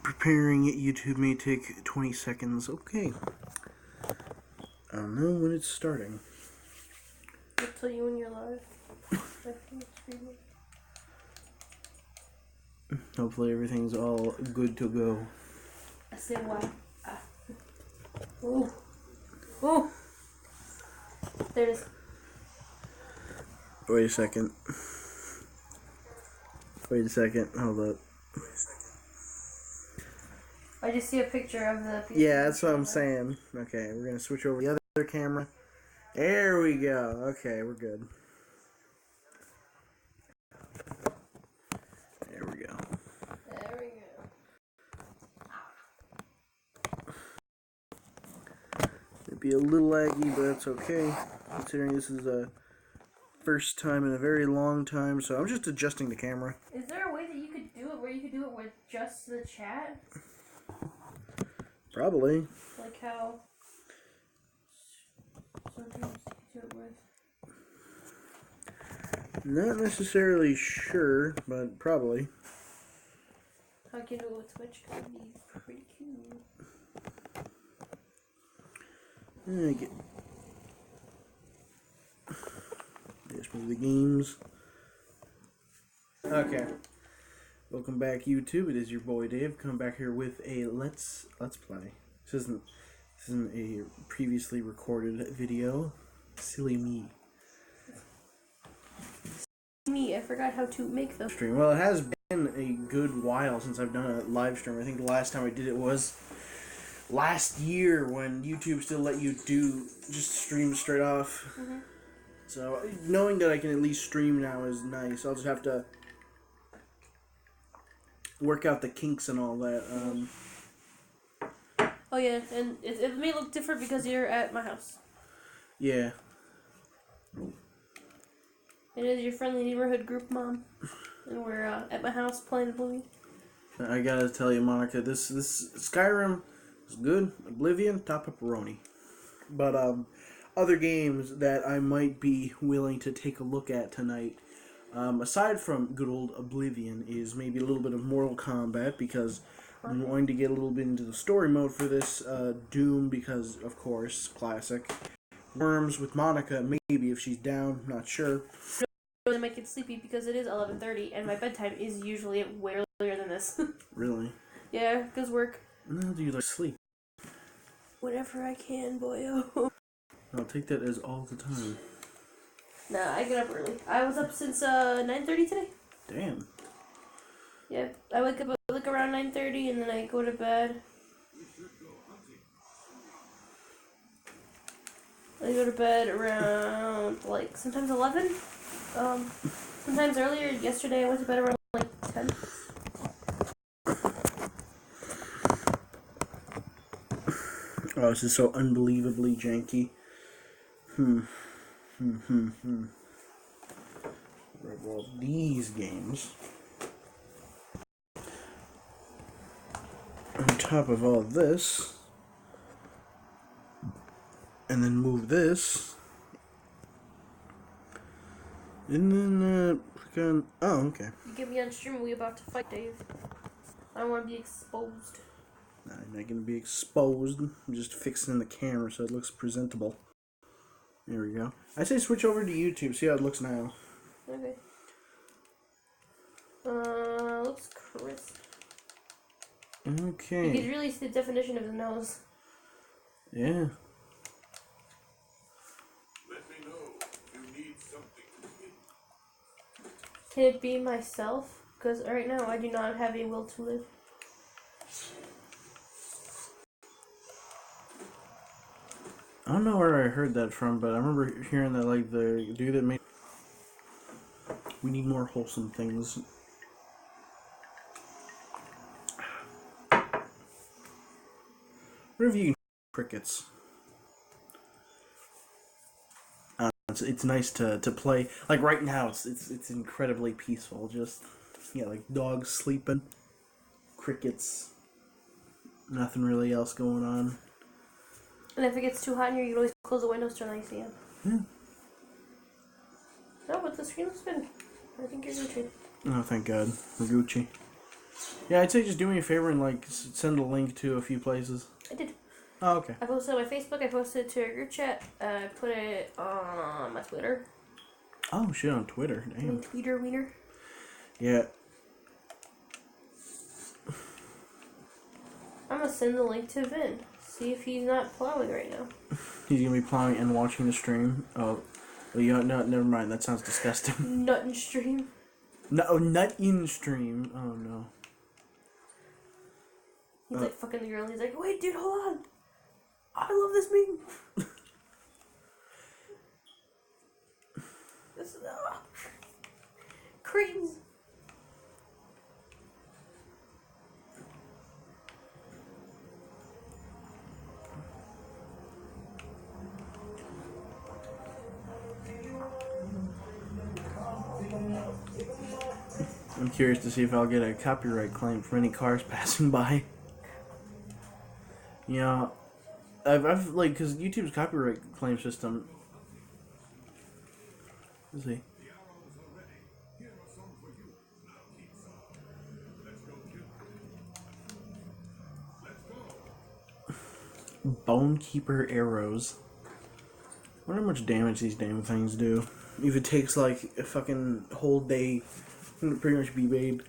Preparing YouTube may take 20 seconds. Okay. I don't know when it's starting. I'll tell you when you're live. Hopefully everything's all good to go. I said why? Ooh. Ooh. There it is. Wait a second. Hold up. I just see a picture of the piece. Yeah, that's what I'm saying. Okay, we're gonna switch over to the other camera. There we go. Okay, we're good. There we go. There we go. It'd be a little laggy, but that's okay, considering this is a first time in a very long time, so I'm just adjusting the camera. Is there a way that you could do it where you could do it with just the chat? Probably. Like how sometimes you do it with. Not necessarily sure, but probably. How can you do it with Twitch? That would be pretty cool. Just move the games. Okay. Welcome back, YouTube. It is your boy Dave. Come back here with a let's play. This isn't a previously recorded video. Silly me. I forgot how to make them. Stream. Well, it has been a good while since I've done a live stream. I think the last time I did it was last year when YouTube still let you just stream straight off. Mm-hmm. So knowing that I can at least stream now is nice. I'll just have to work out the kinks and all that. Oh yeah, and it may look different because you're at my house. Yeah. It is your friendly neighborhood group, Mom, and we're at my house playing Oblivion. I gotta tell you, Monica, this Skyrim is good. Oblivion, top pepperoni. But other games that I might be willing to take a look at tonight, aside from good old Oblivion, is maybe a little bit of Mortal Kombat, because I'm going to get a little bit into the story mode for this. Doom, because of course, classic. Worms with Monica, maybe if she's down, not sure. I might get sleepy because it is 11:30 and my bedtime is usually way earlier than this. Really? Yeah, because work. No, do you like sleep? Whenever I can, boyo. I'll take that as all the time. Nah, I get up early. I was up since 9:30 today. Damn. Yeah, I wake up like around 9:30 and then I go to bed. I go to bed around like sometimes 11. Sometimes earlier. Yesterday I went to bed around like 10. Oh, this is so unbelievably janky. Well, these games, on top of all this, and then move this, and then oh, okay. You get me on stream, we about to fight, Dave. I don't want to be exposed. I'm not gonna be exposed. I'm just fixing the camera so it looks presentable. There we go. I say switch over to YouTube, see how it looks now. Okay. Looks crisp. Okay. You could really see the definition of the nose. Yeah. Let me know if you need something to eat. Can it be myself? Because right now I do not have a will to live. I don't know where I heard that from, but I remember hearing that, like, the dude that made... We need more wholesome things. Whatever you can... Crickets. It's nice to play. Like, right now, it's incredibly peaceful. Just, yeah, like, dogs sleeping. Crickets. Nothing really else going on. And if it gets too hot in here, you can always close the windows, turn the AC on. Yeah. No, but the screen looks good. I think you're Gucci. Oh, thank God. We're Gucci. Yeah, I'd say just do me a favor and like send a link to a few places. I did. Oh, okay. I posted on my Facebook. I posted it to a group chat. I put it on my Twitter. Oh shit, on Twitter. Damn. Tweeter wiener. Yeah. I'm gonna send the link to Vin. See if he's not plowing right now. He's gonna be plowing and watching the stream. Oh, well, you no, never mind. That sounds disgusting. Nut and stream. No, nut in stream. Oh no. He's like fucking the girl. He's like, wait, dude, hold on. I love this meme. This is cretins. I'm curious to see if I'll get a copyright claim from any cars passing by. You know, I've like, because YouTube's copyright claim system. Let's see. Bonekeeper arrows. I wonder how much damage these damn things do. If it takes like a fucking whole day, it'll pretty much be made.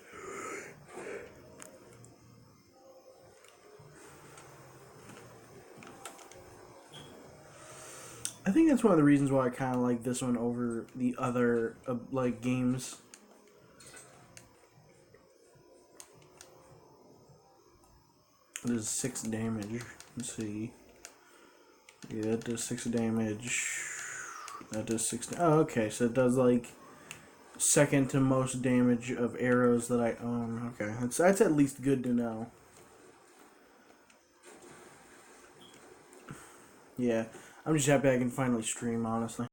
I think that's one of the reasons why I kind of like this one over the other like games. There's 6 damage. Let's see. Yeah, that does 6 damage. That does 6. Oh, okay. So it does like second to most damage of arrows that I own. Okay, that's at least good to know. Yeah, I'm just happy I can finally stream, honestly.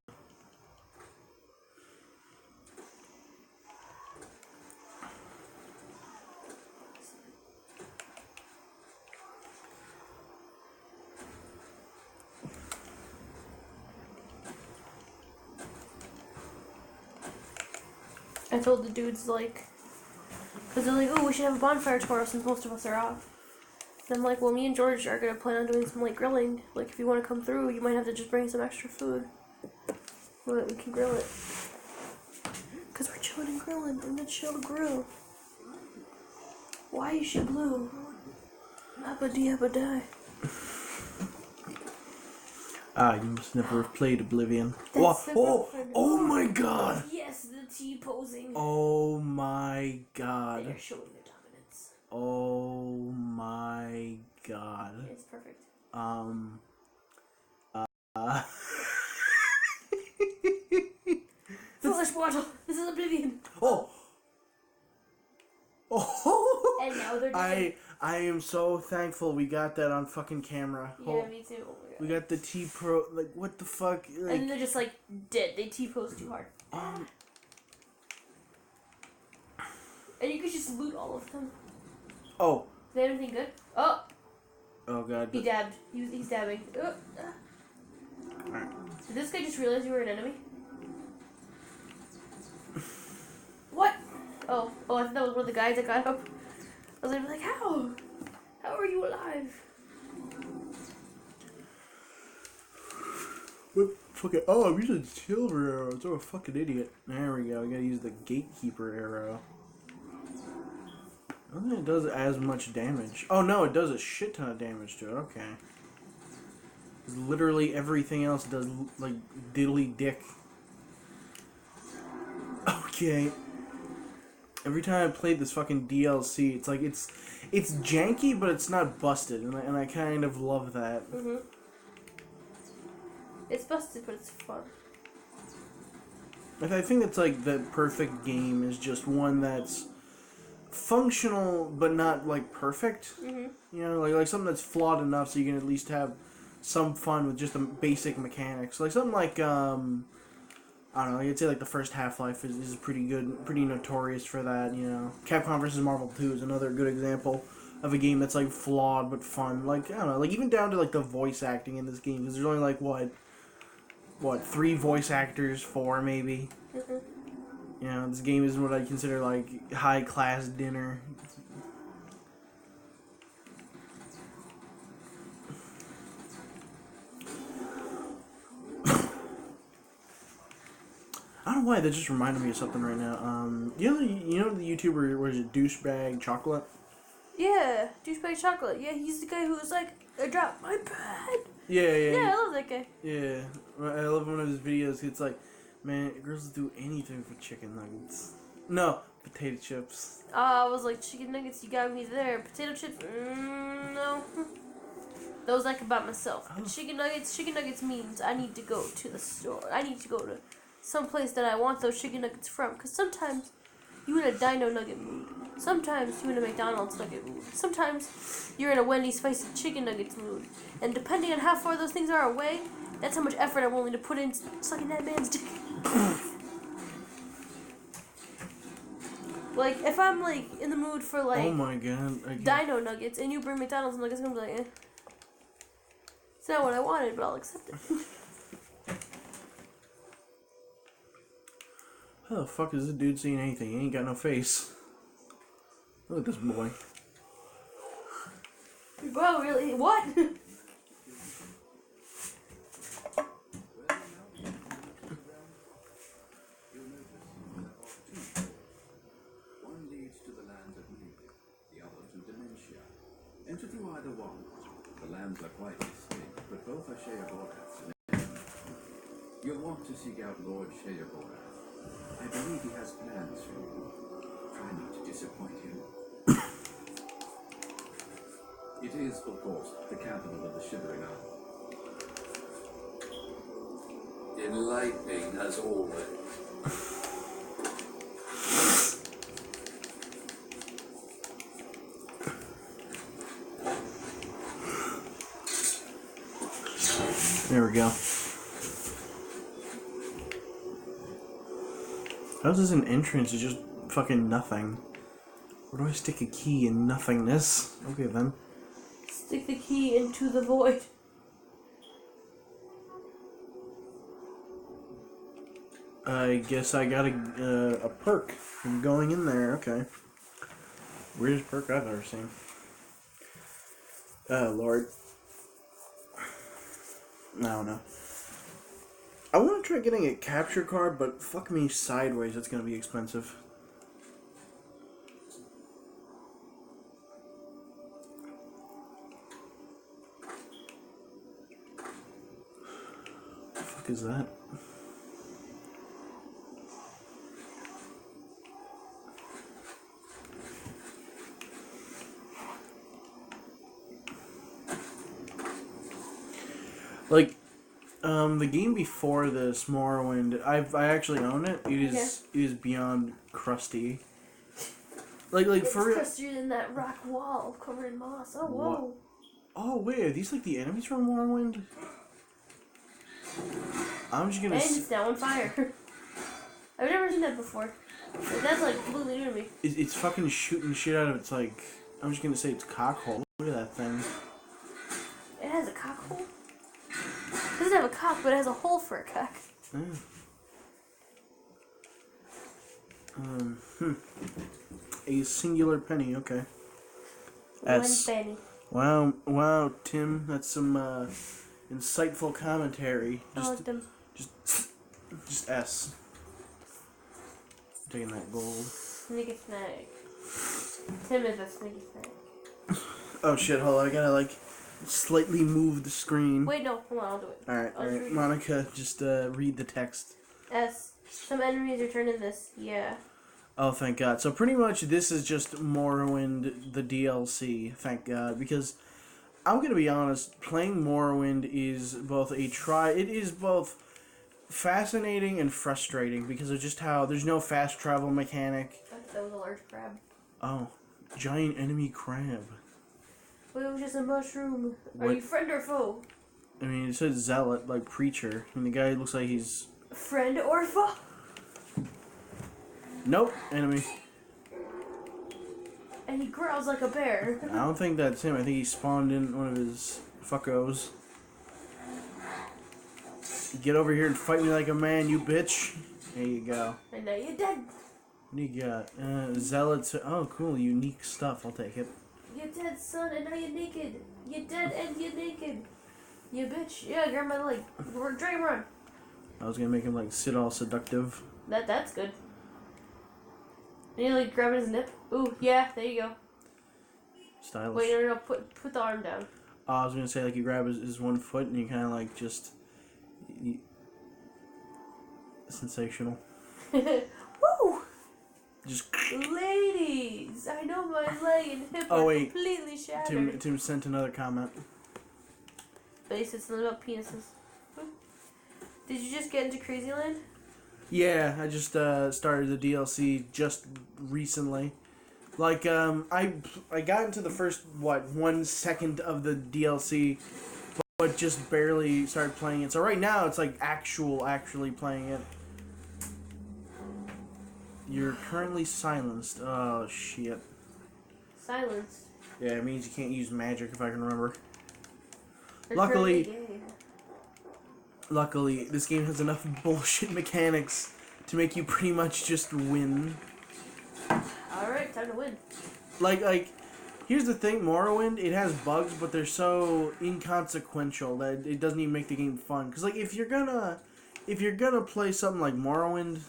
I told the dudes, like, because they're like, oh, we should have a bonfire tomorrow since most of us are off. And I'm like, well, me and George are going to plan on doing some, like, grilling. Like, if you want to come through, you might have to just bring some extra food. But we can grill it. Because we're chilling and grilling in the chill grill. Why is she blue? Abba die. Ah, you must never have played Oblivion. That's Oh my god! Yes, the T-posing. Oh my god. They're showing their dominance. Oh my god. It's perfect. Foolish mortal, this is Oblivion. Oh! Oh! And now they're doing... I am so thankful we got that on fucking camera. Yeah, me too. Oh my god. We got the T-Pro, like, what the fuck? Like, And then they're just like dead. They T-pose too hard. And you could just loot all of them. oh. They have anything good? Oh! Oh god. He dabbed. He's dabbing. Alright. Did this guy just realize you were an enemy? What? Oh, I thought that was one of the guys that got up. I was like, how? How are you alive? What fucking... Oh, I'm using silver arrows. I'm a fucking idiot. There we go. I gotta use the gatekeeper arrow. I don't think it does as much damage. Oh no, it does a shit ton of damage to it. Okay. Literally everything else does, like, diddly dick. Okay. Every time I played this fucking DLC, it's like, it's janky, but it's not busted, and I kind of love that. Mm-hmm. It's busted, but it's fun. I think that's, like, the perfect game is just one that's functional, but not, like, perfect. Mm-hmm. You know, like something that's flawed enough so you can at least have some fun with just the basic mechanics. Like, something like, I don't know, I'd say like the first Half-Life is pretty good, pretty notorious for that, you know. Capcom vs. Marvel 2 is another good example of a game that's like flawed but fun. Like, I don't know, like even down to like the voice acting in this game, because there's only like, what, 3 voice actors, 4 maybe? Mm-hmm. You know, this game is what I consider like high-class dinner. I don't know why that just reminded me of something right now. You know the YouTuber was it douchebag chocolate? Yeah, douchebag chocolate. Yeah, he's the guy who was like, I dropped my pad. Yeah. Yeah, I love that guy. Yeah, I love one of his videos. It's like, man, girls do anything for chicken nuggets. No, potato chips. I was like, chicken nuggets, you got me there. Potato chips, no. Those I can buy myself. But chicken nuggets means I need to go to the store. I need to go to some place that I want those chicken nuggets from. Because sometimes you're in a dino nugget mood. Sometimes you're in a McDonald's nugget mood. Sometimes you're in a Wendy's spicy chicken nuggets mood. And depending on how far those things are away, that's how much effort I'm willing to put in sucking that man's dick. Like, if I'm, like, in the mood for, like, Oh my god. dino nuggets, and you bring McDonald's nuggets, I'm gonna be like, eh. It's not what I wanted, but I'll accept it. How the fuck is this dude seeing anything? He ain't got no face. Look at this boy. Bro, really? What? One leads to the lands of music, the other to dementia. Enter through either one. The lands are quite distinct, but both are Sheogorath's name. You'll want to seek out Lord Sheogorath. I believe he has plans for you. Try not to disappoint him. It is, of course, the capital of the Shivering Isle. Enlightening as always. There we go. How's this an entrance? It's just fucking nothing. Where do I stick a key in nothingness? Okay then. Stick the key into the void. I guess I got a perk from going in there. Okay. Weirdest perk I've ever seen. Oh, Lord. I don't know. I want to try getting a capture card, but fuck me sideways. That's going to be expensive. What the fuck is that? Like, the game before this, Morrowind, I actually own it. It is beyond crusty. Like It's for real. crustier than that rock wall covered in moss. Oh, whoa. What? Oh wait, are these like the enemies from Morrowind? I'm just gonna. And it's now on fire. I've never seen that before. That's like completely new to me. It's fucking shooting shit out of its like. I'm just gonna say it's cockhole. Look at that thing. It has a cock hole? It doesn't have a cock, but it has a hole for a cock. Yeah. A singular penny. Okay. S. One penny. Wow, Tim. That's some insightful commentary. I like them. Just S. Taking that gold. Sneaky snack. Tim is a sneaky snack. Oh shit! Hold on, I gotta like slightly move the screen. Wait, no. Hold on, I'll do it. All right. Monica, just read the text. S. Some enemies return in this. Yeah. Oh, thank God. So pretty much this is just Morrowind, the DLC, thank God. Because I'm going to be honest, playing Morrowind is both it is both fascinating and frustrating because of just how there's no fast travel mechanic. That was a large crab. Oh, giant enemy crab. Wait, it was just a mushroom. Are What? you friend or foe? I mean, it says zealot, like preacher. And the guy looks like he's... Friend or foe? Nope, enemy. And he growls like a bear. I don't think that's him. I think he spawned in one of his fuckos. Get over here and fight me like a man, you bitch. There you go. And now you're dead. What do you got? Zealots. Oh, cool. Unique stuff. I'll take it. You're dead, son, and now you're naked. You're dead and you're naked. You bitch. Yeah, grab my leg. Dry run. I was gonna make him like sit all seductive. That's good. And you like grab his nip. Ooh, yeah, there you go. Stylish. Wait, no, put the arm down. I was gonna say, like, you grab his one foot and you kind of like just. Sensational. Woo! Just. Ladies, I know my leg and hip are completely shattered. Tim sent another comment. But he said something about penises. Did you just get into Crazyland? Yeah, I just started the DLC just recently. Like, I got into the first, 1 second of the DLC, but just barely started playing it. So right now, it's like actually playing it. You're currently silenced. Oh, shit. Silenced. Yeah, it means you can't use magic, if I can remember. They're Luckily, currently gay. Luckily, this game has enough bullshit mechanics to make you pretty much just win. Alright, time to win. Like, here's the thing, Morrowind, it has bugs, but they're so inconsequential that it doesn't even make the game fun. Cause like, if you're gonna play something like Morrowind,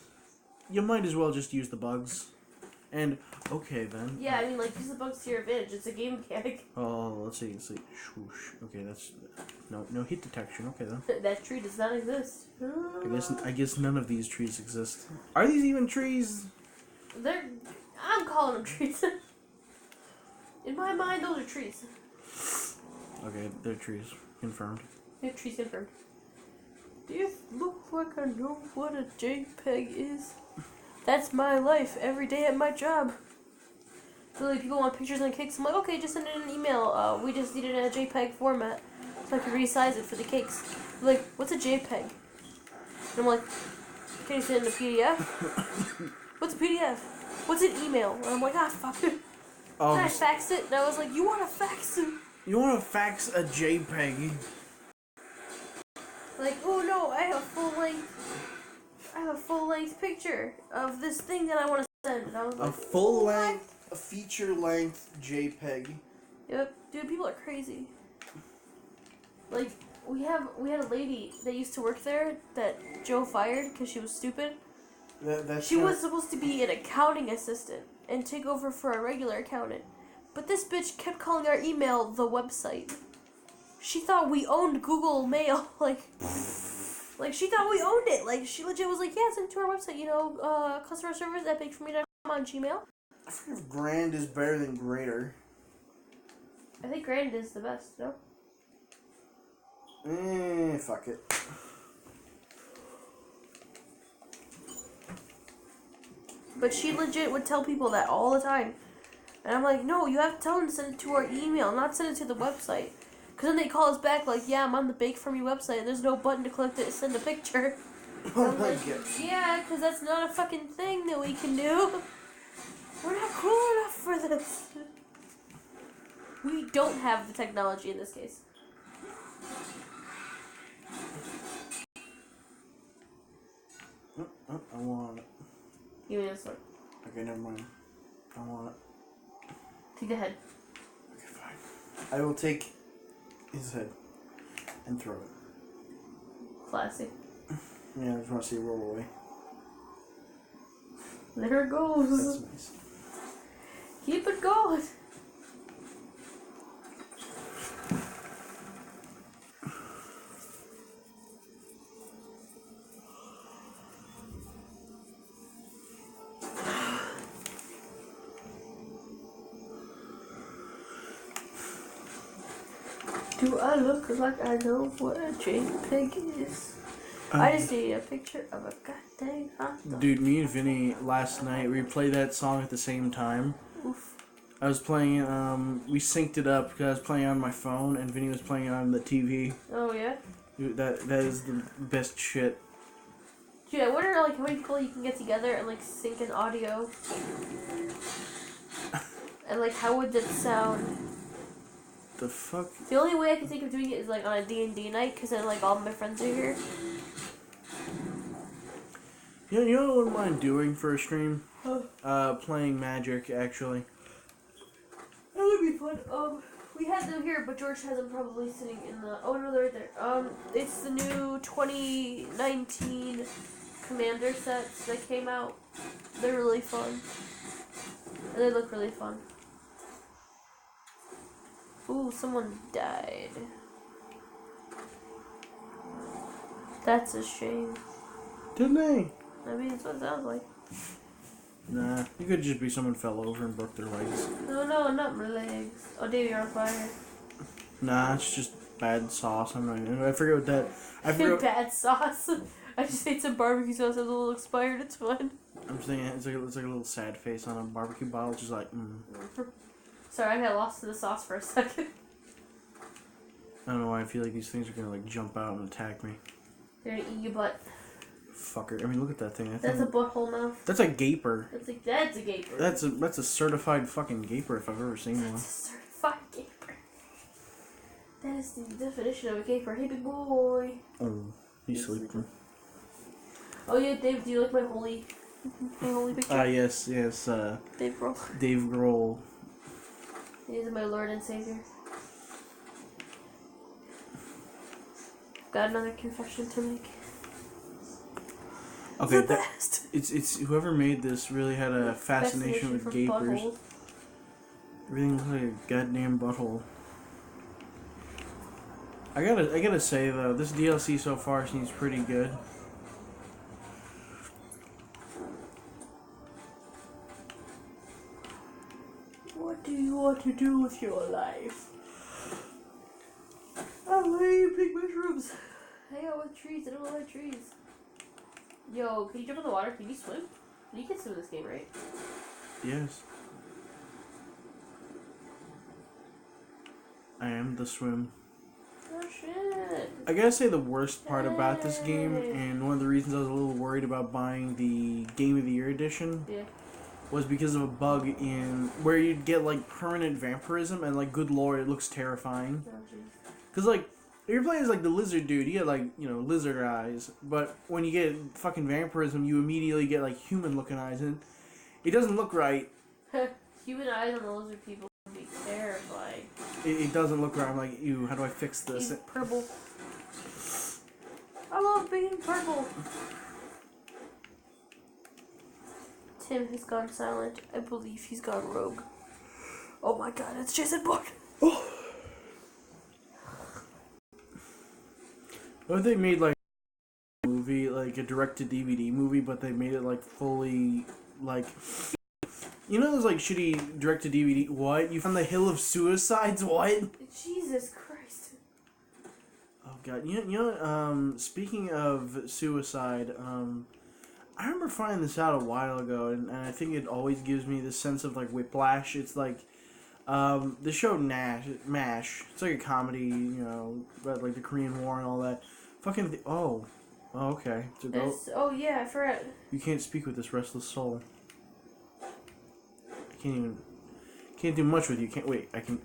you might as well just use the bugs. And okay then. Yeah, I mean, like, use the bugs to your advantage. It's a game mechanic. Oh, let's see. Swoosh. Okay, that's no hit detection. Okay then. That tree does not exist. I guess none of these trees exist. Are these even trees? I'm calling them trees. In my mind, those are trees. Okay, they're trees. Confirmed. They're trees confirmed. Do you look like I know what a JPEG is? That's my life every day at my job. So like people want pictures and cakes. I'm like, okay, just send in an email. We just need it in a JPEG format so I can resize it for the cakes. They're like, what's a JPEG? And I'm like, can you send it in a PDF? What's a PDF? What's an email? And I'm like, fuck it. Oh, Can I fax it? And I was like, you want to fax it? You want to fax a JPEG? Like, oh no, I have a full length picture of this thing that I want to send. And I was like, a feature length JPEG. Yep, dude, people are crazy. Like, we had a lady that used to work there that Joe fired because she was stupid. She was supposed to be an accounting assistant and take over for a regular accountant. But this bitch kept calling our email the website. She thought we owned Google Mail. Like she thought we owned it. Like, she legit was like, yeah, send it to our website, customer service at bigforme.com on Gmail. I forget if grand is better than greater. I think grand is the best, no? Fuck it. But she legit would tell people that all the time. And I'm like, no, you have to tell them to send it to our email, not send it to the website. Because then they call us back like, yeah, I'm on the Bake For Me website, and there's no button to click to send a picture. Oh my like, god. yeah, because that's not a fucking thing that we can do. We're not cool enough for this. We don't have the technology in this case. I want it. Give me this one. Okay, never mind. I want it. Take the head. Okay, fine. I will take his head and throw it. Classy. Yeah, I just want to see it roll away. There it goes. That's nice. Keep it going. Do I look like I know what a JPEG is? I just need a picture of a goddamn hot dog. Dude, me and Vinny last night, we played that song at the same time. Oof. I was playing it, we synced it up because I was playing it on my phone and Vinny was playing it on the TV. Oh, yeah? Dude, that is the best shit. Dude, I wonder like how many people you can get together and like sync an audio. And like how would that sound? The fuck? The only way I can think of doing it is like on a D&D night because then like all my friends are here. You know what I wouldn't mind doing for a stream? Huh. Playing Magic, actually. That would be fun. We had them here, but George has them probably sitting in the. Oh no, they're right there. It's the new 2019 commander sets that came out. They're really fun. And they look really fun. Ooh, someone died. That's a shame. Didn't they? I mean, that's what it sounds like. Nah, it could just be someone fell over and broke their legs. No, not my legs. Oh, Davey, you're on fire. Nah, it's just bad sauce. I'm not. I forget what that. I forget. Bad sauce. I just ate some barbecue sauce. It was a little expired. It's fine. I'm saying it's like a little sad face on a barbecue bottle, just like. Sorry, I got lost in the sauce for a second. I don't know why I feel like these things are gonna like jump out and attack me. They're gonna eat your butt. Fucker! I mean, look at that thing. That's a butthole mouth. That's a gaper. That's a gaper. That's a certified fucking gaper if I've ever seen one. That's a certified gaper. That is the definition of a gaper. Hey, big boy. Oh, he's sleeping. Oh yeah, Dave. Do you like my holy picture? Yes. Dave Grohl. Dave Grohl. He is my Lord and Savior. Got another confession to make. Okay, The best. it's whoever made this really had a fascination with for gapers. buttholes. Everything looks like a goddamn butthole. I gotta say though, this DLC so far seems pretty good. What do you want to do with your life? I love big mushrooms. Hang out with trees. I don't like trees. Yo, can you jump in the water? Can you swim? You can swim in this game, right? Yes. I am the swim. Oh shit. I gotta say the worst part about this game, and one of the reasons I was a little worried about buying the Game of the Year edition, Yeah. was because of a bug in where you'd get like permanent vampirism, and like good lord, it looks terrifying. Oh jeez. Cause like if you're playing as like the lizard dude, you get like lizard eyes, but when you get fucking vampirism, you immediately get like human looking eyes, and it doesn't look right. Human eyes on the lizard people would be terrifying. It doesn't look right. I'm like, ew, how do I fix this? He's purple. I love being purple. Tim has gone silent. I believe he's gone rogue. Oh my god, it's Jason Bourne. What if they made like a movie, like a direct-to-DVD movie, but they made it like fully, like, those like shitty direct-to-DVD. What? You found the Hill of Suicides? What? Jesus Christ. Oh god, speaking of suicide, I remember finding this out a while ago, and I think it always gives me this sense of like whiplash. It's like the show MASH. It's like a comedy, about like the Korean War and all that. Fucking okay. Oh yeah, I forgot. You can't speak with this restless soul. I can't do much with you. I can.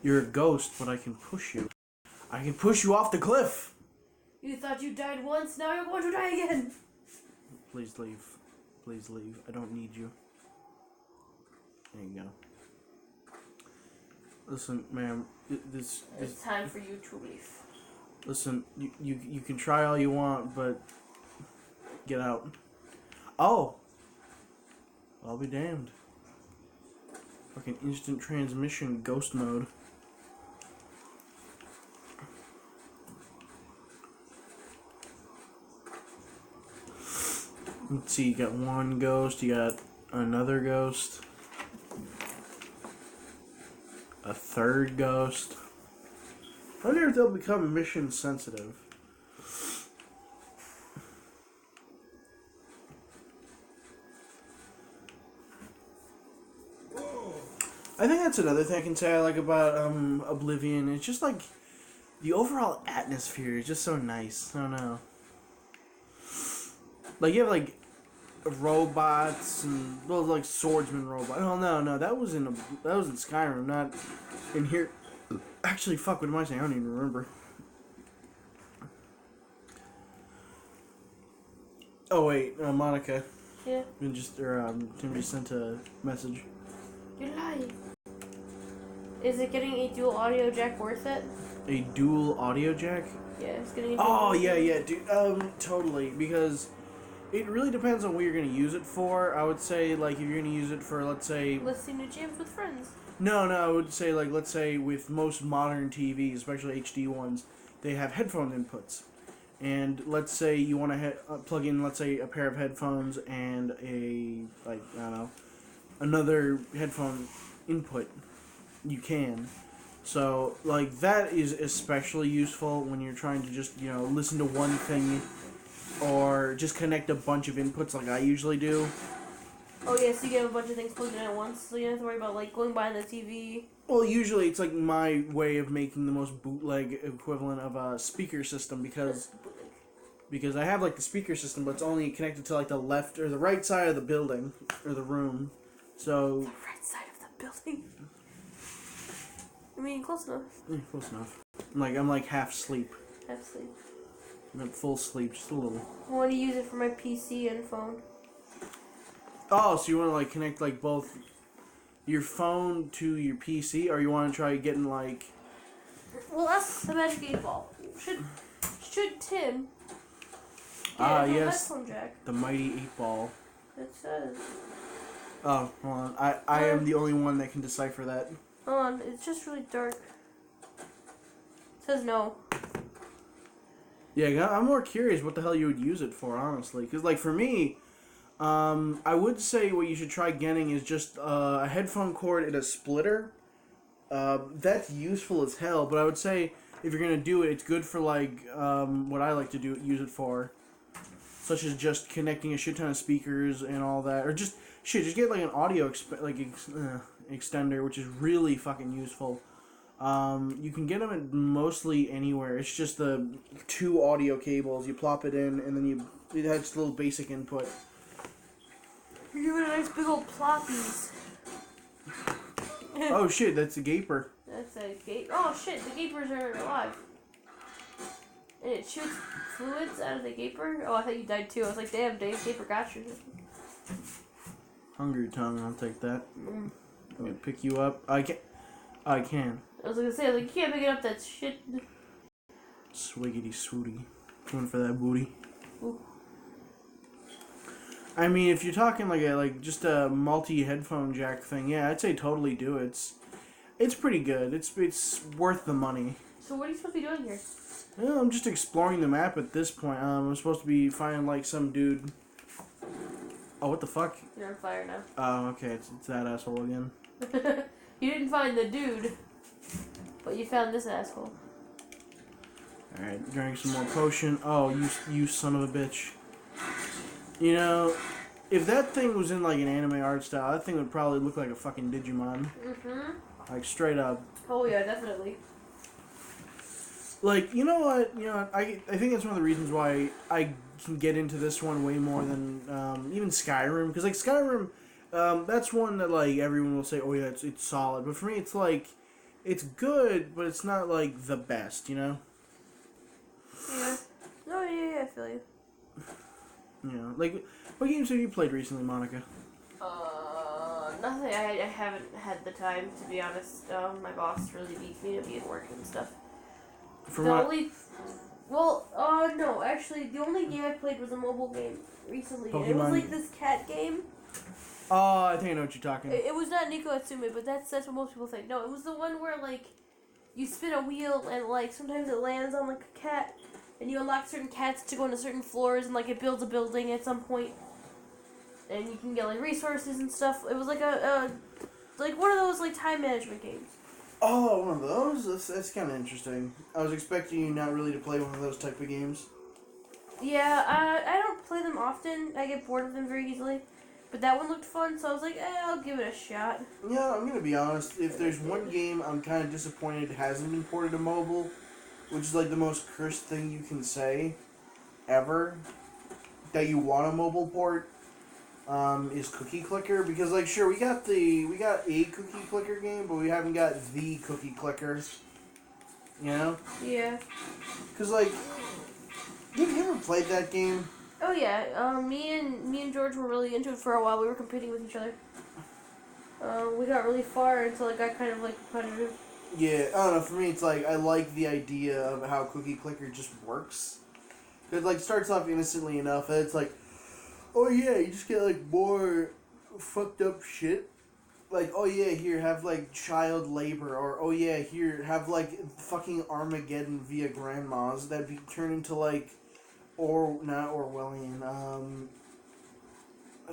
You're a ghost, but I can push you. I can push you off the cliff. You thought you died once, now you're going to die again. Please leave. Please leave. I don't need you. There you go. Listen, ma'am. It's time for you to leave. Listen, you can try all you want, but get out. Oh! I'll be damned. Fucking instant transmission ghost mode. Let's see, you got one ghost, you got another ghost, a third ghost. I wonder if they'll become mission sensitive. I think that's another thing I can say I like about Oblivion. It's just like the overall atmosphere is just so nice. I don't know. Like you have like robots and those like swordsman robots. Oh no, that was in Skyrim, not in here. Actually, fuck. What am I saying? I don't even remember. Oh wait, Monica. Yeah. Tim just sent a message. You're lying. Is it getting a dual audio jack worth it? A dual audio jack? Yeah, it's getting a dual Oh audio yeah, dude. Totally, because It really depends on what you're going to use it for. I would say, like, if you're going to use it for, let's say... Listening to jams with friends. No, I would say, like, let's say with most modern TVs, especially HD ones, they have headphone inputs. And let's say you want to plug in, let's say, a pair of headphones and a, like, I don't know, another headphone input. You can. So, like, that is especially useful when you're trying to just, listen to one thing or just connect a bunch of inputs like I usually do. Oh yeah, so you get a bunch of things plugged in at once, so you don't have to worry about like going by the TV. Well, usually it's like my way of making the most bootleg equivalent of a speaker system because I have like the speaker system, but it's only connected to like the left or the right side of the building or the room. So the right side of the building. I mean, close enough. Yeah, close enough. I'm like half asleep. Half asleep. I'm at full sleep, just a little. I want to use it for my PC and phone. Oh, so you want to like connect like both your phone to your PC, or you want to try getting like? Well, that's the Magic 8 Ball. Should Tim? Yes. Headphone jack. The mighty 8-ball. It says. Oh, hold on. I am the only one that can decipher that. Hold on, it's just really dark. It says no. Yeah, I'm more curious what the hell you would use it for, honestly. Because, like, for me, I would say what you should try getting is just a headphone cord and a splitter. That's useful as hell, but I would say if you're going to do it, it's good for, like, what I like to use it for. Such as just connecting a shit ton of speakers and all that. Or just get, like, an audio extender, which is really fucking useful. You can get them at mostly anywhere. It's just the 2 audio cables. You plop it in, and then it has just a little basic input. You're giving a nice big old ploppies. Oh shit, that's a gaper. That's a gape. Oh shit, the gapers are alive. And it shoots fluids out of the gaper. Oh, I thought you died too. I was like, damn, Dave, gaper got you. Hungry tongue, I'll take that. I'm gonna pick you up. I can. I was gonna say, you can't pick it up, that shit. Swiggity swooty. Going for that booty. Ooh. I mean, if you're talking just a multi-headphone jack thing, yeah, I'd say totally do it. It's pretty good. It's worth the money. So what are you supposed to be doing here? Well, I'm just exploring the map at this point. I'm supposed to be finding, like, some dude... Oh, what the fuck? You're on fire now. Oh, okay, it's that asshole again. You didn't find the dude, but you found this asshole. Alright, drink some more potion. Oh, you son of a bitch. You know, if that thing was in, like, an anime art style, that thing would probably look like a fucking Digimon. Mm-hmm. Like, straight up. Oh, yeah, definitely. Like, you know what? I think that's one of the reasons why I can get into this one way more than even Skyrim. Because, like, Skyrim, that's one that, like, everyone will say, oh, yeah, it's solid. But for me, it's, like, it's good, but it's not, like, the best, you know? Yeah. No, yeah, I feel you. Yeah. Like, what games have you played recently, Monica? Nothing. I haven't had the time, to be honest. My boss really beat me to be at work and stuff. No, actually, the only game I played was a mobile game recently. And it was like this cat game. Oh, I think I know what you're talking about. It was not Nico Atsume, but that's what most people think. No, it was the one where, like, you spin a wheel and, like, sometimes it lands on, like, a cat, and you unlock certain cats to go into certain floors, and, like, it builds a building at some point, and you can get, like, resources and stuff. It was like like one of those, like, time management games. Oh, one of those? That's kind of interesting. I was expecting you not really to play one of those type of games. Yeah, I don't play them often. I get bored of them very easily. But that one looked fun, so I was like, I'll give it a shot. Yeah, I'm gonna be honest. If there's one game I'm kind of disappointed hasn't been ported to mobile, which is like the most cursed thing you can say ever, that you want a mobile port, is Cookie Clicker. Because, like, sure, we got a Cookie Clicker game, but we haven't got the Cookie Clicker. You know? Yeah. Because, like, have you ever played that game? Oh yeah, me and George were really into it for a while. We were competing with each other. We got really far until it got kind of like competitive. Yeah, I don't know. For me, it's like I like the idea of how Cookie Clicker just works. It like starts off innocently enough, and it's like, Oh yeah, you just get like more fucked up shit. Like, oh yeah, here have like child labor, or oh yeah, here have like fucking Armageddon via grandmas that be turned into like, or not Orwellian,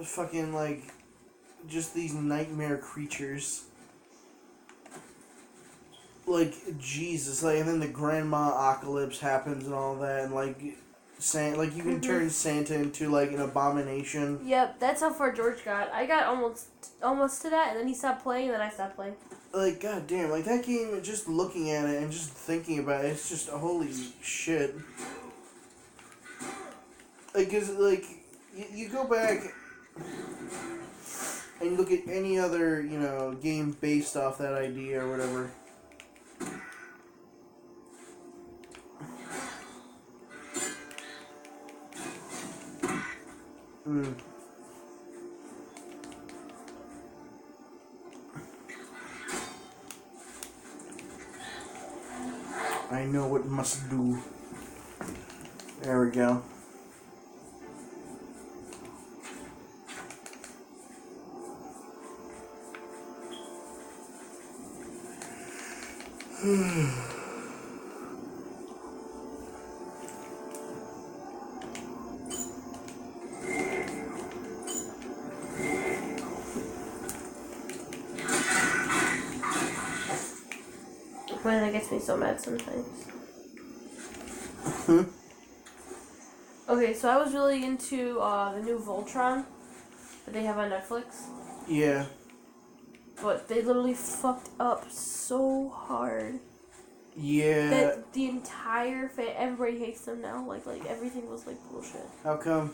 fucking like just these nightmare creatures. Like Jesus, like, and then the grandma apocalypse happens and all that, and like, like you can turn Santa into like an abomination. Yep, that's how far George got. I got almost to that, and then he stopped playing, and then I stopped playing. Like, goddamn, like that game. Just looking at it and just thinking about it, it's just holy shit. Like, cause like you go back and you look at any other game based off that idea or whatever. Hmm. I know what must do. There we go. Man, that gets me so mad sometimes. Okay, so I was really into the new Voltron that they have on Netflix. Yeah. But they literally fucked up so hard. Yeah. That the entire everybody hates them now. Like everything was like bullshit. How come?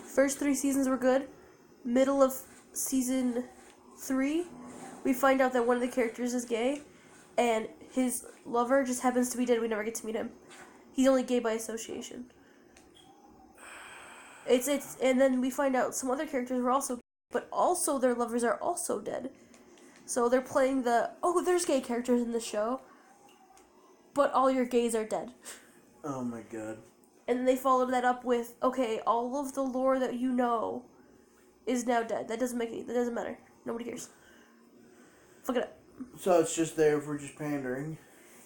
First 3 seasons were good. Middle of season 3, we find out that one of the characters is gay, and his lover just happens to be dead. We never get to meet him. He's only gay by association. And then we find out some other characters were also, but also their lovers are also dead. So they're playing there's gay characters in the show, but all your gays are dead. Oh my god. And then they followed that up with, okay, all of the lore that you know is now dead. That doesn't matter. Nobody cares. Fuck it up. So it's just there for just pandering.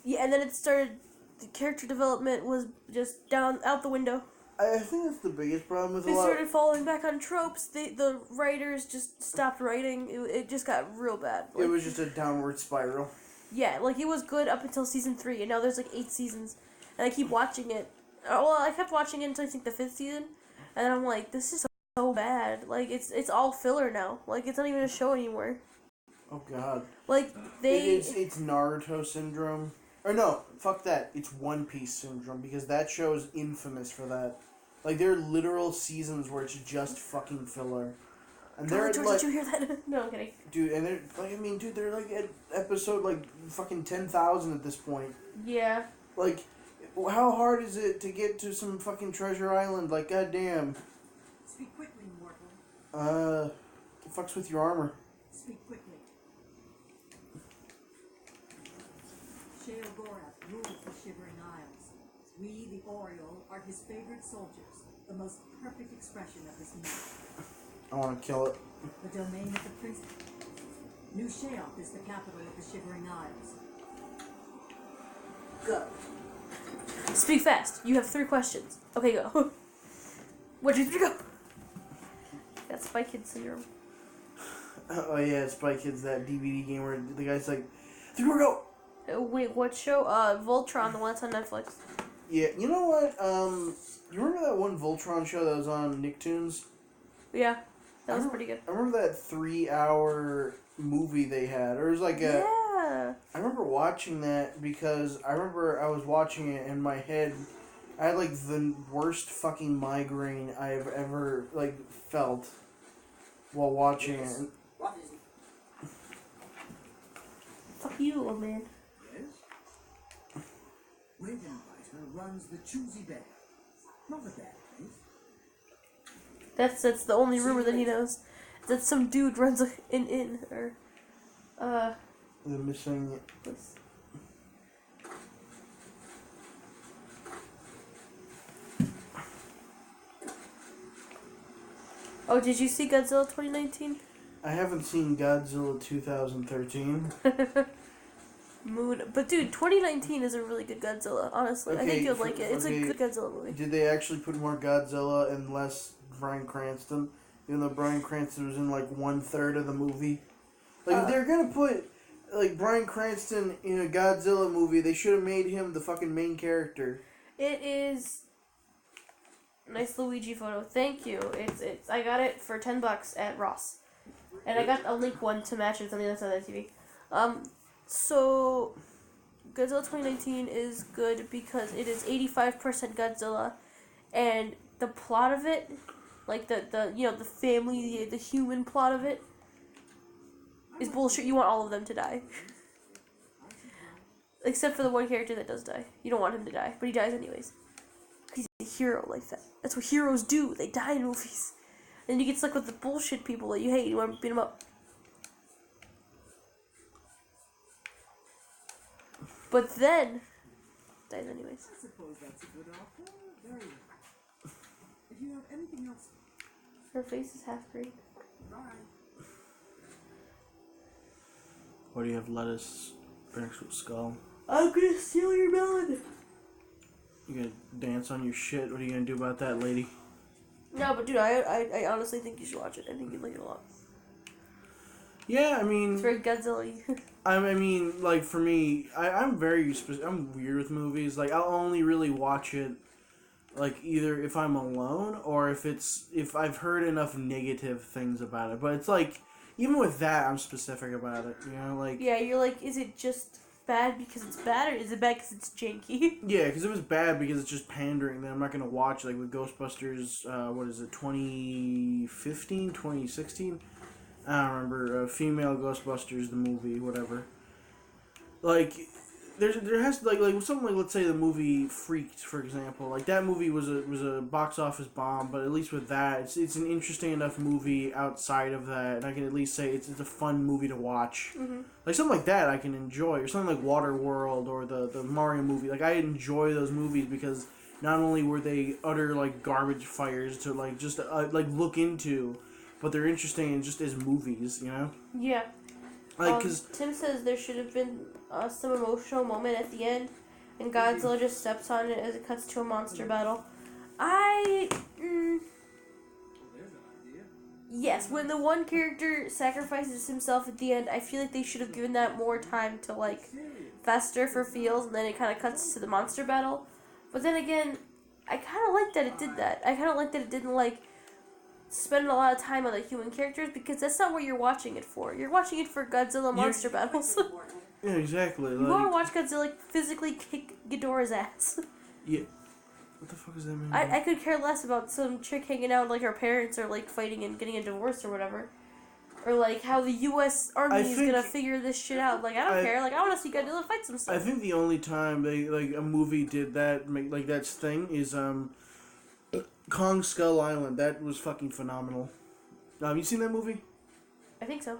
Yeah, and then it started. The character development was just out the window. I think that's the biggest problem with They started falling back on tropes. The writers just stopped writing. It just got real bad. It was just a downward spiral. Yeah, like it was good up until season 3, and now there's like 8 seasons, and I keep watching it. Well, I kept watching it until I think the 5th season, and I'm like, this is so bad. Like it's all filler now. Like it's not even a show anymore. Oh god. Like It's Naruto syndrome. Or no, fuck that. It's One Piece syndrome, because that show is infamous for that. Like, there are literal seasons where it's just fucking filler. And they're George, like, did you hear that? No, I'm kidding. Dude, and they're like, I mean, dude, they're like at episode like fucking 10,000 at this point. Yeah. Like, how hard is it to get to some fucking Treasure Island? Like, goddamn. Speak quickly, mortal. It fucks with your armor. Speak quickly. Shale Gorath rules the Shivering Isles. We, the Oriole, are his favorite soldiers, the most perfect expression of his might. I want to kill it. The domain of the priest. New Sheoth is the capital of the Shivering Isles. Go. Speak fast. You have 3 questions. Okay, go. 1, 2, 3, go. Got Spy Kid syndrome. Oh yeah, Spy Kids, that DVD game where the guy's like, 3 more go! Wait, what show? Voltron, the one that's on Netflix. Yeah, you know what? You remember that one Voltron show that was on Nicktoons? Yeah, that was pretty good. I remember that 3-hour movie they had. Or it was like a... Yeah. I remember watching that because I remember I was watching it in my head. I had like the worst fucking migraine I've ever like felt while watching it. What is it? Fuck you, old man. Yes? Ravenbiter runs the Choosy Bear. Not a bad place. That's the only rumor that he knows. That some dude runs an inn, or The missing... this. Oh, did you see Godzilla 2019? I haven't seen Godzilla 2013. Mood. But dude, 2019 is a really good Godzilla, honestly. I Okay, think you'll like it. It's okay. a good Godzilla movie. Did they actually put more Godzilla and less Bryan Cranston? Even though Bryan Cranston was in like 1/3 of the movie. Like if they're gonna put like Bryan Cranston in a Godzilla movie, they should have made him the fucking main character. It is nice Luigi photo. Thank you. It's I got it for $10 at Ross, and I got a link one to match it on the other side of the TV. So Godzilla 2019 is good because it is 85% Godzilla, and the plot of it, like the you know the family, the human plot of it, is bullshit. You want all of them to die. Except for the one character that does die. You don't want him to die, but he dies anyways. He's a hero like that. That's what heroes do. They die in movies. And you get stuck with the bullshit people that you hate. You want to beat them up. But then, dies anyways. I suppose that's a good offer. Very well. If you have anything else, Her face is half green. bye. What do you have? Lettuce, actual skull. I'm gonna steal your melon. You gonna dance on your shit? What are you gonna do about that, lady? No, but dude, I honestly think you should watch it. I think you'd like it a lot. Yeah, I mean, It's very Godzilla-y. I mean, like for me, I'm I'm weird with movies. Like I'll only really watch it, like either if I'm alone or if I've heard enough negative things about it. But it's like even with that, I'm specific about it. You know, like Yeah, you're like, is it just bad because it's bad, or is it bad because it's janky? yeah, because if it's bad because it's just pandering, then I'm not gonna watch. Like with Ghostbusters, what is it, 2015, 2016? I don't remember. Female Ghostbusters, the movie, whatever. Like, there has to like something like, let's say the movie Freaked, for example. Like that movie was a box office bomb, but at least with that, it's an interesting enough movie outside of that, and I can at least say it's a fun movie to watch. Mm-hmm. Like something like that I can enjoy, or something like Waterworld or the Mario movie. Like I enjoy those movies because not only were they utter like garbage fires to like just like look into, but they're interesting just as movies, you know? Yeah. Like, cause Tim says there should have been some emotional moment at the end, and Godzilla just steps on it as it cuts to a monster battle. There's an idea. Yes, when the one character sacrifices himself at the end, I feel like they should have given that more time to, like, fester for feels, and then it kind of cuts to the monster battle. But then again, I kind of like that it did that. I kind of like that it didn't, like, spend a lot of time on the human characters, because that's not what you're watching it for. You're watching it for Godzilla monster battles. yeah, exactly. You want to watch Godzilla physically kick Ghidorah's ass. Yeah. What the fuck does that mean? I could care less about some chick hanging out with, like, her parents or, like, fighting and getting a divorce or whatever. Or, like, how the U.S. Army is gonna figure this shit out. Like, I don't care. Like, I want to see Godzilla fight some stuff. I think the only time they like a movie did that, like that thing, is Kong Skull Island. That was fucking phenomenal. Have you seen that movie? I think so.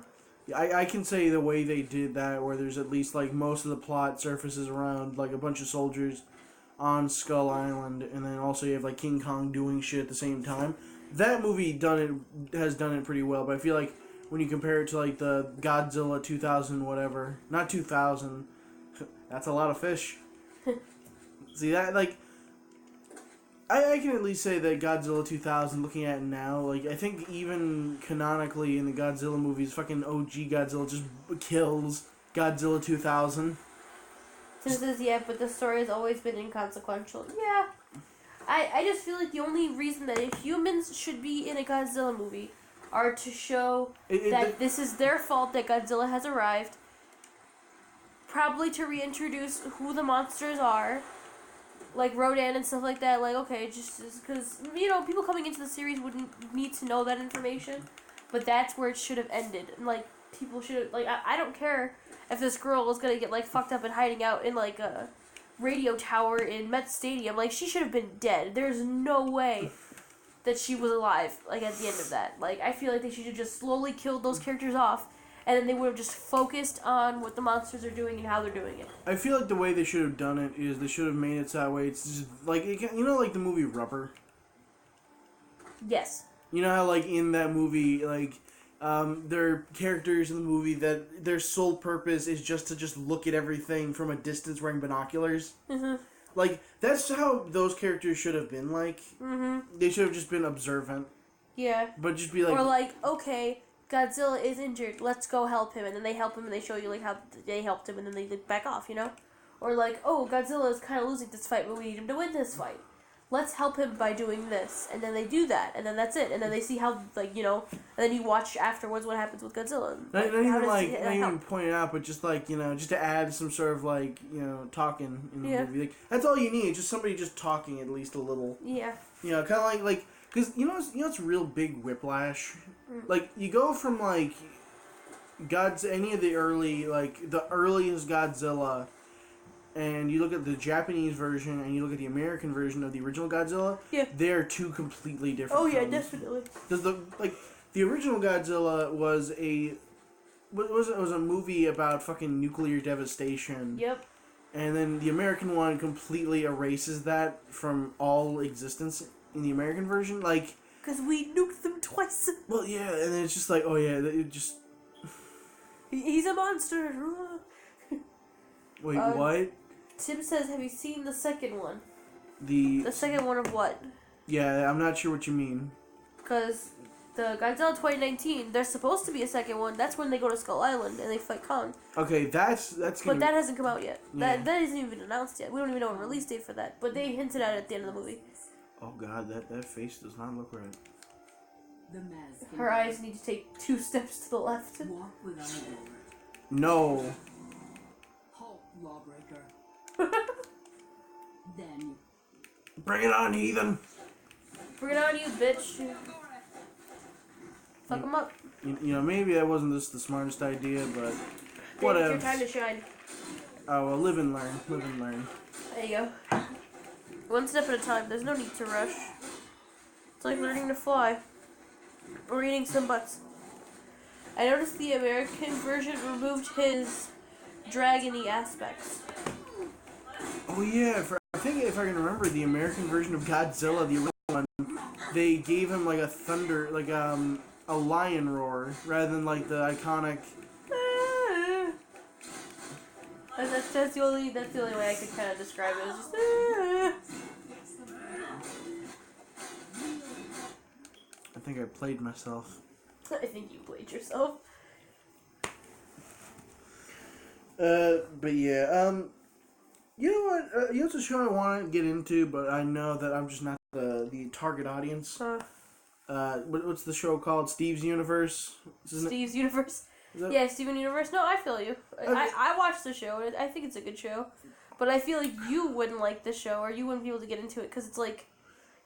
I can say the way they did that, where there's at least like most of the plot surfaces around like a bunch of soldiers on Skull Island, and then also you have like King Kong doing shit at the same time. That movie has done it pretty well, but I feel like when you compare it to like the Godzilla 2000 whatever, not 2000, that's a lot of fish. See that like. I can at least say that Godzilla 2000, looking at it now, like, I think even canonically in the Godzilla movies, fucking OG Godzilla just kills Godzilla 2000. Tim says, yeah, but the story has always been inconsequential. Yeah. I just feel like the only reason that humans should be in a Godzilla movie are to show that this is their fault that Godzilla has arrived. Probably to reintroduce who the monsters are. Like Rodan and stuff like that, like, okay, just because, you know, people coming into the series wouldn't need to know that information, but that's where it should have ended. And, like, people should, like, I don't care if this girl was gonna get, like, fucked up and hiding out in, like, a radio tower in Met Stadium. Like, she should have been dead. There's no way that she was alive, like, at the end of that. Like, I feel like they should have just slowly killed those characters off, and then they would have just focused on what the monsters are doing and how they're doing it. I feel like the way they should have done it is they should have made it that way. It's just like, you know, like the movie Rubber? Yes. You know how, like, in that movie, like, there are characters in the movie that their sole purpose is just to look at everything from a distance wearing binoculars? Mm-hmm. Like, that's how those characters should have been like. Mm-hmm. They should have just been observant. Yeah. But just be like... Or like, okay, Godzilla is injured, let's go help him, and then they help him and they show you like how they helped him and then they back off, you know? Or like, oh, Godzilla is kind of losing this fight, but we need him to win this fight. Let's help him by doing this, and then they do that, and then that's it, and then they see how, like, you know, and then you watch afterwards what happens with Godzilla. And, not how even point it out, but just like, you know, just to add some sort of like, you know, talking in the Yeah. movie. Like, that's all you need, just somebody just talking at least a little. Yeah. You know, kind of like, because you know it's real big whiplash. Like, you go from like any of the early, like the earliest Godzilla, and you look at the Japanese version and you look at the American version of the original Godzilla. Yeah. They're two completely different. Oh yeah, films. definitely. Because the original Godzilla was was a movie about fucking nuclear devastation. Yep. And then the American one completely erases that from all existence in the American version. Like, Because we nuked them twice. well, yeah, and then it's just like, oh yeah, it just... He's a monster. Wait, what? Tim says, have you seen the second one? The second one of what? Yeah, I'm not sure what you mean. Because the Godzilla 2019, there's supposed to be a second one. That's when they go to Skull Island and they fight Kong. Okay, that's But gonna... that hasn't come out yet. Yeah. That isn't even announced yet. We don't even know a release date for that. But they hinted at it at the end of the movie. Oh god, that face does not look right. The mask. Her eyes need to take 2 steps to the left. Walk without a word. No. Halt, lawbreaker. Then Bring it on, heathen! Bring it on you, bitch. Fuck him up. You know, maybe that wasn't just the smartest idea, but... It's Whatever. your time to shine. Oh, well, live and learn. Live and learn. There you go. One step at a time. There's no need to rush. It's like learning to fly. Or eating some butts. I noticed the American version removed his dragony aspects. Oh yeah, I think if I can remember, the American version of Godzilla, the original one, they gave him like a thunder, like a lion roar, rather than like the iconic... That's the only way I could kind of describe it. It's just, I think I played myself. I think you played yourself. But yeah, you know what? You know what's a show I want to get into, but I know that I'm just not the target audience. What's the show called? Steve's Universe? Steve's Universe. That... Yeah, Steven Universe. No, I feel you. I watched the show. I think it's a good show. But I feel like you wouldn't like this show, or you wouldn't be able to get into it, because it's like,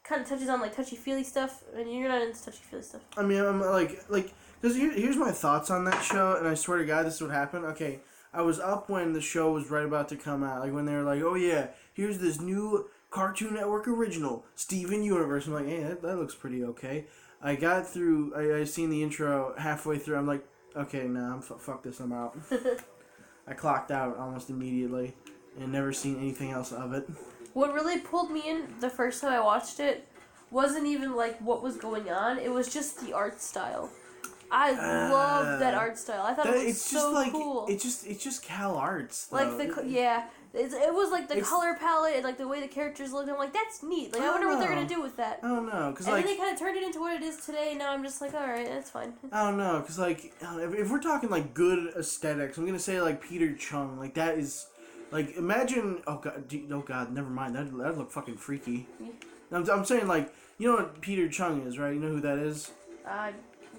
kind of touches on like touchy-feely stuff, and you're not into touchy-feely stuff. I mean, I'm like, because here's my thoughts on that show, and I swear to God, this is what happened. Okay, I was up when the show was right about to come out, like when they were like, oh yeah, here's this new Cartoon Network original, Steven Universe. I'm like, hey, that looks pretty okay. I got through, I seen the intro halfway through, I'm like, okay, nah, fuck this, I'm out. I clocked out almost immediately, and never seen anything else of it. What really pulled me in the first time I watched it wasn't even like what was going on, it was just the art style. I love that art style. I thought it was so cool. It's just Cal Arts, though. Like it was like the color palette and like the way the characters looked. I'm like, that's neat. Like I wonder what they're gonna do with that. I don't know, cause and like then they kind of turned it into what it is today. And now I'm just like, all right, that's fine. I don't know, cause like if we're talking like good aesthetics, I'm gonna say like Peter Chung. Like that is like imagine. Oh god, never mind. That'd look fucking freaky. Yeah. I'm saying like you know what Peter Chung is, right? You know who that is?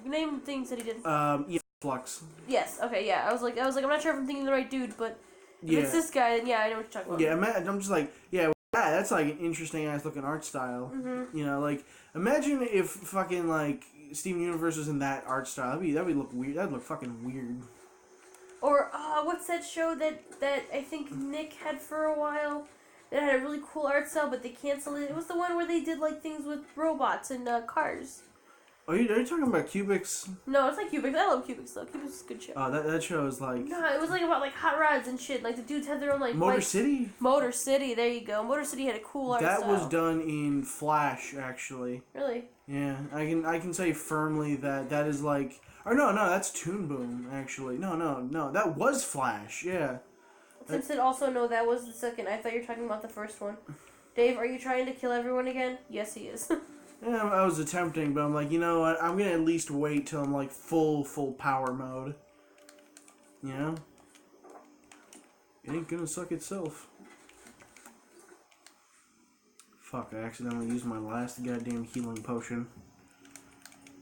Name things that he did. Yeah, Flux. Yes. Okay. Yeah. I was like, I'm not sure if I'm thinking the right dude, but if it's this guy, then yeah, I know what you're talking about. Yeah, I'm just like, yeah, that's like an interesting ass looking art style. Mm-hmm. You know, like imagine if fucking like Steven Universe was in that art style. That'd look weird. That'd look fucking weird. Or what's that show that I think Nick had for a while? That had a really cool art style, but they canceled it. It was the one where they did like things with robots and cars. Are you talking about Cubics? No, it's like Cubics. I love Cubics though. Cubics is a good show. Oh, that show is like... No, it was like about like hot rods and shit. Like the dudes had their own like... Motor City? Motor City, there you go. Motor City had a cool art style. That was done in Flash, actually. Really? Yeah, I can say firmly that is like, or no, that's Toon Boom actually. No, that was Flash. Yeah. Tim said also no, that was the second. I thought you were talking about the first one. Dave, are you trying to kill everyone again? Yes, he is. Yeah, I was attempting, but I'm like, you know what? I'm gonna at least wait till I'm like full power mode. You know? It ain't gonna suck itself. Fuck, I accidentally used my last goddamn healing potion.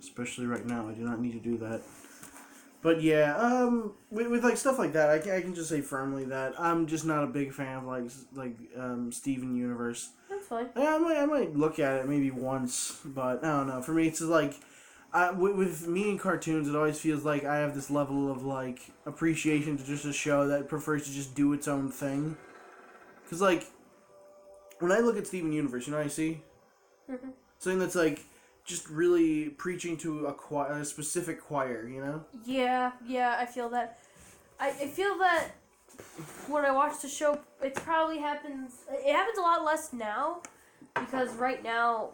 Especially right now, I do not need to do that. But yeah, with like stuff like that, I can just say firmly that I'm just not a big fan of like Steven Universe. That's fine. Yeah, I might look at it maybe once, but I don't know. For me, it's just like, with me and cartoons, it always feels like I have this level of like appreciation to just a show that prefers to just do its own thing. Cause like, when I look at Steven Universe, you know what I see? Mm-hmm. Something that's like just really preaching to a specific choir, you know? Yeah, I feel that. I feel that when I watch the show, it probably happens. It happens a lot less now, because right now,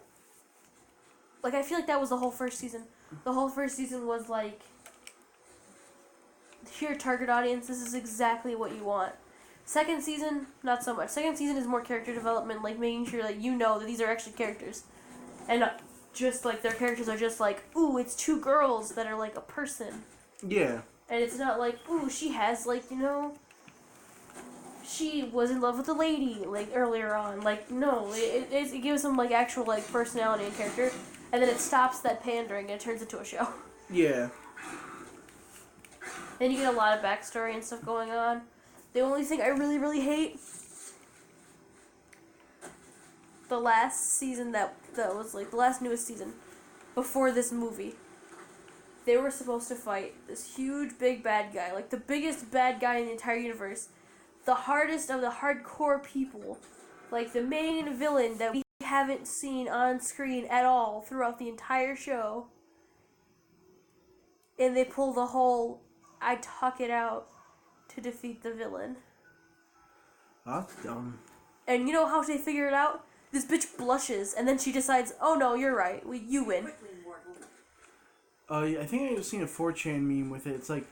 like, I feel like that was the whole first season. The whole first season was like, here, target audience, this is exactly what you want. Second season, not so much. Second season is more character development, like making sure that you know that these are actually characters, and not just like their characters are just like, ooh, it's two girls that are like a person. Yeah. And it's not like, ooh, she has, like, you know, she was in love with a lady, like, earlier on. Like, no, it gives them, like, actual, like, personality and character. And then it stops that pandering and it turns into a show. Yeah. Then you get a lot of backstory and stuff going on. The only thing I really, really hate, the last season that was, like, the last newest season, before this movie, they were supposed to fight this huge, big bad guy, like the biggest bad guy in the entire universe, the hardest of the hardcore people, like the main villain that we haven't seen on screen at all throughout the entire show. And they pull the whole, I talk it out to defeat the villain. That's dumb. And you know how they figure it out? This bitch blushes, and then she decides, oh no, you're right, you win. Quickly, mortal. I think I've seen a 4chan meme with it. It's like,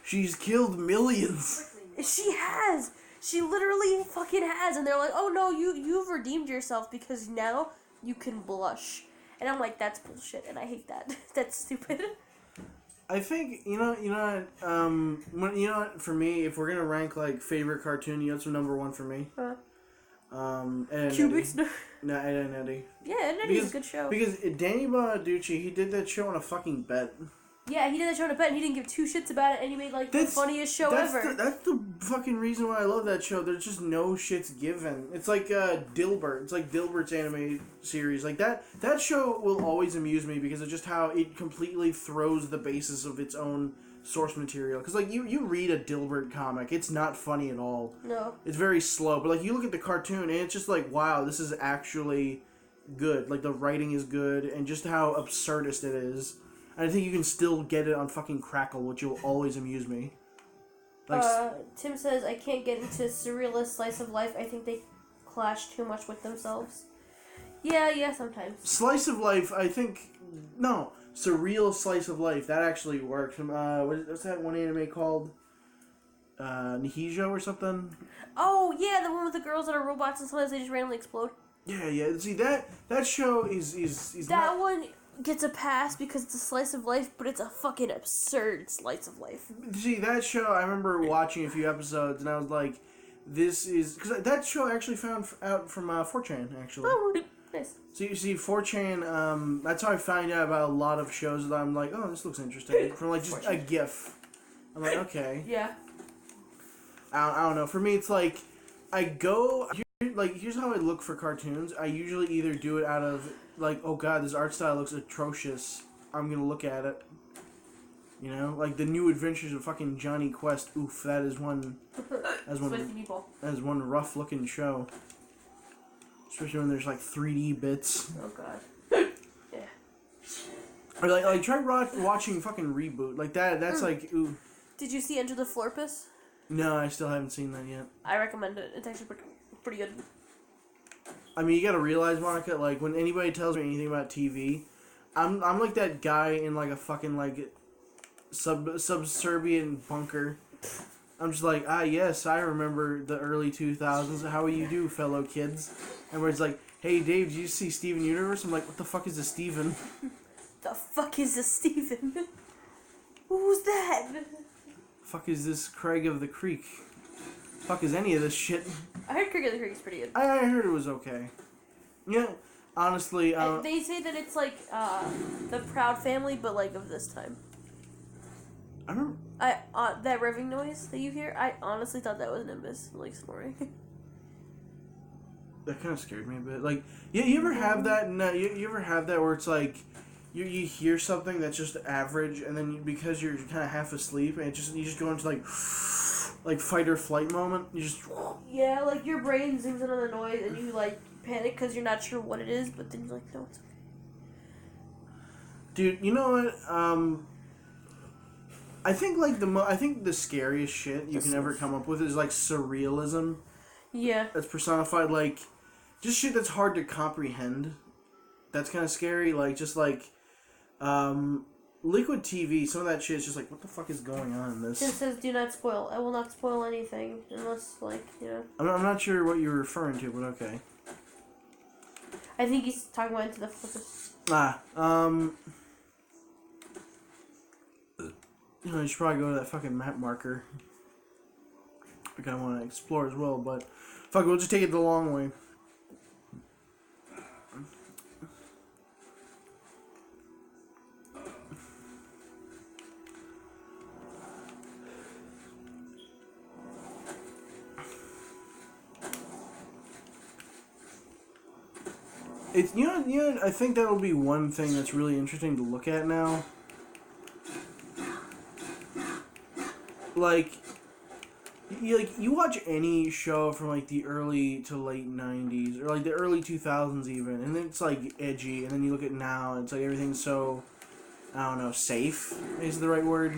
she's killed millions. Quickly, She has! She literally fucking has, and they're like, oh no, you've redeemed yourself because now you can blush. And I'm like, that's bullshit, and I hate that. That's stupid. I think, you know what, for me, if we're gonna rank, like, favorite cartoon, you know what's number one for me? Ed and Cubics? Eddie. No, Ed and Eddie. Yeah, Ed and Eddie's a good show. Because Danny Bonaducci, he did that show on a fucking bet. Yeah, he did that show on a bet, and he didn't give two shits about it, and he made, like, the funniest show ever. That's the fucking reason why I love that show. There's just no shits given. It's like Dilbert. It's like Dilbert's anime series. Like, that show will always amuse me because of just how it completely throws the basis of its own source material. Because, like, you read a Dilbert comic, it's not funny at all. No. It's very slow. But, like, you look at the cartoon, and it's just like, wow, this is actually good. Like, the writing is good, and just how absurdist it is. And I think you can still get it on fucking Crackle, which will always amuse me. Like, Tim says, I can't get into surrealist slice of life. I think they clash too much with themselves. Yeah, sometimes. Slice of life, I think... No, surreal slice of life. That actually works. What's that one anime called? Nihijo or something? Oh, yeah, the one with the girls that are robots and sometimes they just randomly explode. Yeah. See, that show is That not... one gets a pass because it's a slice of life, but it's a fucking absurd slice of life. See, that show, I remember watching a few episodes, and I was like, this is... Because that show actually found out from 4chan, actually. Oh, nice. So you see, 4chan, that's how I find out about a lot of shows that I'm like, oh, this looks interesting. From, like, just a GIF. I'm like, okay. Yeah. I don't know. For me, it's like, I go... here's how I look for cartoons. I usually either do it out of, like, oh god, this art style looks atrocious. I'm gonna look at it. You know? Like, the New Adventures of fucking Johnny Quest. Oof, that is one rough-looking show. Especially when there's, like, 3D bits. Oh god. Yeah. Or, like try watching fucking Reboot. Like, that's like, ooh. Did you see Enter the Florpus? No, I still haven't seen that yet. I recommend it. It's actually pretty good. I mean, you gotta realize, Monica, like, when anybody tells me anything about TV, I'm like that guy in like a fucking like sub-Serbian bunker. I'm just like, yes, I remember the early 2000s. How you do, fellow kids? And where it's like, hey, Dave, did you see Steven Universe? I'm like, what the fuck is a Steven? The fuck is a Steven? Who's that? Fuck is this Craig of the Creek? Fuck is any of this shit? I heard Cricket the Creek is pretty good. I heard it was okay. Yeah, honestly, They say that it's like the Proud Family, but like of this time. I don't. That revving noise that you hear, I honestly thought that was Nimbus, like snoring. That kind of scared me a bit. Like, you ever have that? No, you ever have that where it's like, you hear something that's just average, and then because you're kind of half asleep, and you just go into like fight or flight moment. You just. Yeah, like your brain zooms in on the noise, and you like panic because you're not sure what it is, but then you're like, no, it's okay. Dude, you know what? I think like I think the scariest shit you can ever come up with is like surrealism. Yeah. That's personified like just shit that's hard to comprehend. That's kind of scary. Like just like Liquid TV. Some of that shit is just like, what the fuck is going on in this? It says, "Do not spoil. I will not spoil anything unless, like, you know." I'm not sure what you're referring to, but okay. I think he's talking about Into the Focus. You know, you should probably go to that fucking map marker. I kind of want to explore as well, but fuck it, we'll just take it the long way. It's you know I think that'll be one thing that's really interesting to look at now. Like you watch any show from like the early to late 90s or like the early 2000s even, and it's like edgy, and then you look at now and it's like everything's so, I don't know, safe is the right word.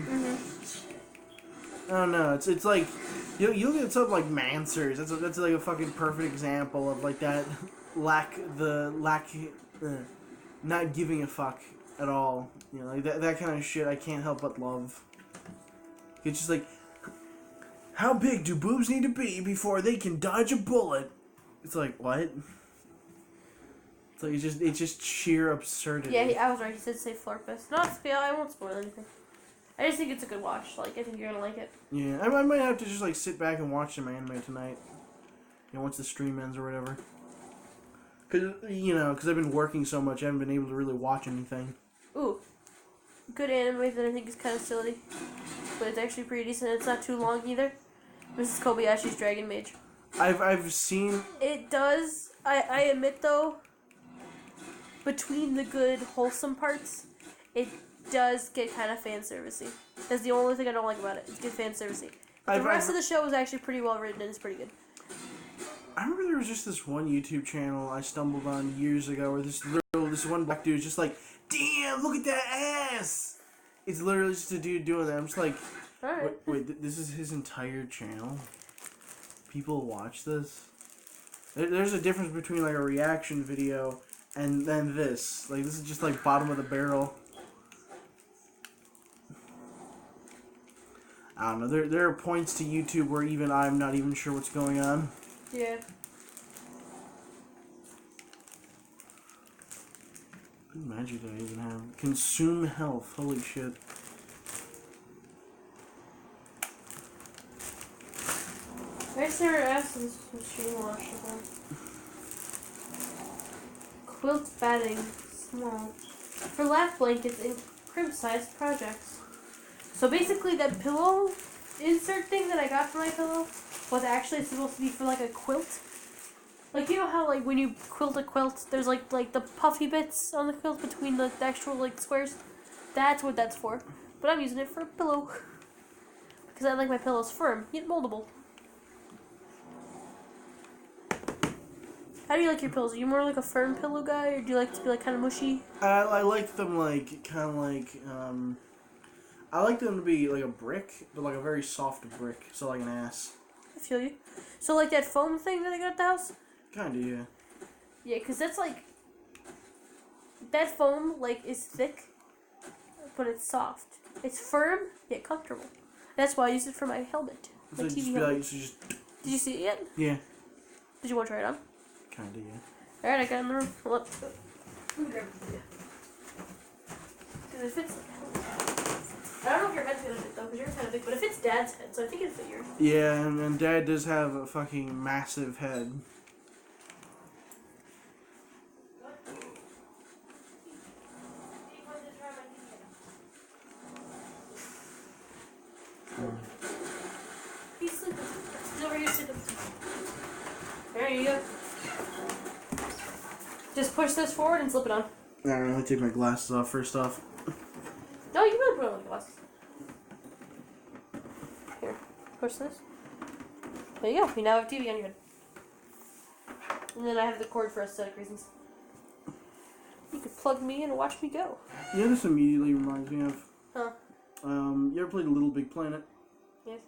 I don't know. It's like you look at something like Mansers. That's like a fucking perfect example of like that not giving a fuck at all. You know, like that kind of shit. I can't help but love. It's just like, how big do boobs need to be before they can dodge a bullet? It's like, what? It's like it's just sheer absurdity. Yeah, I was right. He said say Florpus. Not spoil. I won't spoil anything. I just think it's a good watch. Like, I think you're gonna like it. Yeah, I might have to just like sit back and watch some anime tonight. You know, once the stream ends or whatever. Because I've been working so much, I haven't been able to really watch anything. Ooh. Good anime that I think is kind of silly. But it's actually pretty decent. It's not too long either. This is Kobayashi's Dragon Mage. I've seen... It does... I admit, though, between the good, wholesome parts, it does get kind of fan-servicey. That's the only thing I don't like about it. It's good fan-servicey. The rest of the show is actually pretty well written and it's pretty good. I remember there was just this one YouTube channel I stumbled on years ago where this one black dude is just like, damn, look at that ass! It's literally just a dude doing that. I'm just like, Alright. wait, this is his entire channel? People watch this? There's a difference between like a reaction video and then this. Like, this is just like bottom of the barrel. I don't know. There are points to YouTube where even I'm not even sure what's going on. Yeah. What magic do I even have? Consume health. Holy shit. I just never asked this machine wash before. Quilt batting. Small. For lap blankets and crib-sized projects. So basically that pillow insert thing that I got for my pillow was actually supposed to be for like a quilt. Like, you know how like when you quilt a quilt, there's like the puffy bits on the quilt between the actual like squares? That's what that's for. But I'm using it for a pillow. Because I like my pillows firm, yet moldable. How do you like your pillows? Are you more like a firm pillow guy, or do you like to be like kind of mushy? I like them like, kind of like, I like them to be like a brick, but like a very soft brick, so like an ass. I feel you. So like that foam thing that I got at the house? Kinda, yeah. Yeah, because that's like... That foam like is thick, but it's soft. It's firm yet comfortable. That's why I use it for my helmet. So My just TV be helmet. like, so just Did you see it yet? yeah, Did you want to try it on? kinda yeah. Alright, I got it in the room. Hold up. Let me grab it for you. Because it fits. I don't know if your head's gonna fit though, because you're kind of big, but it fits Dad's head, so I think it'll fit yours. Yeah, and Dad does have a fucking massive head. He's sleeping. He's over here sleeping. There you go. Just push this forward and slip it on. Alright, let me take my glasses off first off. No, you really put on the glasses. Here, push this. There you go. You now have TV on your head. And then I have the cord for aesthetic reasons. You could plug me in and watch me go. Yeah, this immediately reminds me of. Huh? You ever played Little Big Planet? Yes.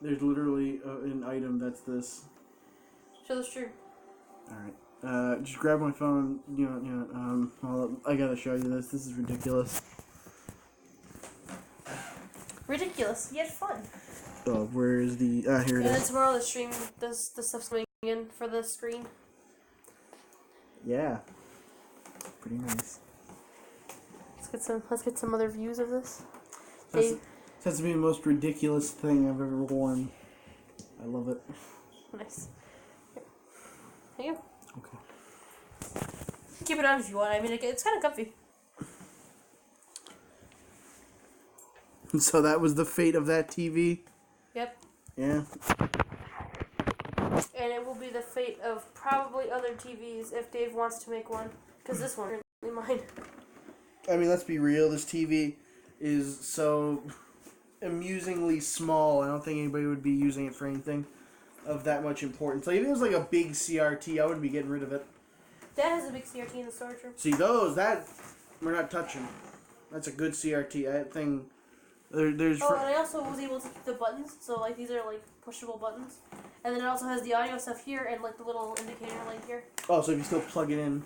There's literally an item that's this. Show the stream. Alright. Just grab my phone. Well, I gotta show you this. This is ridiculous. Ridiculous, yet fun. Oh, where is the. Here it And then is. tomorrow the stream, the stuff's coming in for the screen. Yeah. Pretty nice. Let's get some other views of this. This Hey, has to be the most ridiculous thing I've ever worn. I love it. nice. Here you go. Okay. Keep it on if you want. I mean, it's kind of comfy. So that was the fate of that TV? Yep. Yeah. And it will be the fate of probably other TVs if Dave wants to make one. Because this one is mine. I mean, let's be real. This TV is so amusingly small. I don't think anybody would be using it for anything of that much importance. Like, if it was like a big CRT, I wouldn't be getting rid of it. Dad has a big CRT in the storage room. See, that we're not touching. That's a good CRT. That thing. There's. Oh, and I also was able to keep the buttons. So, like, these are, like, pushable buttons. And then it also has the audio stuff here and, like, the little indicator light here. Oh, so if you still plug it in.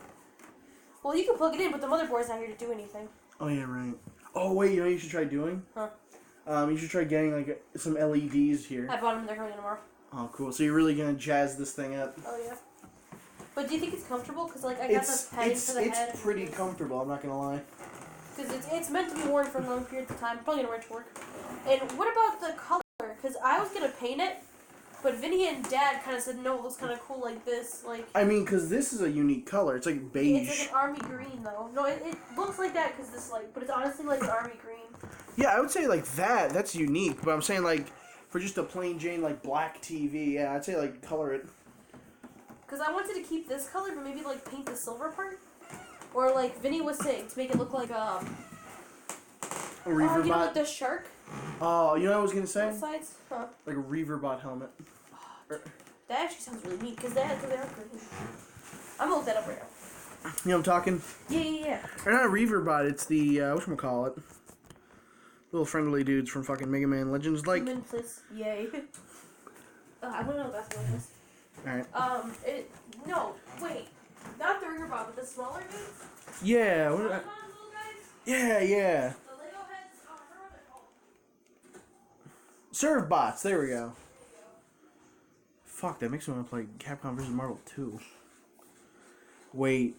Well, you can plug it in, but the motherboard's not here to do anything. Oh, yeah, right. Oh, wait, you know what you should try doing? Huh? You should try getting, like, some LEDs here. I bought them. They're coming in tomorrow. Oh, cool. So you're really gonna jazz this thing up. Oh, yeah. But do you think it's comfortable? Because, like, I got the padding for the head. It's pretty comfortable, I'm not gonna lie. Because it's meant to be worn for long periods of time. Probably gonna wear it to work. And what about the color? Because I was gonna paint it, but Vinny and Dad kind of said no. It looks kind of cool like this. Like I mean, because this is a unique color. It's like beige. it's like an army green though. No, it looks like that because this but it's honestly like an army green. Yeah, I would say like that. That's unique. But I'm saying like for just a plain Jane like black TV, yeah, I'd say like color it. Because I wanted to keep this color, but maybe like paint the silver part, or like Vinny was saying to make it look like A you know, Reaverbot. like the shark Oh, you know what I was gonna on say? the sides. Huh. Like a Reaverbot helmet. That actually sounds really neat because they are green. I'm gonna look that up right now. You know what I'm talking? Yeah. Or not a Reaverbot. It's the whatchamacallit. Little friendly dudes from fucking Mega Man Legends, like. Human fist. Yay. I wanna know what that's what it is. Alright. No, wait. Not the ringer bot, but the smaller dudes? Yeah. Little What, guys? yeah. The Lego heads? I forgot what they're called. Serve bots. There we go. Fuck, that makes me want to play Capcom vs. Marvel 2. Wait.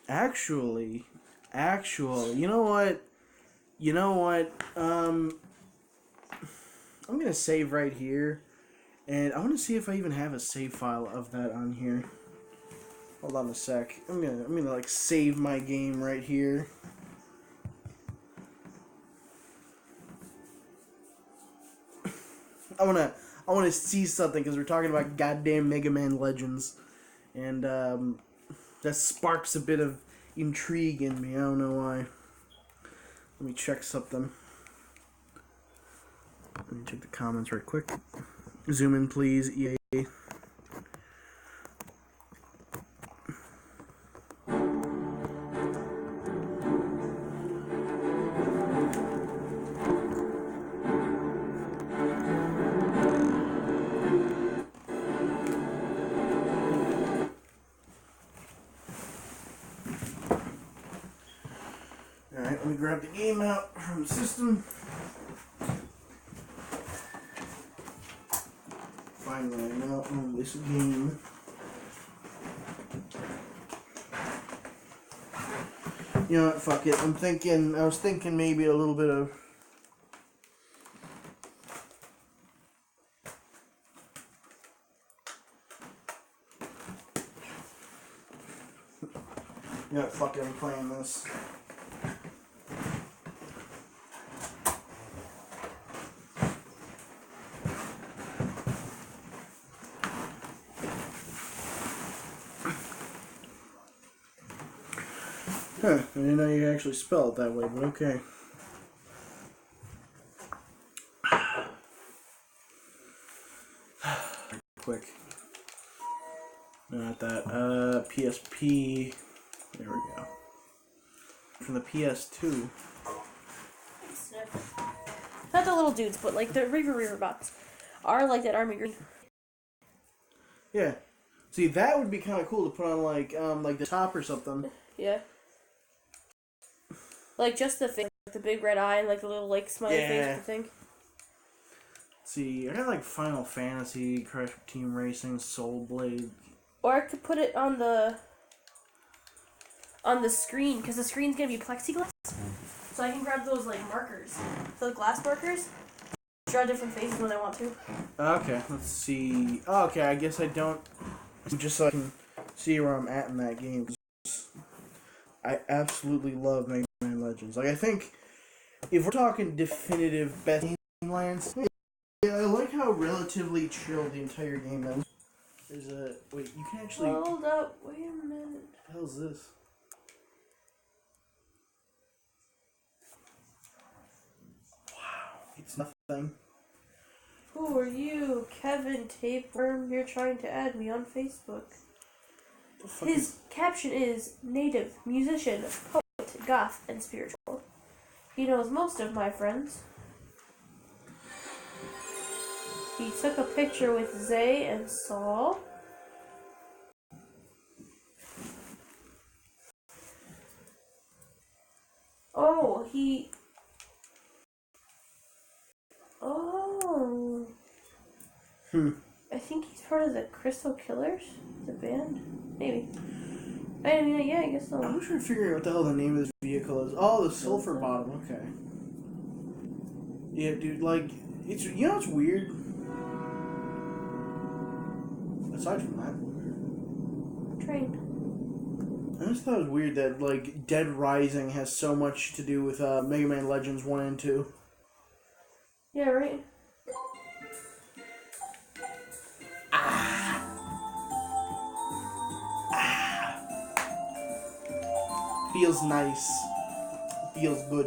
Actually, you know what? I'm gonna save right here. And I want to see if I even have a save file of that on here. Hold on a sec. I'm gonna like save my game right here. I wanna see something because we're talking about goddamn Mega Man Legends, and that sparks a bit of intrigue in me. I don't know why. Let me check something. Let me check the comments right quick. Zoom in, please, EA. grab the game out from the system. Finally, I now own this game. You know what, fuck it. I was thinking maybe a little bit of... You know what, fuck it, I'm playing this. Huh, I didn't know you could actually spell it that way, but okay. Quick. Not that. PSP. There we go. From the PS2. Not the little dudes, but like the Reaver bots are like that army green. Yeah. See, that would be kind of cool to put on like the top or something. Yeah. Like just the thing, like the big red eye and like the little like smiley face thing. See, I got like Final Fantasy, Crash Team Racing, Soul Blade. Or I could put it on the screen, because the screen's gonna be plexiglass. So I can grab those like markers, the glass markers, draw different faces when I want to. Okay, let's see. Oh, okay, I guess I don't. Just so I can see where I'm at in that game. I absolutely love Mega Man Legends. Like, I think if we're talking definitive best game lands, yeah, I like how relatively chill the entire game is. There's a wait, you can actually. Hold up, wait a minute. What the hell is this? Wow, it's nothing. Who are you, Kevin Tapeworm? You're trying to add me on Facebook. His caption is native, musician, poet, goth, and spiritual. He knows most of my friends. He took a picture with Zay and Saul. Oh, Oh. I think he's part of the Crystal Killers, the band. Maybe. I mean, yeah, I guess so. I'm trying to figure out what the hell the name of this vehicle is. Oh, the Sulfur Bottom. Okay. Yeah, dude. Like, it's what's weird. Aside from that, Train. I just thought it was weird that like Dead Rising has so much to do with Mega Man Legends 1 and 2. Yeah, right? Feels nice. Feels good.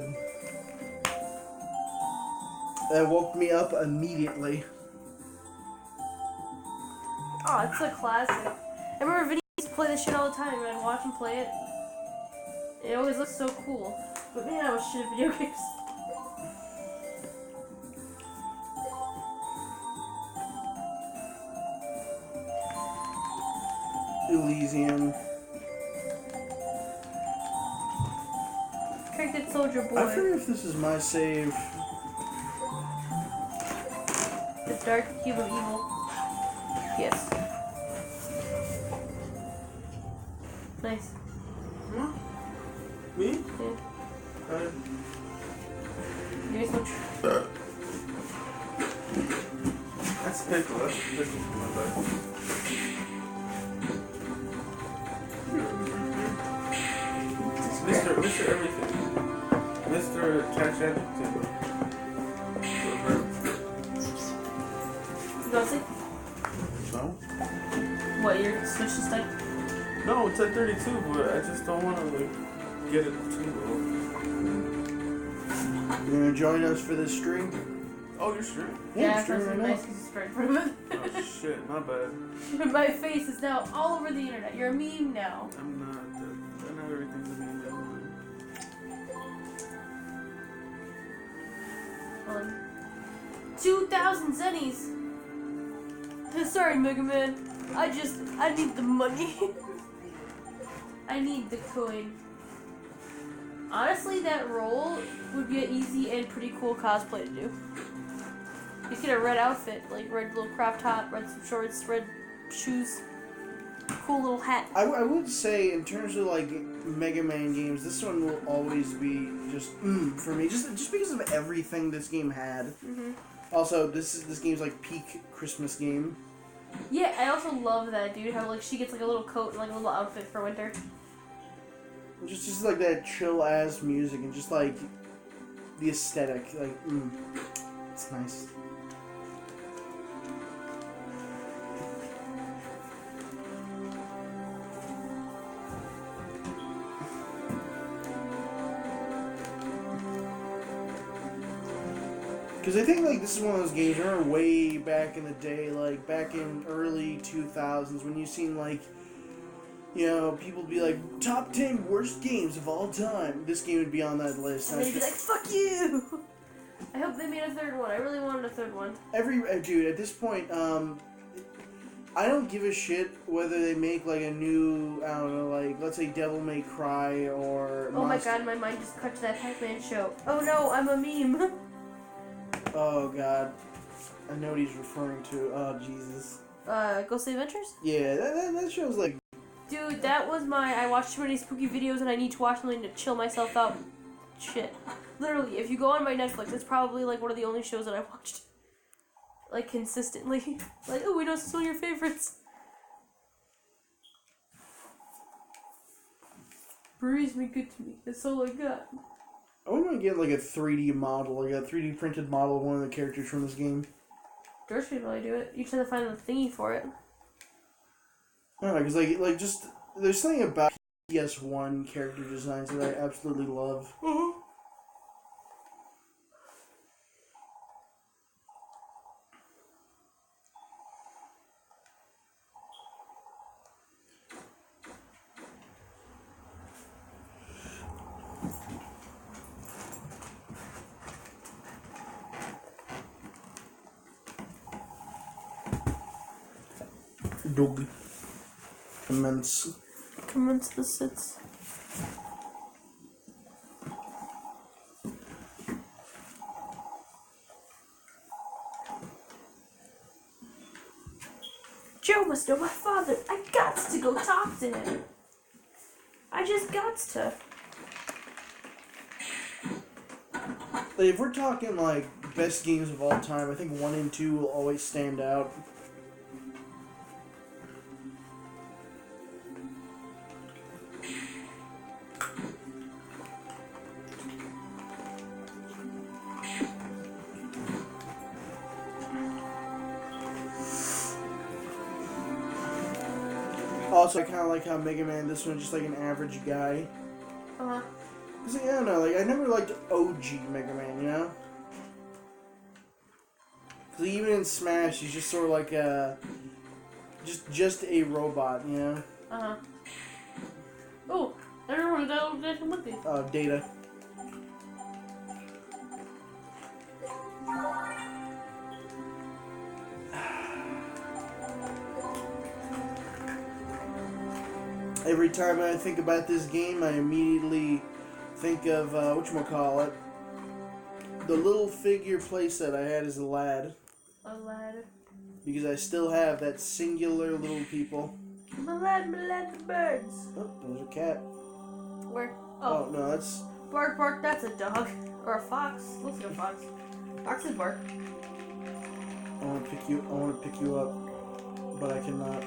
That woke me up immediately. Oh, it's a classic. I remember Vinny used to play this shit all the time, and I'd watch him play it. It always looks so cool. But man, I was shit at video games. Elysium. Cricket Soldier Boy. I forget if this is my save. The Dark Cube of Evil. Yes. Nice. Huh? Me? Yeah. Give me some. That's pickle. That's pickle for my bad. Mr. Everything. Mr. Catch Everything. You want to see? No? What, your Switch is stuck? No, it's at 32, but I just don't want to like get it too low. You gonna join us for this stream? Oh, you're streaming? Yeah, I'm that's streaming right nice now. because it's right in front of it. Oh shit, my bad. My face is now all over the internet. You're a meme now. I'm not. Not everything's a meme. 2,000 zennies. Sorry, Mega Man. I need the money. I need the coin. Honestly, that role would be an easy and pretty cool cosplay to do. You get a red outfit, like red little crop top, red some shorts, red shoes, cool little hat. I would say, in terms of like Mega Man games, this one will always be just for me, just because of everything this game had. Mm-hmm. Also, this game's like peak Christmas game. Yeah, I also love that, dude. How like she gets like a little coat and like a little outfit for winter. Just like that chill ass music and just like the aesthetic, like it's nice. Because I think like this is one of those games. I remember way back in the day, like back in early 2000s, when you seen like, you know, people be like top 10 worst games of all time. This game would be on that list. And they'd be like, "Fuck you!" I hope they made a third one. I really wanted a third one. Dude, at this point, I don't give a shit whether they make like a new, I don't know, like let's say Devil May Cry or. Oh my god, my mind just cut to that Pac-Man show. Oh no, I'm a meme. Oh god, I know what he's referring to. Oh Jesus. Ghostly Adventures? Yeah, that show's like. Dude, that was I watched too many spooky videos and I need to watch something to chill myself out. Shit. Literally, if you go on my Netflix, it's probably like one of the only shows that I watched. Like, consistently. Like, oh, we know some of your favorites. Breeze me good to me. That's all I got. I want to get like a 3D model, like a 3D printed model of one of the characters from this game. George could probably do it. You just have to find the thingy for it. I don't know, because like just there's something about PS1 character designs that I absolutely love. Mm-hmm. Dog. Commence. Commence the sits. Joe must know my father. I got to go talk to him. I just got to. Like, if we're talking like best games of all time, I think 1 and 2 will always stand out. Also, I kind of like how Mega Man, this one's just like an average guy. Uh-huh. Cause like, I don't know, like I never liked OG Mega Man, you know? Cause even in Smash, he's just sort of like a, just a robot, you know? Uh-huh. Oh, I remember that old Jason with you. Oh, Data. Every time I think about this game, I immediately think of, whatchamacallit, the little figure playset I had as a lad. A lad. Because I still have that singular little people. My lad, the birds. Oh, there's a cat. Where? Oh, no, that's... Bark, bark, that's a dog. Or a fox. Looks like a fox. Foxes bark. I want to pick you up, but I cannot.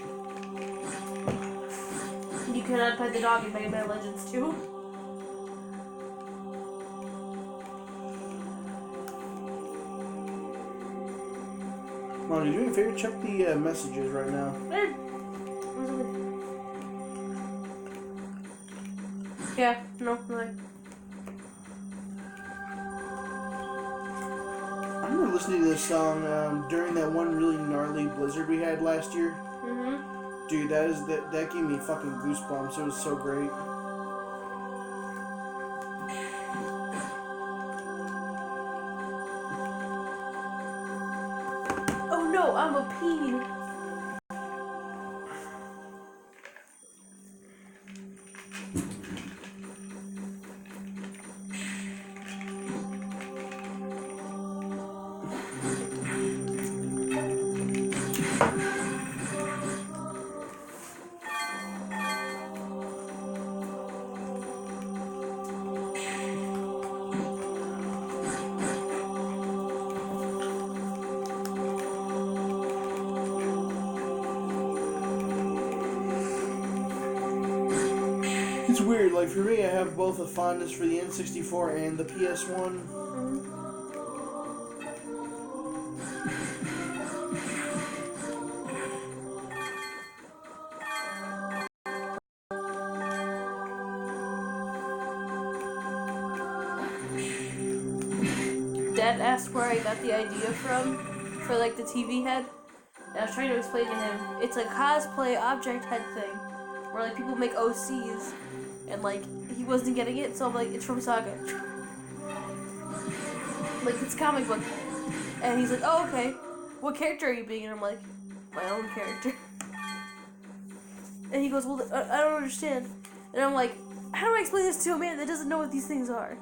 You cannot pet the dog in Mega Man Legends 2. Mom, you do me a favor? Check the messages right now. There. Where's it? Yeah, no, nothing. I remember listening to this song during that one really gnarly blizzard we had last year. Mm-hmm. Dude, that gave me fucking goosebumps. It was so great. Oh no, I'm a peen. It's weird. Like for me, I have both a fondness for the N64 and the PS1. Dad asked where I got the idea from for like the TV head. And I was trying to explain to him, it's a cosplay object head thing, where like people make OCs, and like he wasn't getting it, so I'm like, it's from Saga. Like it's a comic book, and he's like, oh okay, what character are you being? And I'm like, my own character. And he goes, well, I don't understand. And I'm like, how do I explain this to a man that doesn't know what these things are?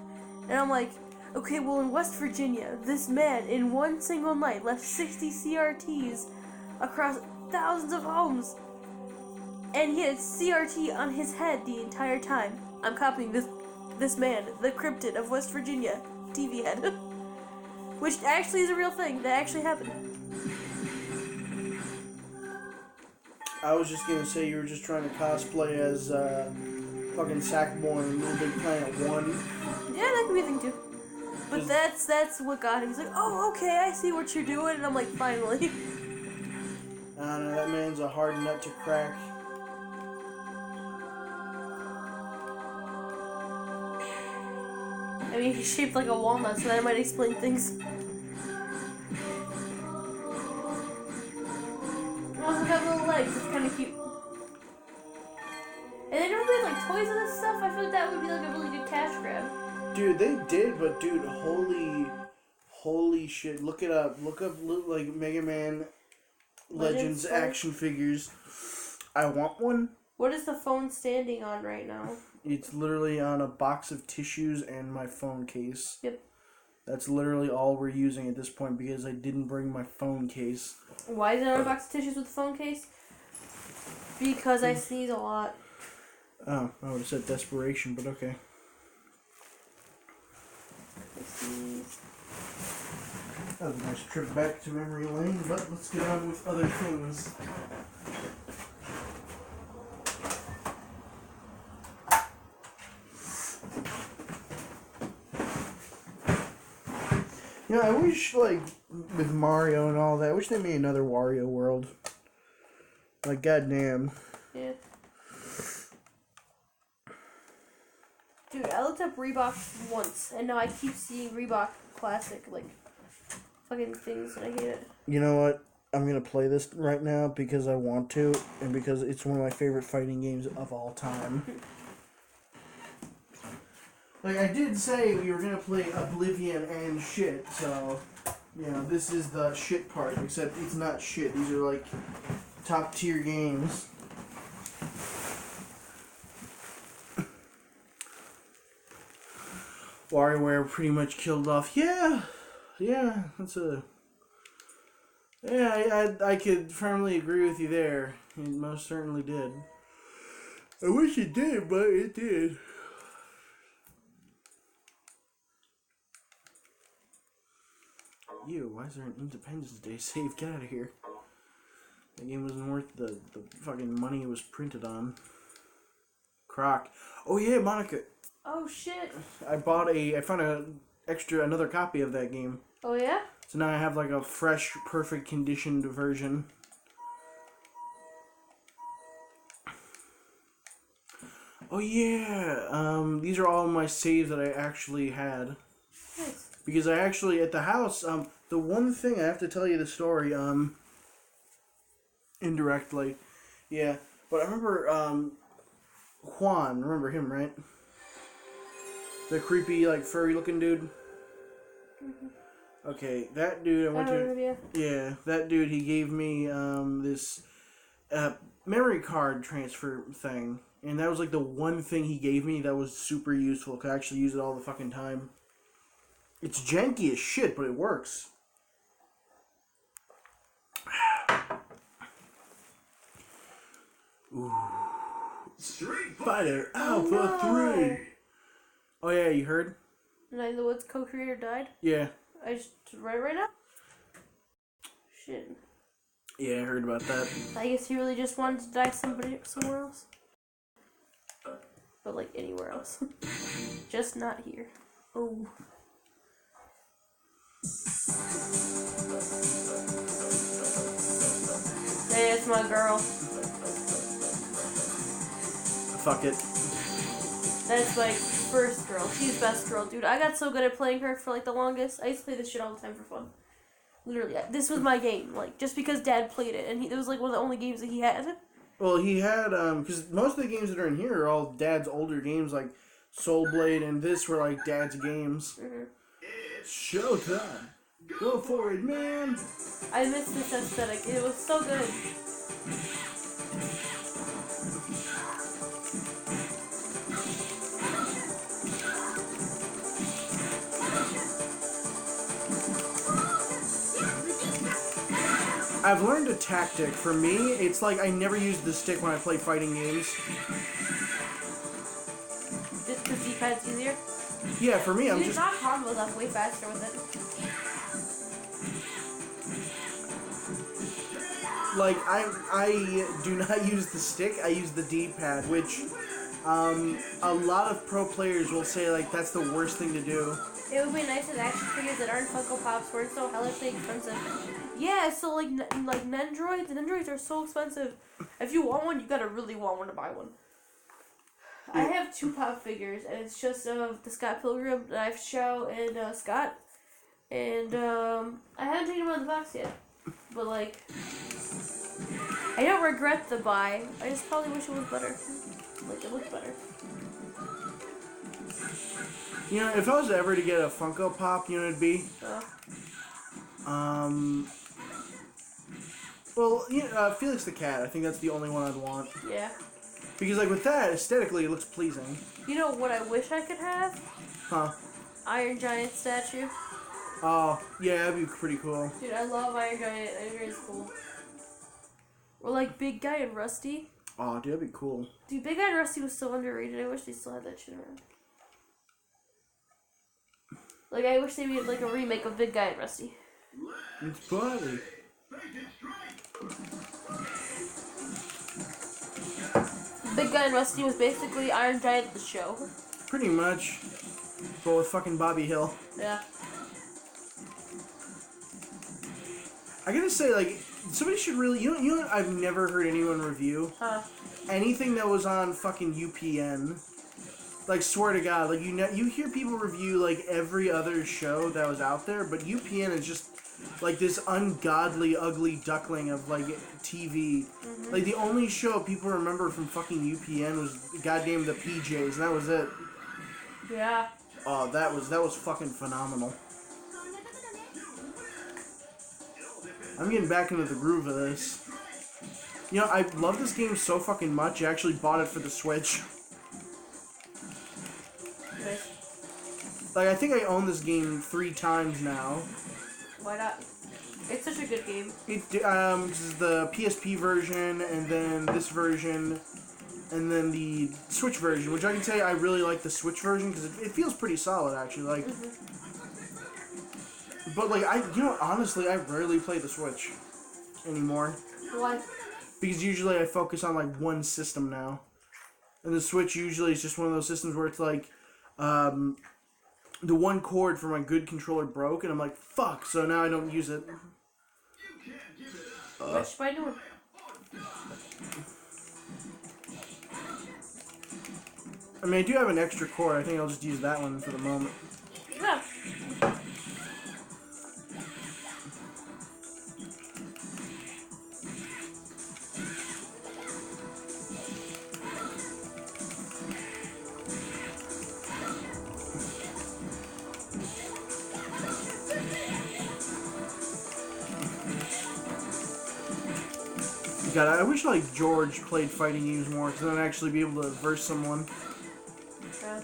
And I'm like, okay, well in West Virginia, this man in one single night left 60 CRTs across thousands of homes, and he had CRT on his head the entire time. I'm copying this man, the cryptid of West Virginia, TV head, which actually is a real thing that actually happened. I was just gonna say you were just trying to cosplay as fucking Sackboy in Little Big Planet 1. Yeah, that could be a thing too. But that's what got him. He's like, oh okay, I see what you're doing, and I'm like, finally. I don't know, that man's a hard nut to crack. I mean, he's shaped like a walnut, so that might explain things. Also got little legs, it's kind of cute. And they never made like toys of this stuff. I feel like that would be like a really good cash grab. Dude, they did, but dude, holy shit! Look it up. Look up like Mega Man Legends action figures. I want one. What is the phone standing on right now? It's literally on a box of tissues and my phone case. Yep. That's literally all we're using at this point because I didn't bring my phone case. Why is it on a box of tissues with the phone case? Because I sneeze a lot. Oh, I would have said desperation, but okay. I sneeze. That was a nice trip back to memory lane, but let's get on with other things. You know, I wish, like, with Mario and all that, I wish they made another Wario World. Like, goddamn. Yeah. Dude, I looked up Reebok once, and now I keep seeing Reebok Classic, like, fucking things, and I hate it. You know what? I'm gonna play this right now because I want to, and because it's one of my favorite fighting games of all time. Like, I did say we were gonna play Oblivion and shit, so, you know, this is the shit part, except it's not shit. These are, like, top tier games. WarioWare pretty much killed off. Yeah, that's a... Yeah, I could firmly agree with you there. It most certainly did. I wish it did, but it did. Ew, why is there an Independence Day save? Get out of here. That game wasn't worth the fucking money it was printed on. Croc. Oh yeah, Monica. Oh shit. I found another copy of that game. Oh yeah? So now I have like a fresh, perfect conditioned version. Oh yeah, these are all my saves that I actually had. Nice. Because I actually, at the house, the one thing I have to tell you the story, indirectly. Yeah, but I remember, Juan, remember him, right? The creepy, like, furry-looking dude? Mm-hmm. Okay, that dude, yeah, that dude, he gave me, this, memory card transfer thing. And that was, like, the one thing he gave me that was super useful. I could actually use it all the fucking time. It's janky as shit, but it works. Ooh. Street Fighter Alpha 3! Oh yeah, you heard? Night in the Woods co-creator died? Yeah. I just read it right now? Shit. Yeah, I heard about that. I guess he really just wanted to die somewhere else. but like anywhere else. Just not here. Oh. Hey, it's my girl. Fuck it. That's my first girl. She's best girl, dude. I got so good at playing her for like the longest. I used to play this shit all the time for fun. Literally, this was my game. Like, just because Dad played it, and it was like one of the only games that he had. Well, he had, because most of the games that are in here are all Dad's older games, like Soul Blade and this were like Dad's games. Mm-hmm. Showtime! Go for it, man! I miss this aesthetic. It was so good. I've learned a tactic. For me, it's like I never use the stick when I play fighting games. Just because D-pad's easier? Yeah, for me, I'm You just... knock combos off way faster with it. Like, I do not use the stick, I use the D-pad, which a lot of pro players will say, like, that's the worst thing to do. It would be nice if action figures that aren't Funko Pops weren't so hellishly expensive. Yeah, so like Nendroids, and Nendroids are so expensive. If you want one, you gotta really want one to buy one. I have 2 Pop figures, and it's just of the Scott Pilgrim, Knife Show, and Scott. And I haven't taken them out of the box yet. But like, I don't regret the buy. I just probably wish it was better. Like, it looked better. You know, if I was ever to get a Funko Pop, you know what it'd be? Well, yeah, Felix the Cat. I think that's the only one I'd want. Yeah. Because, like, with that, aesthetically, it looks pleasing. You know what I wish I could have? Huh. Iron Giant statue. Oh, yeah, that'd be pretty cool. Dude, I love Iron Giant. Iron Giant's cool. Or like Big Guy and Rusty. Oh, dude, that'd be cool. Dude, Big Guy and Rusty was so underrated. I wish they still had that shit around. Like, I wish they made like a remake of Big Guy and Rusty. It's funny. Big Guy and Rusty was basically Iron Giant the show. Pretty much. But with fucking Bobby Hill. Yeah. I gotta say, like, somebody should really... You know what I've never heard anyone review? Huh. Anything that was on fucking UPN. Like, swear to God, like, you hear people review, like, every other show that was out there, but UPN is just, like, this ungodly, ugly duckling of, like, TV. Mm-hmm. Like, the only show people remember from fucking UPN was goddamn the PJs, and that was it. Yeah. Oh, that was fucking phenomenal. I'm getting back into the groove of this. You know, I love this game so fucking much, I actually bought it for the Switch. Nice. Like, I think I own this game 3 times now. Why not? It's such a good game. This is the PSP version, and then this version, and then the Switch version, which I can say I really like the Switch version, because it feels pretty solid, actually, like... Mm-hmm. But, like, honestly, I rarely play the Switch anymore. Why? Because usually I focus on, like, one system now. And the Switch usually is just one of those systems where it's, like, the one cord for my good controller broke, and I'm like, fuck, so now I don't use it. What should I do? I mean, I do have an extra cord. I think I'll just use that one for the moment. Yeah. God, I wish, like, George played fighting games more, because then I'd actually be able to verse someone. Yeah.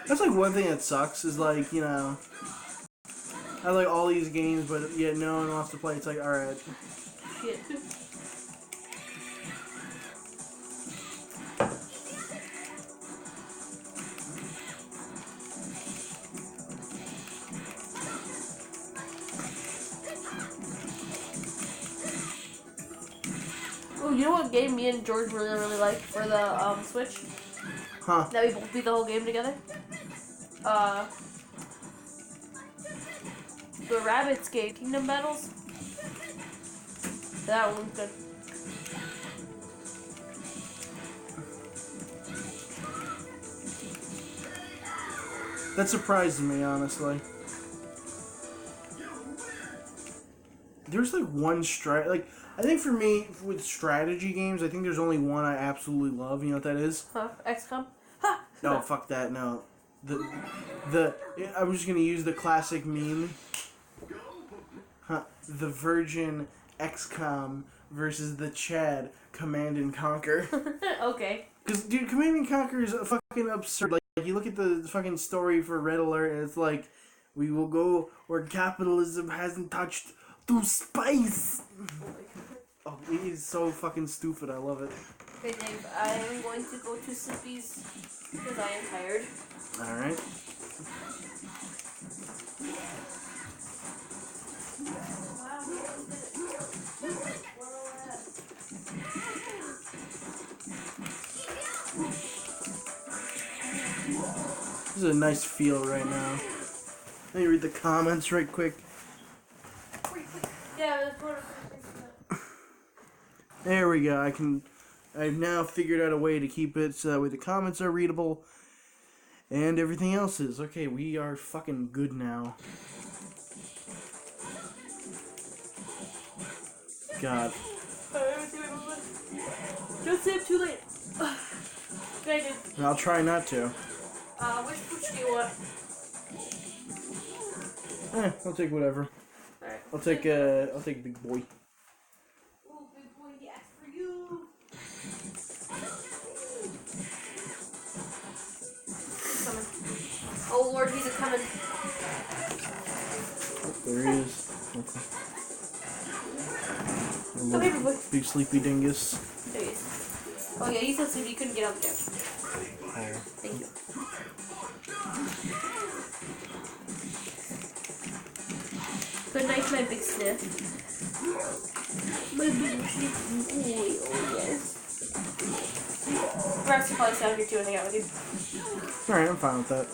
That's, like, one thing that sucks, is, like, you know... I like all these games, but yet no one wants to play. It's like, alright. Shit. game me and George really like for the Switch. Huh. That we both beat the whole game together. The Rabbits game, Kingdom Battles. That one's good. That surprises me, honestly. There's like one I think for me, with strategy games, I think there's only one I absolutely love. You know what that is? Huh? XCOM? Ha! No, fuck that, no. I was just gonna use the classic meme. Huh. The Virgin XCOM versus the Chad Command and Conquer. Okay. Because, dude, Command and Conquer is fucking absurd. Like, you look at the fucking story for Red Alert, and it's like, we will go where capitalism hasn't touched to space. Oh, it is so fucking stupid. I love it. Okay, Dave, I am going to go to Sippy's because I am tired. Alright. This is a nice feel right now. Let me read the comments right quick. Yeah, that's what There we go. I've now figured out a way to keep it so that way the comments are readable and everything else is. Okay, we are fucking good now. God. Don't say it too late. Okay, dude. I'll try not to. Which do you want? I'll take whatever. Alright. I'll take Big Boy. Oh, big boy, he asked for you. He's coming. Oh Lord, he's a coming. There he is. Okay. Come here, big boy. Big sleepy dingus. There he is. Oh yeah, you said so you couldn't get out the couch. Oh. Thank you. Good night, my big sniff. My big sniff boy, oh yes. Rex will probably sound here too and hang out with you. Alright, I'm fine with that.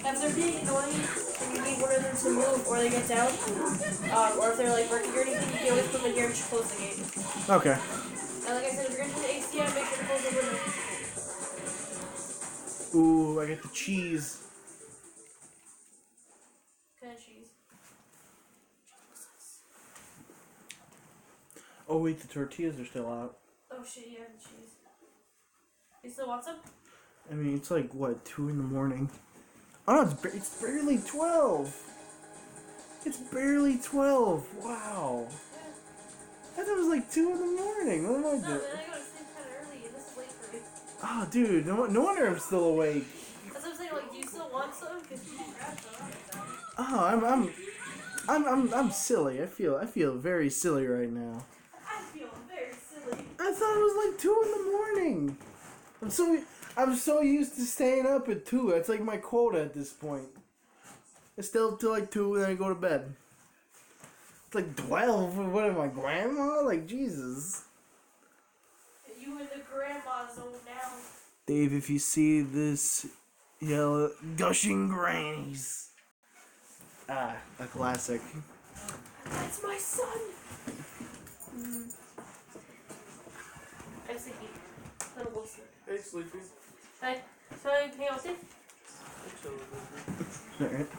If they're being annoying and you need one of them to move or they get down, or if they're like working or anything, you can always put them in here and just close the gate. Okay. And like I said, if you're going to do the ACM, make sure to close the window. Ooh, I get the cheese. Kind of cheese. Oh wait, the tortillas are still out. Oh shit, yeah, the cheese. You still want some? I mean, it's like, what, 2 in the morning? Oh, no, it's barely 12. It's barely 12. Wow. I thought it was like 2 in the morning. What am I No, doing? man, I go to sleep kind of early and this is late for me. Oh, dude, no wonder I'm still awake. That's what I'm saying, like, do you still want some? Because you can grab some. Oh, I'm silly. I feel very silly right now. I feel very silly. I thought it was like 2 in the morning. I'm so used to staying up at 2. That's like my quota at this point. I stay up till like 2 and then I go to bed. It's like 12. What am I, grandma? Like, Jesus. You in the grandma zone now. Dave, if you see this, yell gushing grannies. Ah, a classic. That's my son. I'm sleepy. Little boy sleep. Hey, Sleepy. Hi. So I hang out with you? Alright.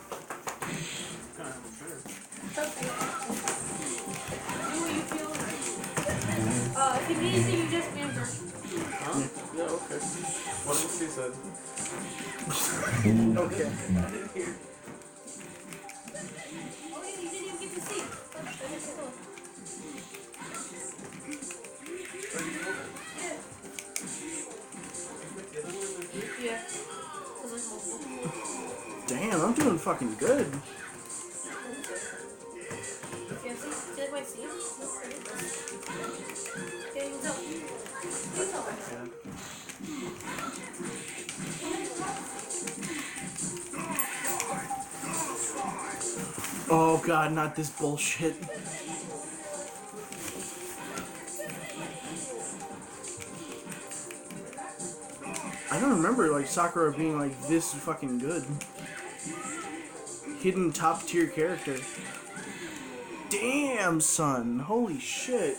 Kind of have a bear. Okay. Do what you feel. If you need anything, you just answer. Huh? Yeah, okay. What else he said? Okay. I didn't hear. Oh, yeah, you didn't even get to see. Yeah. Damn, I'm doing fucking good. Yeah, see? Do you like my seam? Yeah, you can tell. You can tell. Yeah. Oh god, not this bullshit. I don't remember like Sakura being like this fucking good. Hidden top tier character. Damn, son. Holy shit.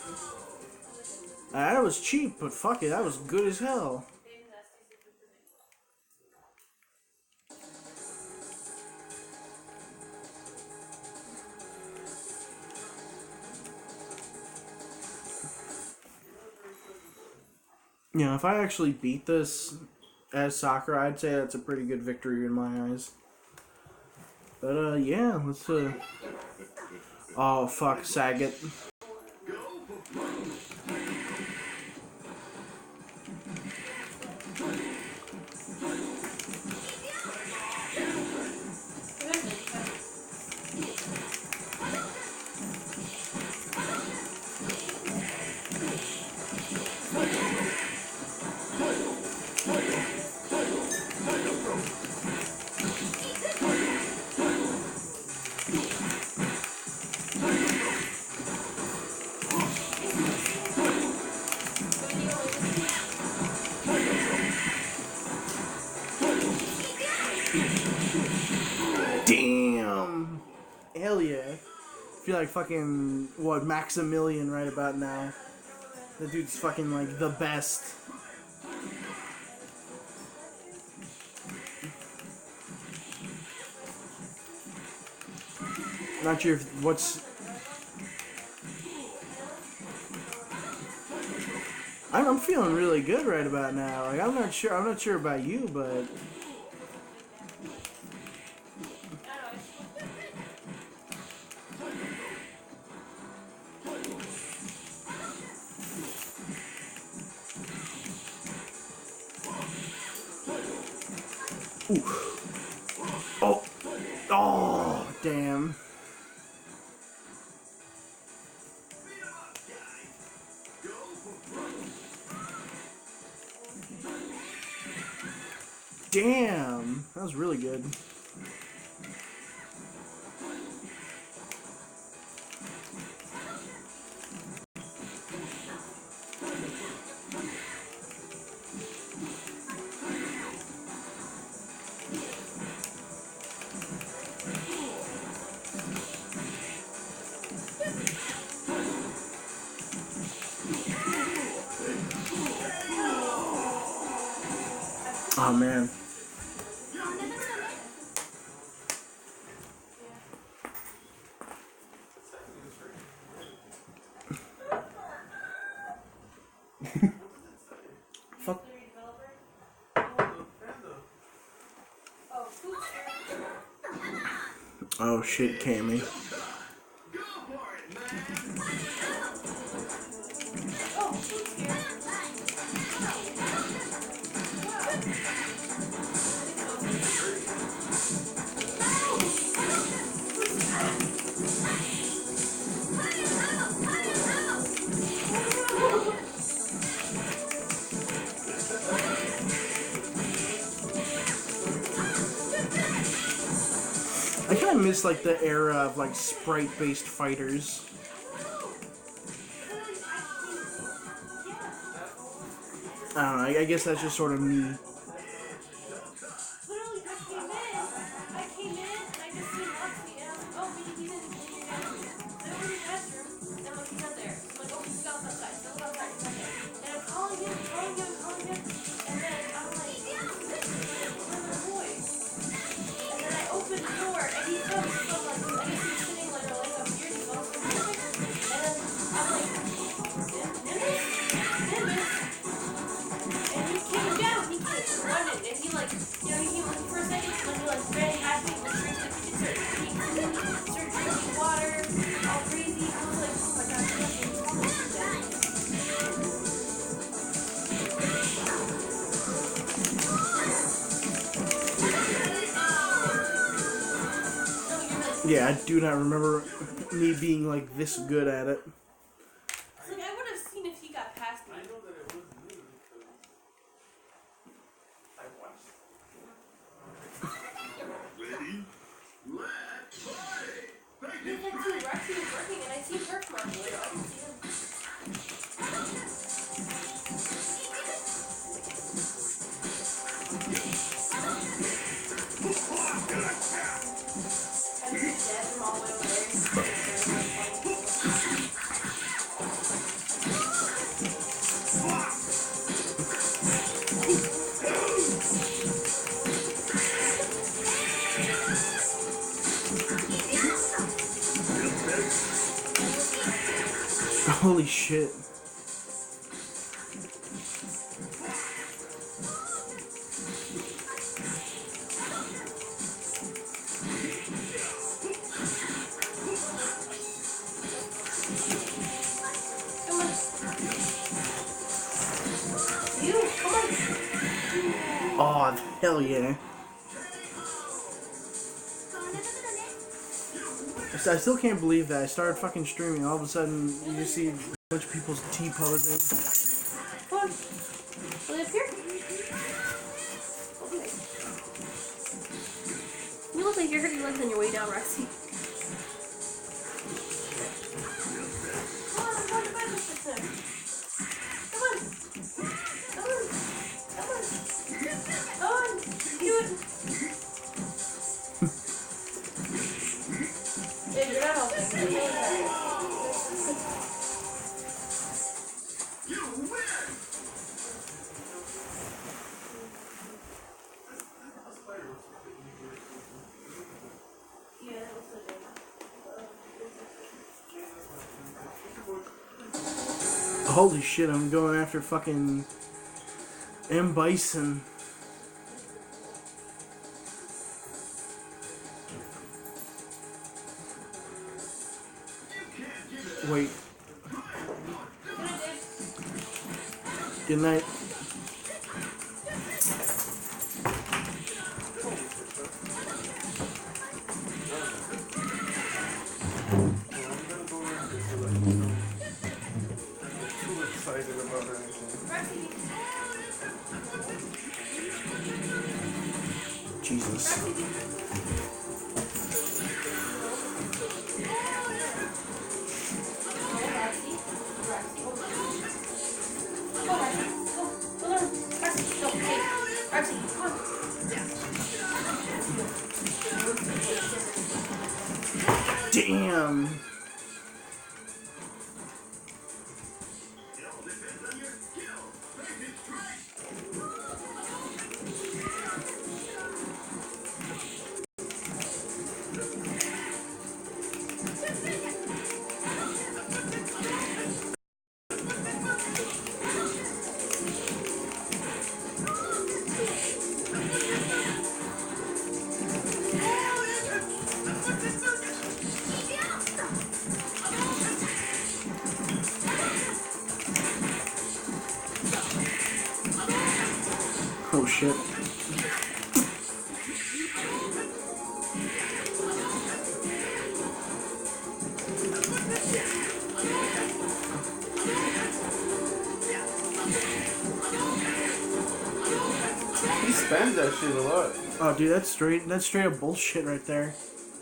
That was cheap, but fuck it, that was good as hell. You know, if I actually beat this as Sakura, I'd say that's a pretty good victory in my eyes. But, yeah, let's, oh, fuck, Sagat. Damn! Hell yeah. I feel like fucking, what, Maximilian right about now. The dude's fucking, like, the best. Not sure if what's... I'm feeling really good right about now. Like, I'm not sure about you, but... Ooh. Oh. Oh, damn. Damn. That was really good. Oh, man. Fuck. Oh, shit, Cammy. I kind of miss, like, the era of, like, sprite-based fighters. I don't know, I guess that's just sort of me. Yeah, I do not remember me being, like, this good at it. Like, I would have seen if he got past me. I know that it was new because I watched. Ready? Let's play! I see Perk Mark later. I don't see him. I'm dead from all the way over Holy shit. Come on. You, come on. Oh, hell yeah. I still can't believe that. I started fucking streaming, all of a sudden you just see a bunch of people's T-posing. Come on. Will you up here? Okay. You look like you're hurting your legs on your way down, Roxy. Come on, I'm going to bed with this there. Come on. Come on. Come on. Come on. Do it. Hey, you're not helping. You're really tired. Yeah, that was so good. Holy shit, I'm going after fucking M. Bison. Wait. Good night. Too excited about anything. Jesus. Damn. Oh shit. He spams that shit a lot. Oh dude, that's straight up bullshit right there.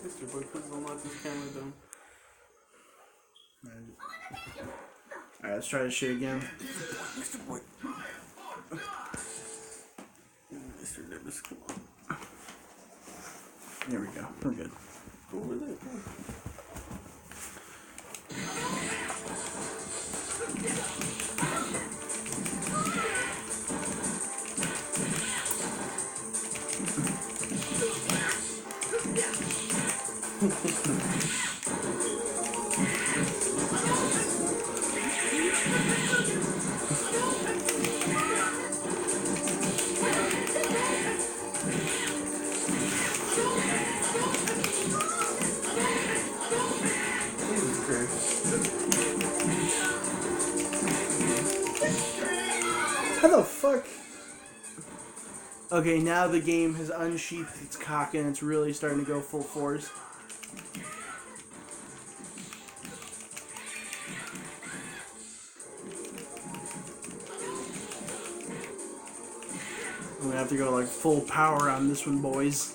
Mr. Boy, please don't let this camera down. Alright, let's try this shit again. Mr. Boy. Mr. Davis, come on. There we go. We're good. Go over there. Come on. Jesus Christ. How the fuck? Okay, now the game has unsheathed its cock and it's really starting to go full force. I'm gonna have to go like full power on this one, boys.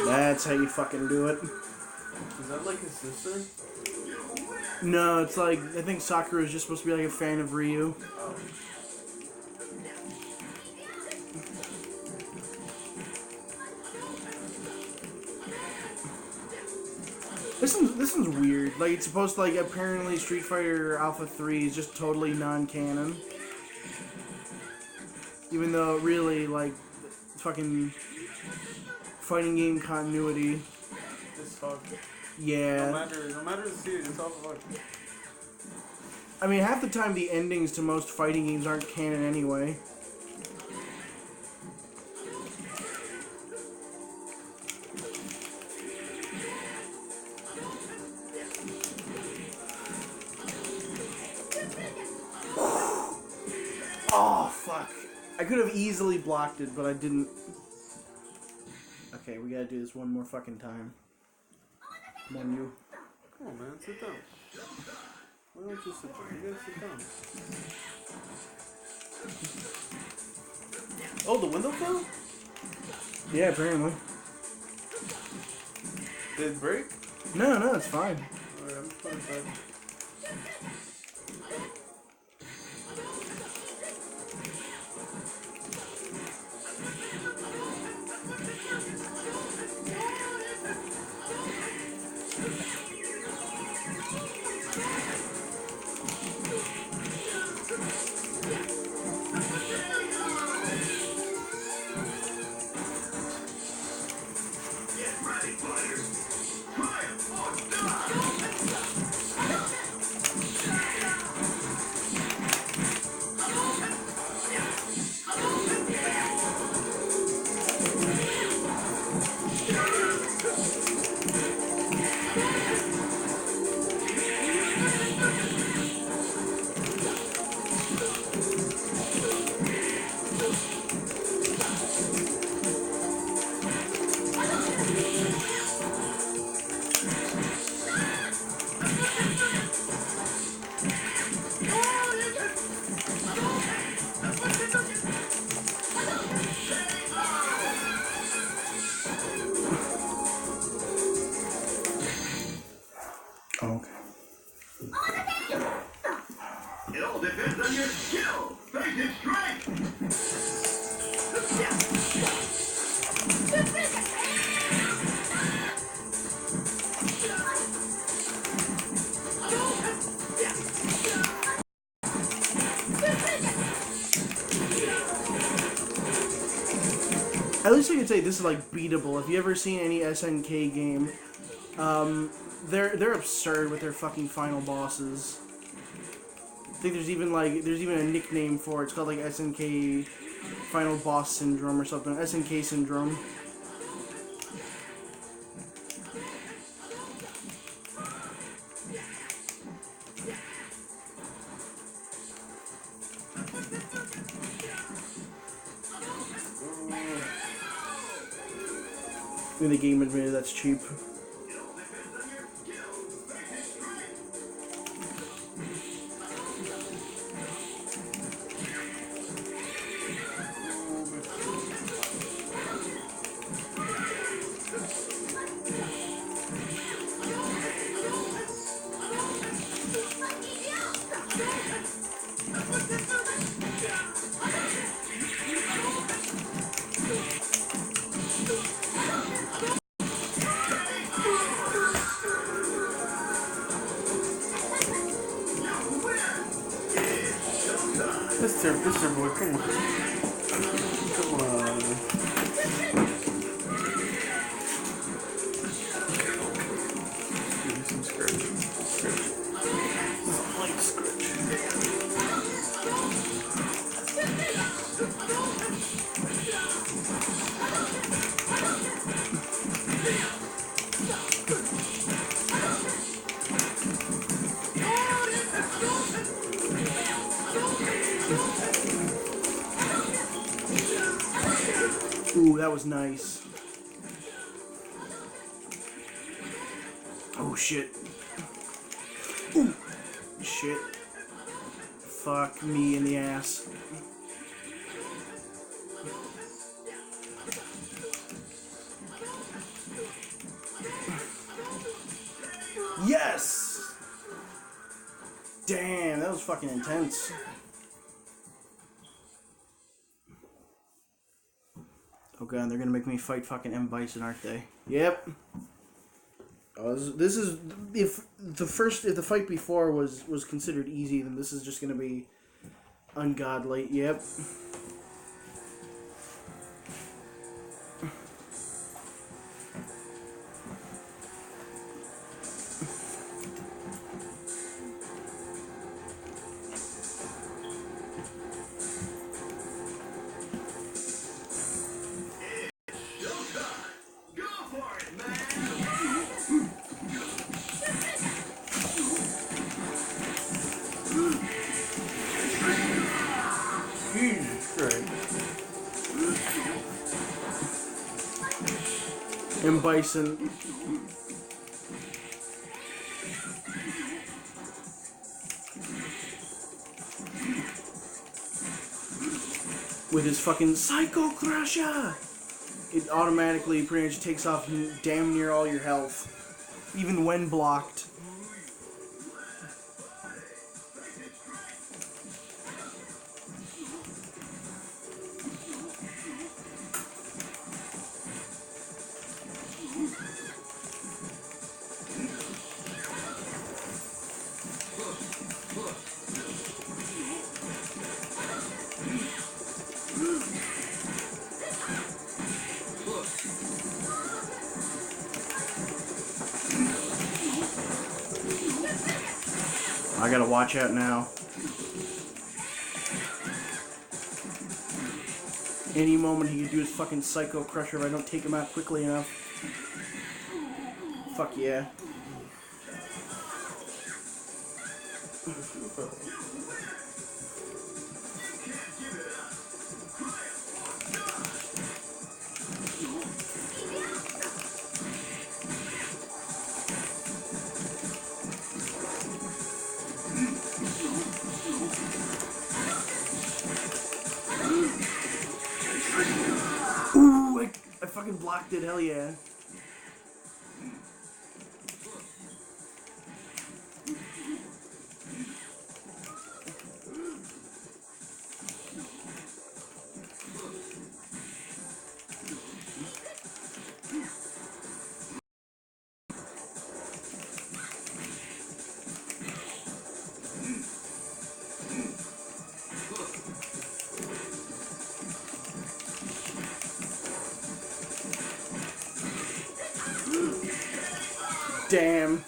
That's how you fucking do it. Is that like his sister? No, it's like, I think Sakura is just supposed to be like a fan of Ryu. Oh. This one's weird. Like, it's supposed to, like, apparently Street Fighter Alpha 3 is just totally non-canon. Even though, really, like, fucking fighting game continuity. It's fucked. Yeah. No matter the series, it's all fucked. I mean, half the time the endings to most fighting games aren't canon anyway. Oh, fuck. I could have easily blocked it, but I didn't. Okay, we gotta do this one more fucking time. Come on, you. Come on, man, sit down. Why don't you sit down? You gotta sit down. Oh, the window fell? Yeah, apparently. Did it break? No, it's fine. Alright, I'm putting it back. Okay. It all depends on your skill. Basic strength. At least I can say this is like beatable. If you ever seen any SNK game, they're absurd with their fucking final bosses. I think there's even a nickname for it. It's called like SNK Final Boss Syndrome or something. SNK Syndrome. And the game admitted that's cheap. Mr. Boy, come on. Come on. Give me some scratch. Some light scratch. Ooh, that was nice. Oh shit. Ooh. Shit. Fuck me in the ass. Damn, that was fucking intense. Oh god, they're gonna make me fight fucking M. Bison, aren't they? Yep. Oh, this is if the fight before was considered easy, then this is just gonna be ungodly. Yep. Jesus Christ. M. Bison. With his fucking Psycho Crusher! It automatically pretty much takes off damn near all your health. Even when blocked. I gotta watch out now. Any moment he could do his fucking Psycho Crusher if I don't take him out quickly enough. Fuck yeah. Ooh, I fucking blocked it, hell yeah. Damn.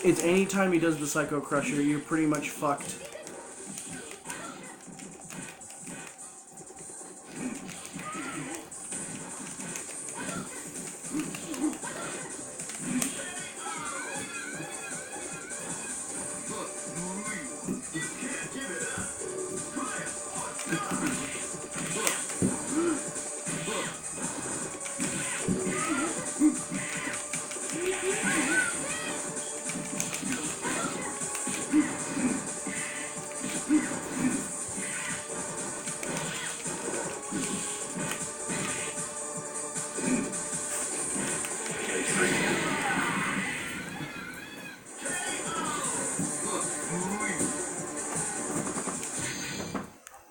It's anytime he does the Psycho Crusher, you're pretty much fucked.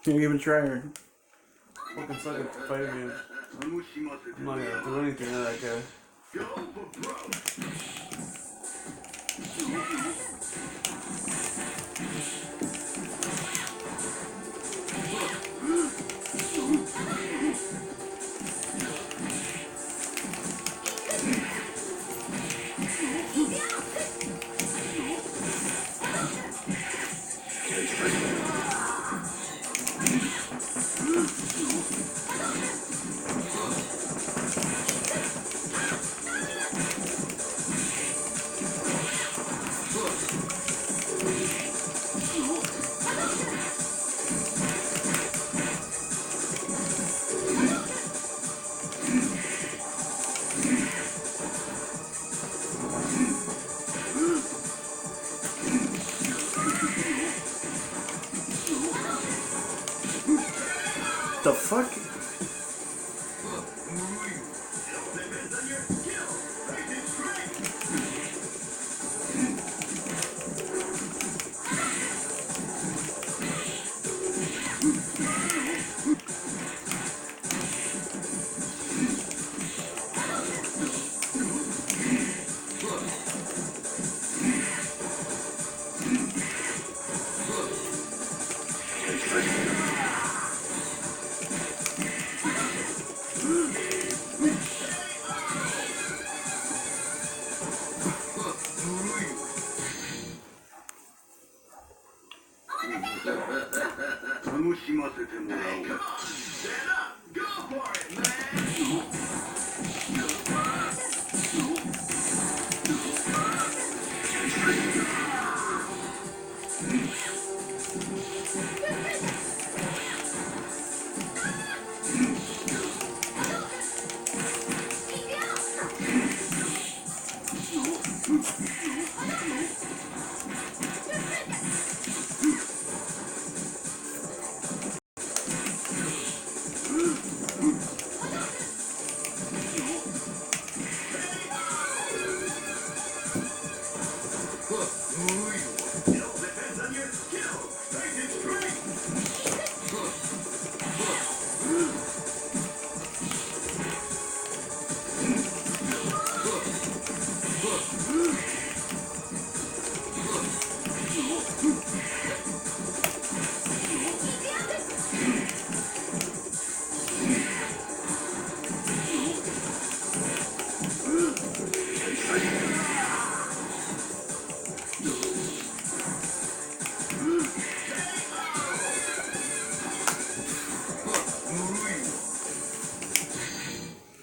Can you give it a try? Fucking suck at the fighting game. I'm not gonna do anything to that guy. fuck?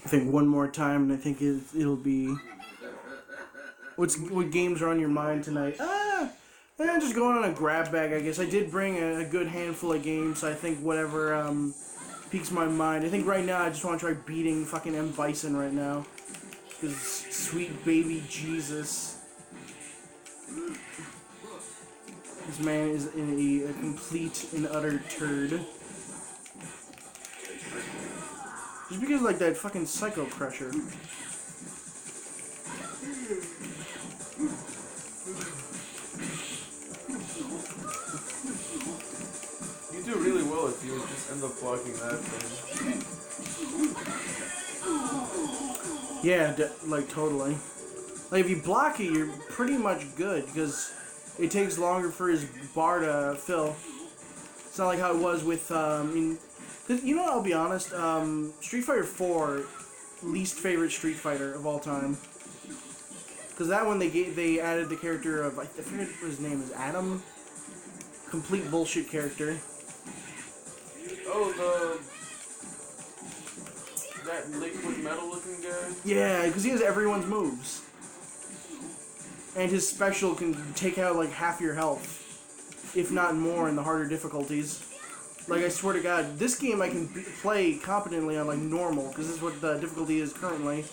I think one more time, and I think it'll be. What games are on your mind tonight? Just going on a grab bag, I guess. I did bring a good handful of games, so I think whatever piques my mind. I think right now I just want to try beating fucking M. Bison right now. Because sweet baby Jesus. This man is in a complete and utter turd. Just because, like, that fucking Psycho Crusher. You do really well if you just end up blocking that thing. Yeah, like, totally. Like, if you block it, you're pretty much good, because it takes longer for his bar to fill. It's not like how it was with, you know what, I'll be honest, Street Fighter 4, least favorite Street Fighter of all time. Because that one, they added the character of, I forget what his name is, Adam? Complete bullshit character. Oh, that liquid metal looking guy? Yeah, because he has everyone's moves. And his special can take out, like, half your health. If not more in the harder difficulties. Like, I swear to God, this game I can play competently on, like, normal, because this is what the difficulty is currently.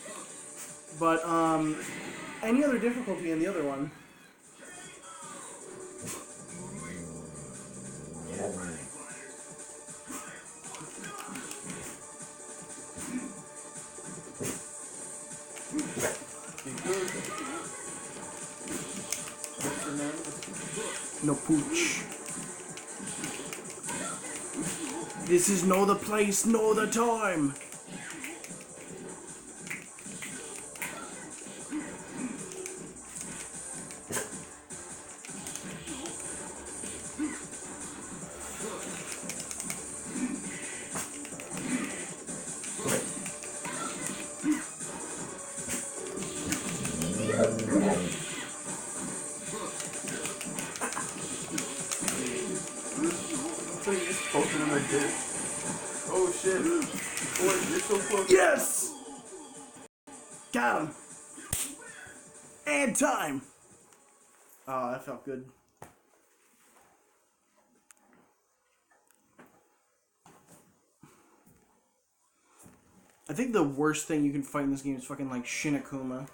But, any other difficulty in the other one. No pooch. This is no the place, no the time. Oh shit. Boy, you're so close. Yes! Got him. And time. Oh, that felt good. I think the worst thing you can fight in this game is fucking like Shinakuma.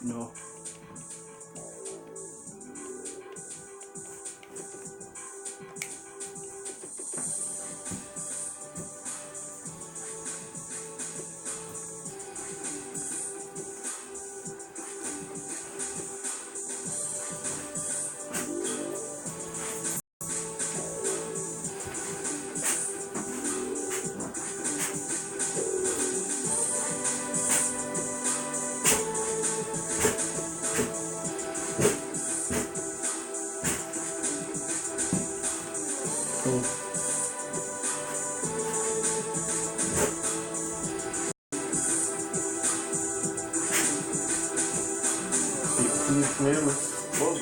No. Cool. Ten Commandments. Whoa.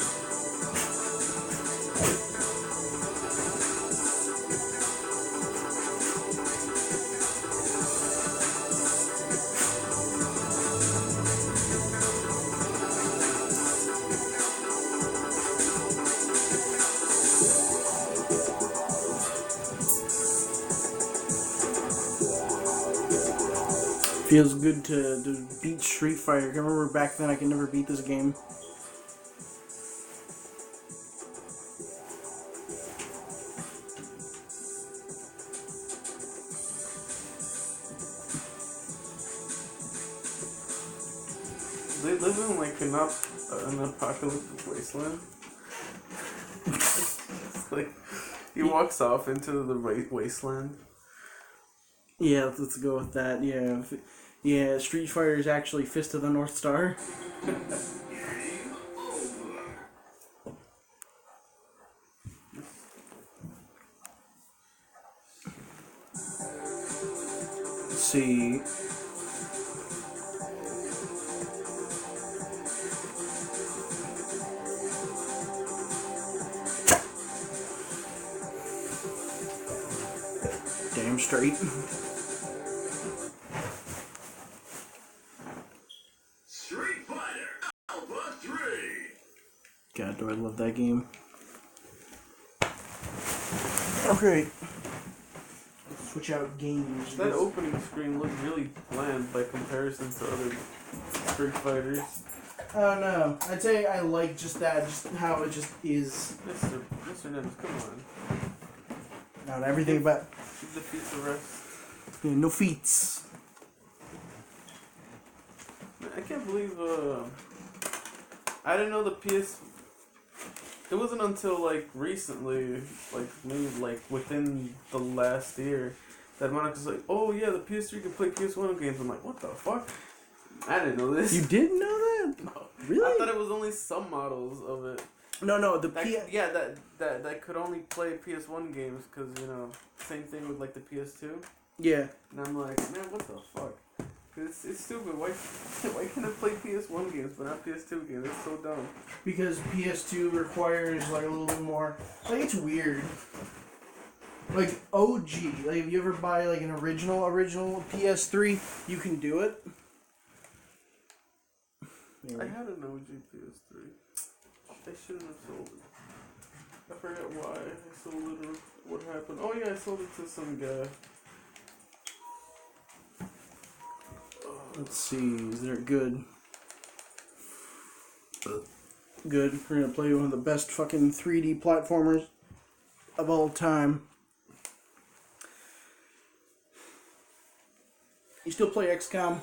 Feels good to beat Street Fighter. I remember back then I could never beat this game. They live in like an apocalyptic wasteland. It's like he walks off into the wasteland. Yeah, let's go with that. Yeah, yeah. Street Fighter is actually Fist of the North Star. Let's see. Damn straight. Street Fighter Alpha 3. God, do I love that game. Okay. Switch out games. That opening screen looked really bland by comparison to other Street Fighters. I don't know. I'd say I like just that, just how it just is. Mr. Nims, come on. Not everything about Give the feet a rest. yeah, no feats. Man, I can't believe, I didn't know the PS... It wasn't until, like, recently, like, maybe, like, within the last year, that Monica's like, oh, yeah, the PS3 can play PS1 games. I'm like, what the fuck? I didn't know this. You didn't know that? No. Really? I thought it was only some models of it. No, the That, that could only play PS1 games, because, you know, same thing with, like, the PS2. yeah. And I'm like, man, what the fuck? It's stupid. Why can't I play PS1 games but not PS2 games? It's so dumb. Because PS2 requires like a little bit more. Like it's weird. Like OG, like if you ever buy like an original PS3, you can do it. I had an OG PS3. I shouldn't have sold it. I forgot why I sold it or what happened. Oh yeah, I sold it to some guy. Let's see, is there good? Good. We're gonna play one of the best fucking 3D platformers of all time. You still play XCOM?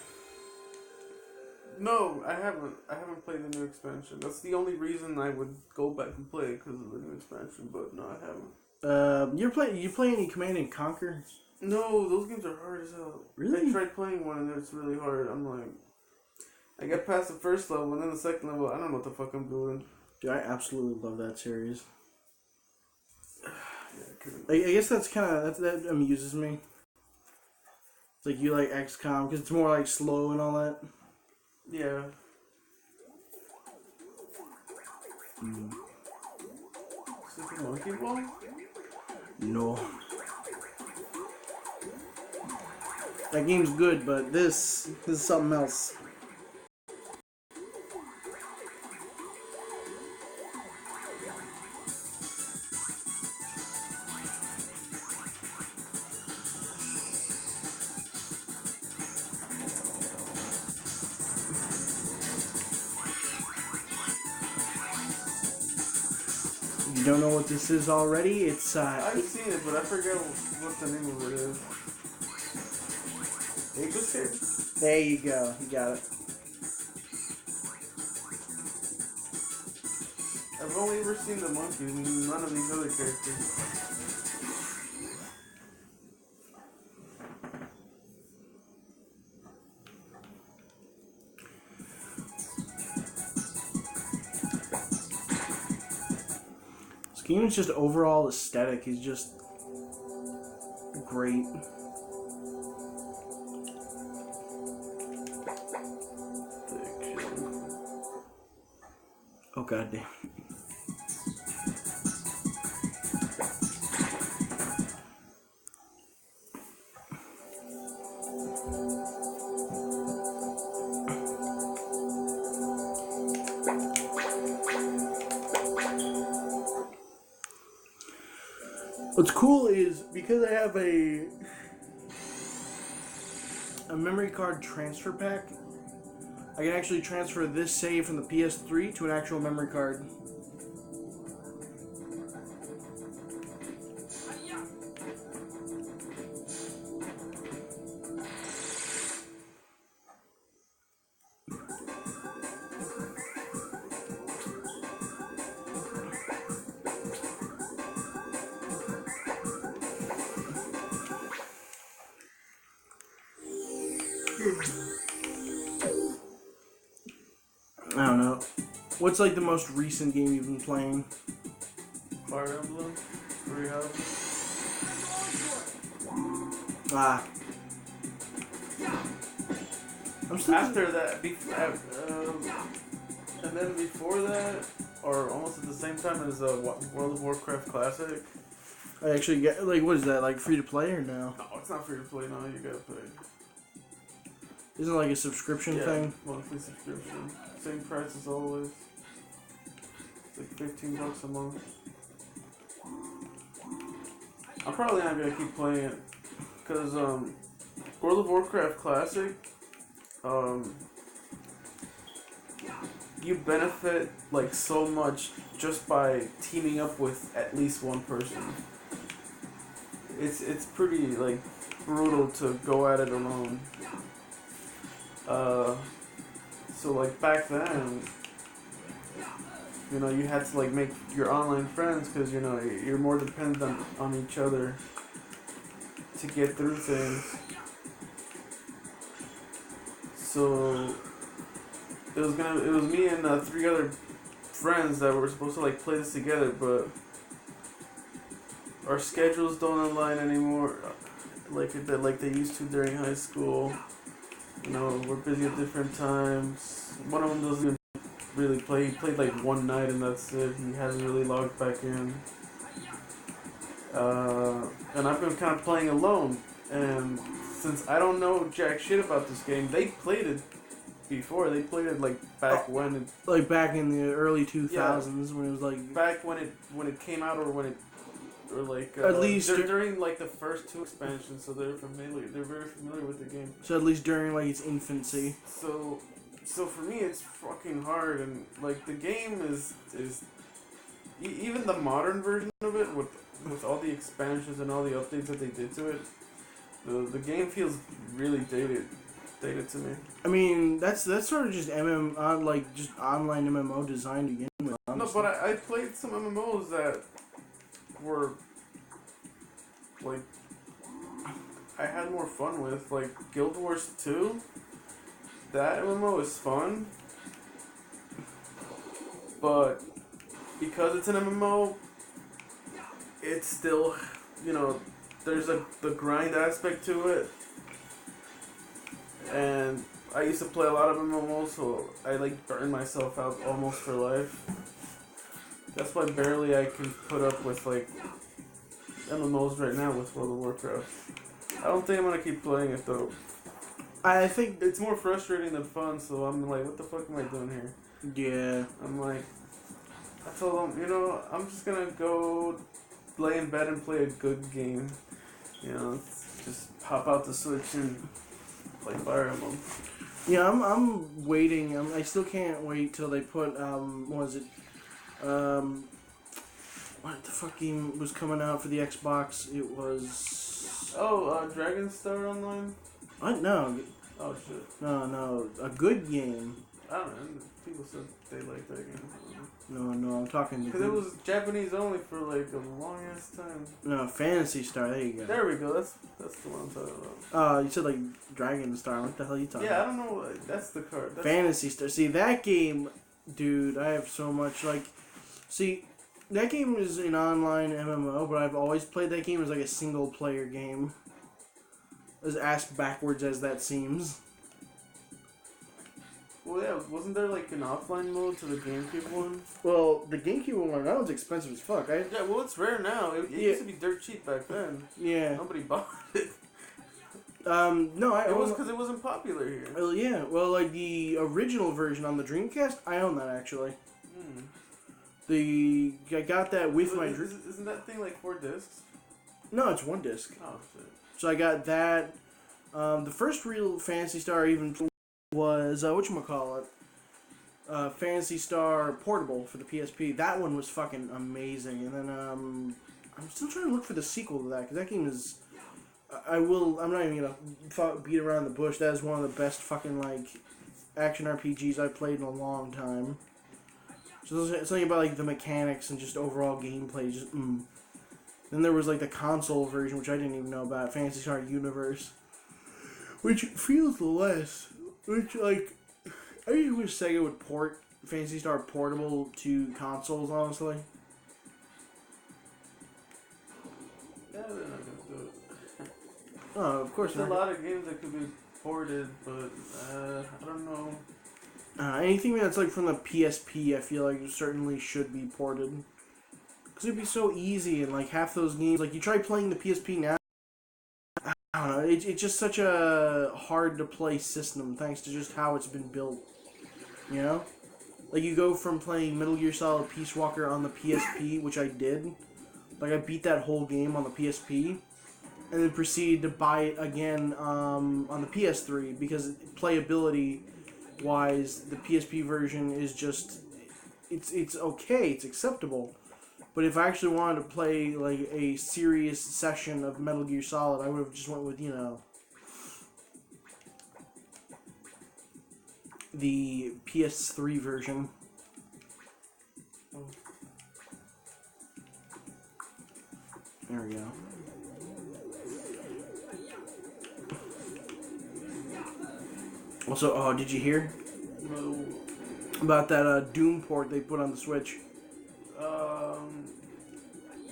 No, I haven't. I haven't played the new expansion. That's the only reason I would go back and play it, because of the new expansion. But no, I haven't. You play any Command and Conquer? No, those games are hard as hell. Really? I tried playing one and it's really hard. I'm like, I got past the first level and then the second level. I don't know what the fuck I'm doing. Dude, I absolutely love that series. Yeah, I couldn't. I guess that's kind of that amuses me. It's like you like XCOM because it's more like slow and all that. Yeah. Super Monkey Ball? No. That game's good, but this is something else. You don't know what this is already? It's I've seen it, but I forget what the name of it is. Escape? there you go. You got it. I've only ever seen the monkey, none of these other characters. This game's just overall aesthetic is just great. Oh goddamn. What's cool is because I have a memory card transfer pack, I can actually transfer this save from the PS3 to an actual memory card. I don't know. What's like the most recent game you've been playing? Fire Emblem, Three Houses. Ah. I'm still After that, and then before that, or almost at the same time as World of Warcraft Classic. I actually get like what is that like free to play or no? No, it's not free to play. No, you gotta pay. Isn't it like a subscription thing? Monthly subscription. Same price as always. It's like $15 a month. I'm probably not gonna keep playing it because World of Warcraft Classic, you benefit like so much just by teaming up with at least one person. It's pretty like brutal to go at it alone. So like back then, you know, you had to like make your online friends because you know you're more dependent on each other to get through things. So it was me and 3 other friends that were supposed to like play this together, but our schedules don't align anymore like they used to during high school. You know, we're busy at different times. One of them doesn't even really play. He played like one night and that's it. He hasn't really logged back in. And I've been kind of playing alone. And since I don't know jack shit about this game, they played it before. They played it like back when it, Like back in the early 2000s when it was like back when it came out, or when it, or like at least during like the first 2 expansions, so they're familiar. They're very familiar with the game. So at least during like its infancy. So for me, it's fucking hard, and like the game is even the modern version of it with all the expansions and all the updates that they did to it. The game feels really dated to me. I mean, that's sort of just just online MMO design to begin with. Honestly. No, but I played some MMOs that were like I had more fun with, like Guild Wars 2. That MMO is fun, but because it's an MMO, it's still, you know, there's the grind aspect to it, and I used to play a lot of MMOs, so I like burn myself out almost for life. That's why barely I can put up with like MMOs right now with World of Warcraft. I don't think I'm gonna keep playing it though. I think It's more frustrating than fun, so I'm like, what the fuck am I doing here? yeah. I'm like, I told them, you know, I'm just gonna go lay in bed and play a good game. You know, just pop out the Switch and play Fire Emblem. Yeah, I'm waiting. I still can't wait till they put what is it? what the fuck game was coming out for the Xbox? It was. Oh, Dragon Star Online? What? No. Oh, shit. No. A good game. I don't know. People said they liked that game. No, I'm talking. Because it was Japanese only for like a long ass time. No, Fantasy Star. There you go. There we go. That's the one I'm talking about. You said like Dragon Star. What the hell are you talking Yeah, I about? don't know. That's the card. That's Fantasy Star. See, that game, dude, I have so much, See, that game is an online MMO, but I've always played that game as, like, a single-player game. As ass backwards as that seems. Well, yeah, wasn't there like an offline mode to the GameCube one? Well, the GameCube one, that was expensive as fuck. Yeah, well, it's rare now. It used to be dirt cheap back then. Yeah. Nobody bought it. No, It was because it wasn't popular here. Well, yeah. Well, like, the original version on the Dreamcast, I own that, actually. I got that with my... Isn't that thing like 4 discs? No, it's 1 disc. Oh, shit. So I got that. The first real Phantasy Star even was, whatchamacallit? Phantasy Star Portable for the PSP. That one was fucking amazing. And then, I'm still trying to look for the sequel to that, because that game is... I'm not even gonna beat around the bush. That is one of the best fucking, like, action RPGs I've played in a long time. So something about, like, the mechanics and just overall gameplay, just, Then there was, like, the console version, which I didn't even know about, Phantasy Star Universe. Which feels less. Which, like, I just wish Sega would port Phantasy Star Portable to consoles, honestly. Yeah, they're not gonna do it. Oh, of course There's not. a lot of games that could be ported, but I don't know. Anything that's, like, from the PSP, I feel like certainly should be ported. Because it'd be so easy, and, like, half those games, like, you try playing the PSP now, I don't know, it's just such a hard-to-play system, thanks to just how it's been built, you know? Like, you go from playing Metal Gear Solid Peace Walker on the PSP, which I did, like, I beat that whole game on the PSP, and then proceeded to buy it again on the PS3, because playability-wise, the PSP version is just, it's okay, it's acceptable. But if I actually wanted to play, like, a serious session of Metal Gear Solid, I would have just went with, the PS3 version. There we go. Also, did you hear No. about that Doom port they put on the Switch?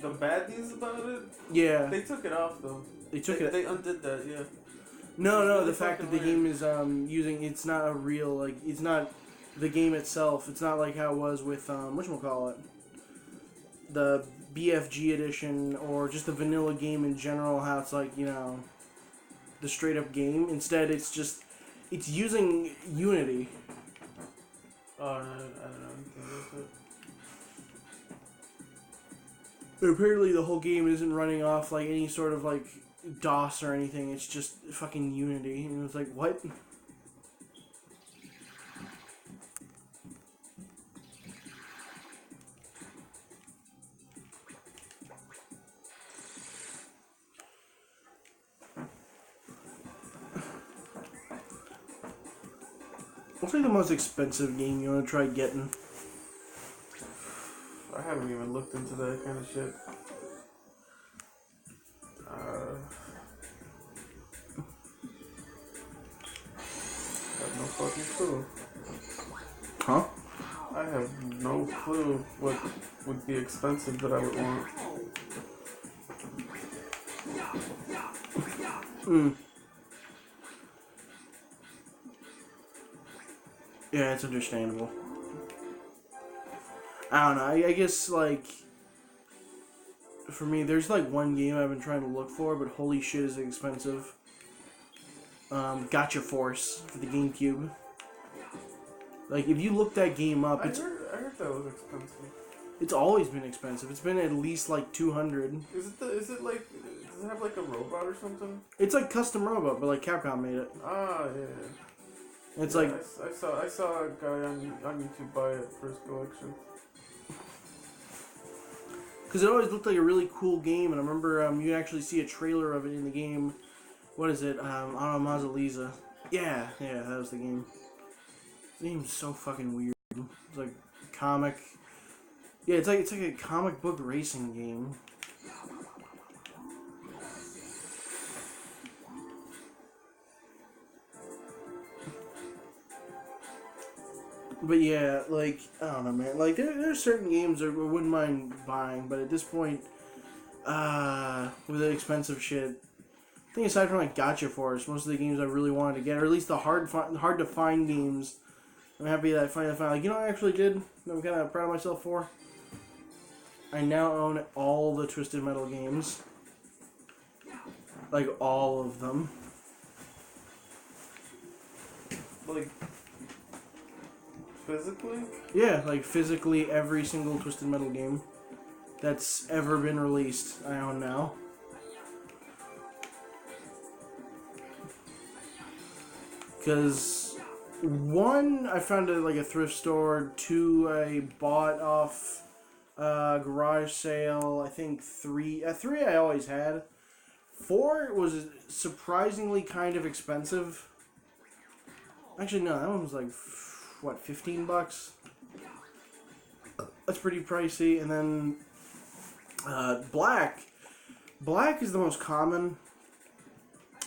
The bad news about it? Yeah. They took it off though. They took it. They undid that, yeah. No, really the fact that the fucking game is it's not a real, like, it's not the game itself. It's not like how it was with whatchamacallit, the BFG edition or just the vanilla game in general. How it's like, the straight up game. Instead, it's using Unity. Oh, no, I don't know anything about it. Apparently, the whole game isn't running off like any sort of like DOS or anything. It's just fucking Unity, and it's like, what? What's like the most expensive game you want to try getting? I haven't even looked into that kind of shit. I have no fucking clue. Huh? I have no clue what would be expensive that I would want. Yeah, it's understandable. I don't know. I guess, like, for me, there's, like, one game I've been trying to look for, but holy shit is it expensive. Gotcha Force for the GameCube. Like, if you look that game up, I heard that was expensive. it's always been expensive. It's been at least, like, $200. Is it like, does it have like a robot or something? It's like custom robot, but, like, Capcom made it. Ah, yeah. It's Yeah, like... I saw a guy on YouTube buy it for his collection. because it always looked like a really cool game, and I remember you can actually see a trailer of it in the game. What is it? I don't know, Mazaliza. Yeah, that was the game. The game's so fucking weird. It's like comic. Yeah, it's like a comic book racing game. But yeah, like, I don't know, man. Like, there's certain games I wouldn't mind buying, but at this point, with the expensive shit, I think aside from like Gotcha Force, most of the games I really wanted to get, or at least the hard to find games, I'm happy that I finally found. Like, you know what I actually did? That I'm kind of proud of myself for? I now own all the Twisted Metal games. Like, all of them. Like, physically? Yeah, like physically every single Twisted Metal game that's ever been released, I own now. Because, one, I found it like a thrift store. Two, I bought off garage sale. I think three I always had. Four was surprisingly kind of expensive. Actually, no, that one was like, what, $15? That's pretty pricey. And then Black. Black is the most common.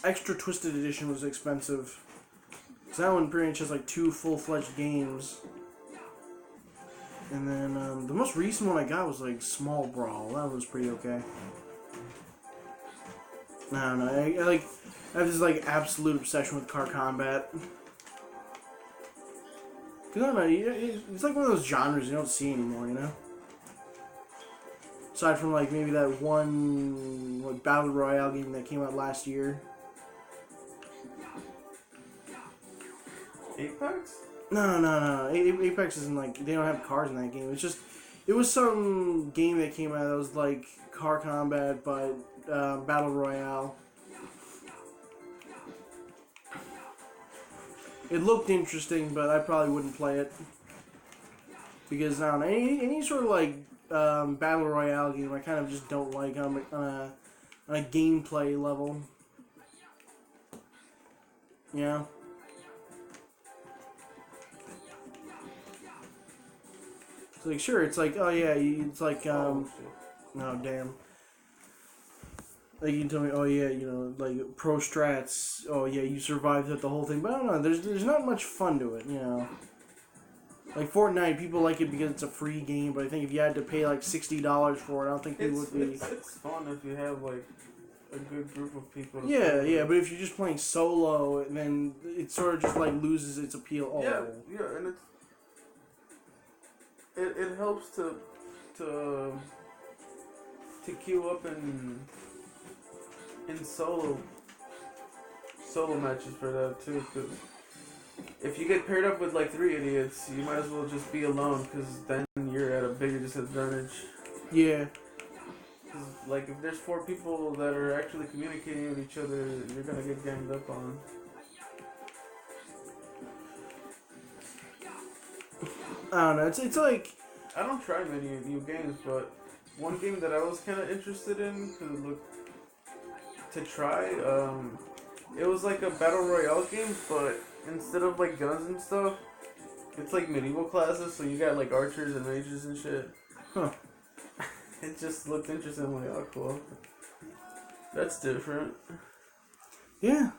Extra Twisted Edition was expensive. So that one pretty much has like 2 full-fledged games. And then the most recent one I got was like Small Brawl. That was pretty okay. I don't know. I have this like absolute obsession with car combat. Cause I don't know, it's like one of those genres you don't see anymore, you know? Aside from like maybe that one like Battle Royale game that came out last year. Apex? No. Apex isn't like, they don't have cars in that game. It's just, it was some game that came out that was like car combat, but Battle Royale. It looked interesting, but I probably wouldn't play it. Because, I don't know, any sort of like Battle Royale game I kind of just don't like on a gameplay level. Yeah. It's like, sure, it's like, oh yeah, it's like, no, damn. Like, you can tell me, oh yeah, you know, like, pro strats, oh yeah, you survived the whole thing, but I don't know, there's not much fun to it, you know. Like, Fortnite, people like it because it's a free game, but I think if you had to pay, like, $60 for it, I don't think people would be... It's fun if you have, like, a good group of people. Yeah, but if you're just playing solo, then it sort of just, like, loses its appeal. Oh. Yeah, and it helps to queue up in solo matches for that too, because if you get paired up with like 3 idiots, you might as well just be alone, because then you're at a bigger disadvantage. Yeah. 'Cause, like, if there's 4 people that are actually communicating with each other, you're gonna get ganged up on. I don't know, it's like... I don't try many new games, but one game that I was kind of interested in to try, it was like a battle royale game, but instead of like guns and stuff, it's like medieval classes, so you got like archers and mages and shit. Huh. It just looked interesting. I'm like, oh cool, that's different. Yeah.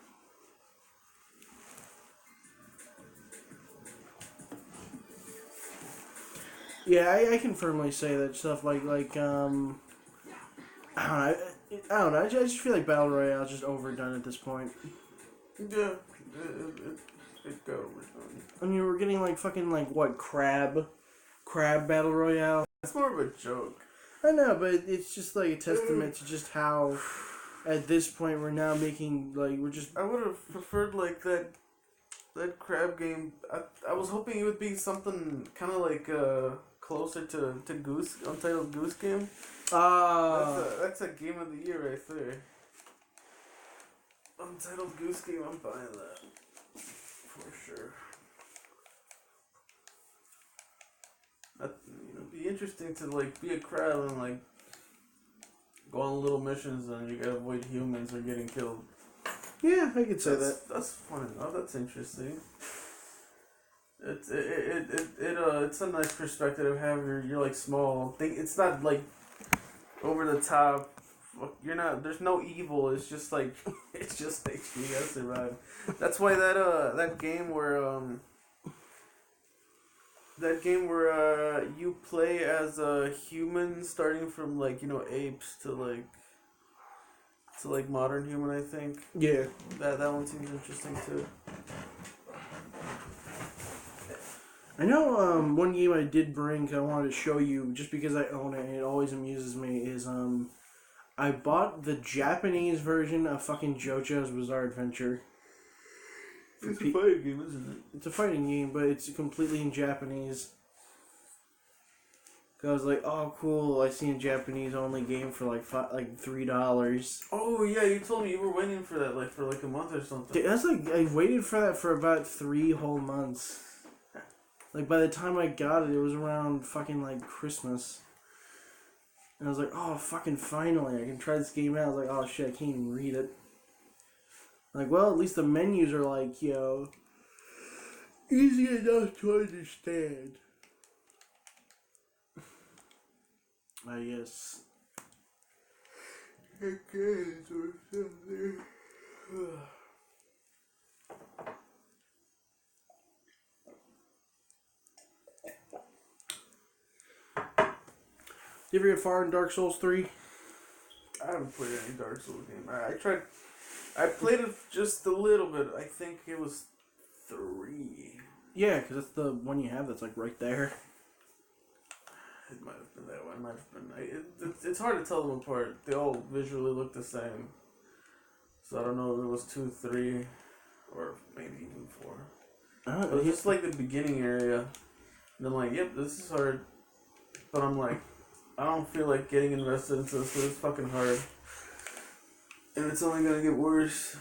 Yeah, I can firmly say that stuff like I don't know. I just feel like Battle Royale is just overdone at this point. Yeah, it got overdone. I mean, we're getting like fucking like what Crab Battle Royale. It's more of a joke. I know, but it's just like a testament to just how at this point we're now making like we're just. I would have preferred like that crab game. I was hoping it would be something kind of like closer to Goose, Untitled Goose Game. That's a game of the year right there. Untitled Goose Game, I'm buying that for sure. It'd be interesting to like be a crab and like go on little missions and you gotta avoid humans or getting killed. Yeah, I could say that. That's fun enough. That's interesting. It's a nice perspective to have. You're like small. It's not like over the top. You're not. There's no evil. It's just like it's just like you gotta survive. That's why that game where you play as a human starting from like apes to like modern human. I think Yeah. that one seems interesting too. I know one game I did bring, I wanted to show you, just because I own it and it always amuses me, is I bought the Japanese version of fucking JoJo's Bizarre Adventure. It's a fighting game, isn't it? It's a fighting game, but it's completely in Japanese. I was like, oh cool, I seen a Japanese only game for like $3. Oh yeah, you told me you were waiting for that for a month or something. Dude, that's like, I waited for that for about 3 whole months. Like, by the time I got it, it was around fucking, like, Christmas. And I was like, oh, fucking finally, I can try this game out. I was like, oh, shit, I can't even read it. Like, well, at least the menus are, like, easy enough to understand. I guess. Okay, or something. You ever get far in Dark Souls 3? I haven't played any Dark Souls game. I played it just a little bit. I think it was 3. Yeah, because that's the one you have that's like right there. It might have been that one. It might have been. It's hard to tell them apart. They all visually look the same. So I don't know if it was 2, 3, or maybe even 4. It was just like the beginning area. And I'm like, yep, this is hard. But I'm like, I don't feel like getting invested into this, but it's fucking hard. And it's only gonna get worse.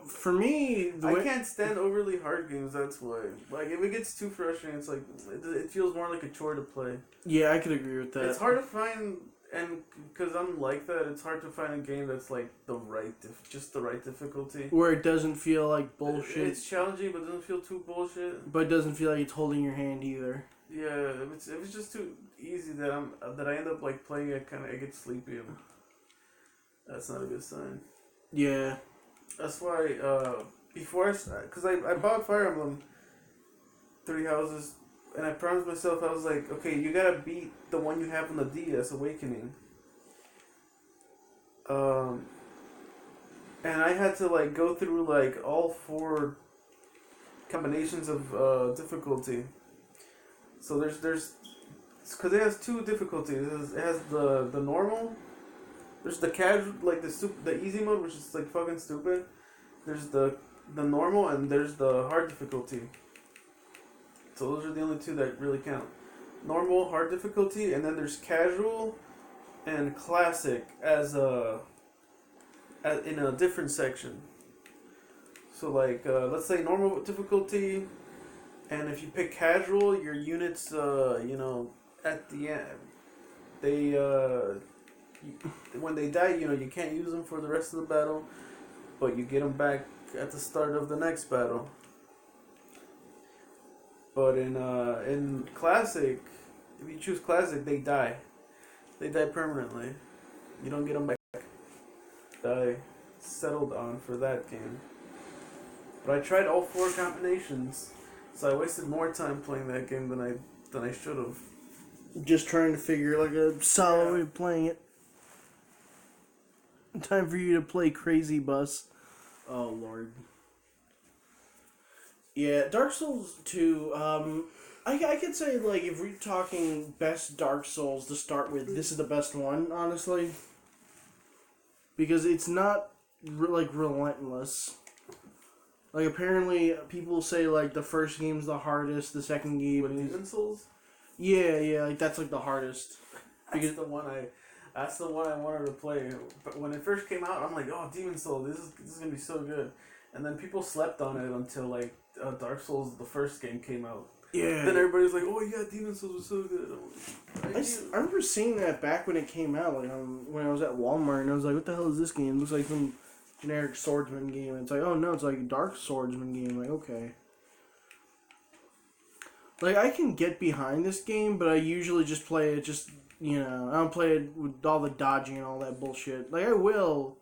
For me, I can't stand overly hard games, that's why. Like, if it gets too frustrating, it's like, it feels more like a chore to play. Yeah, I could agree with that. It's hard to find, and because I'm like that, it's hard to find a game that's like just the right difficulty. Where it doesn't feel like bullshit. It's challenging, but doesn't feel too bullshit. But it doesn't feel like it's holding your hand either. Yeah, if it's just too easy that I end up like playing it, I get sleepy, and that's not a good sign. Yeah. That's why because I bought Fire Emblem 3 Houses, and I promised myself, I was like, okay, you gotta beat the one you have on the DS, Awakening. And I had to like go through like all 4 combinations of difficulty. So there's because it has 2 difficulties. It has the normal. There's the casual, like the easy mode, which is like fucking stupid. There's the normal, and there's the hard difficulty. So those are the only 2 that really count. Normal, hard difficulty, and then there's casual and classic in a different section. So like let's say normal difficulty, and if you pick casual, your units at the end, they when they die, you can't use them for the rest of the battle, but you get them back at the start of the next battle. But in classic, if you choose classic, they die. They die permanently. You don't get them back. Die settled on for that game. But I tried all 4 combinations, so I wasted more time playing that game than I should have. Just trying to figure like a solid way of playing it. Time for you to play Crazy Bus. Oh Lord. Yeah, Dark Souls 2, I could say, like, if we're talking best Dark Souls to start with, this is the best one, honestly. Because it's not, like, relentless. Like, apparently, people say, like, the first game's the hardest, the second game With Demon Souls? Yeah, like, that's, like, the hardest. Because that's the one I wanted to play. But when it first came out, I'm like, oh, Demon Souls, this is gonna be so good. And then people slept on it until like Dark Souls, the first game, came out. Yeah. Then everybody's like, "Oh yeah, Demon Souls was so good." I remember seeing that back when it came out, like when I was at Walmart, and I was like, "What the hell is this game? It looks like some generic swordsman game." And it's like, "Oh no, it's like a dark swordsman game." Like, okay. Like, I can get behind this game, but I usually just play it just, I don't play it with all the dodging and all that bullshit. Like, I will,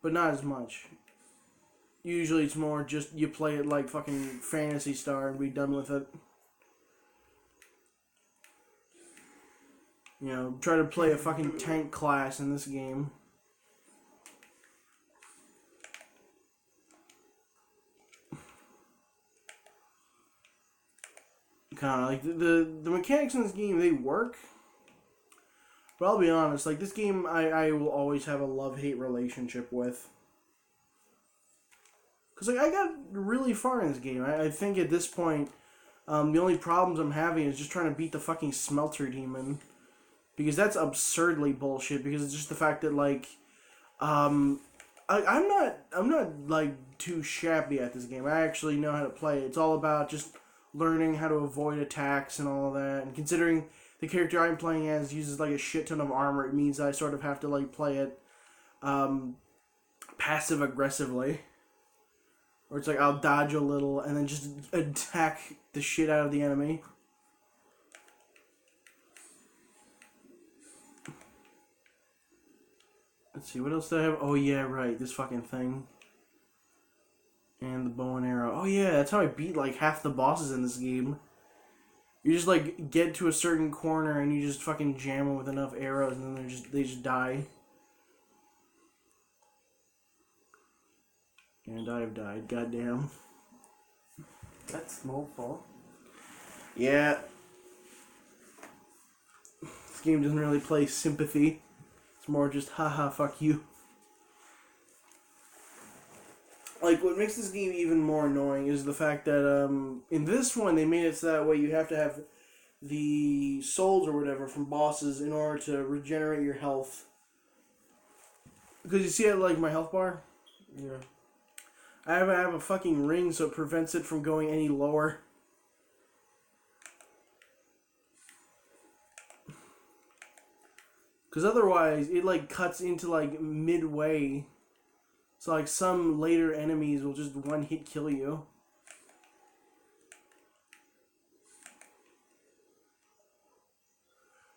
but not as much. Usually it's more just you play it like fucking Phantasy Star and be done with it. Try to play a fucking tank class in this game. Kind of like the mechanics in this game, they work. But I'll be honest, like this game, I will always have a love-hate relationship with. Because like I got really far in this game. I think at this point, the only problems I'm having is just trying to beat the fucking smelter demon. Because that's absurdly bullshit. Because it's just the fact that like, I'm not like too shabby at this game. I actually know how to play it. It's all about just learning how to avoid attacks and all that. And considering the character I'm playing as uses like a shit ton of armor, it means I sort of have to like play it passive aggressively. Or it's like I'll dodge a little and then just attack the shit out of the enemy. Let's see, what else do I have? Oh yeah, right, this fucking thing. And the bow and arrow. Oh yeah, that's how I beat like half the bosses in this game. You just like get to a certain corner and you just fucking jam them with enough arrows and then they just die. And I have died, goddamn. That's Snowfall. Yeah. This game doesn't really play sympathy. It's more just haha fuck you. Like, what makes this game even more annoying is the fact that, in this one, they made it so that way you have to have the souls or whatever from bosses in order to regenerate your health. Because you see it, like, my health bar? Yeah. I have a fucking ring, so it prevents it from going any lower. Because otherwise, it, like, cuts into, like, midway. So, like, some later enemies will just one-hit kill you.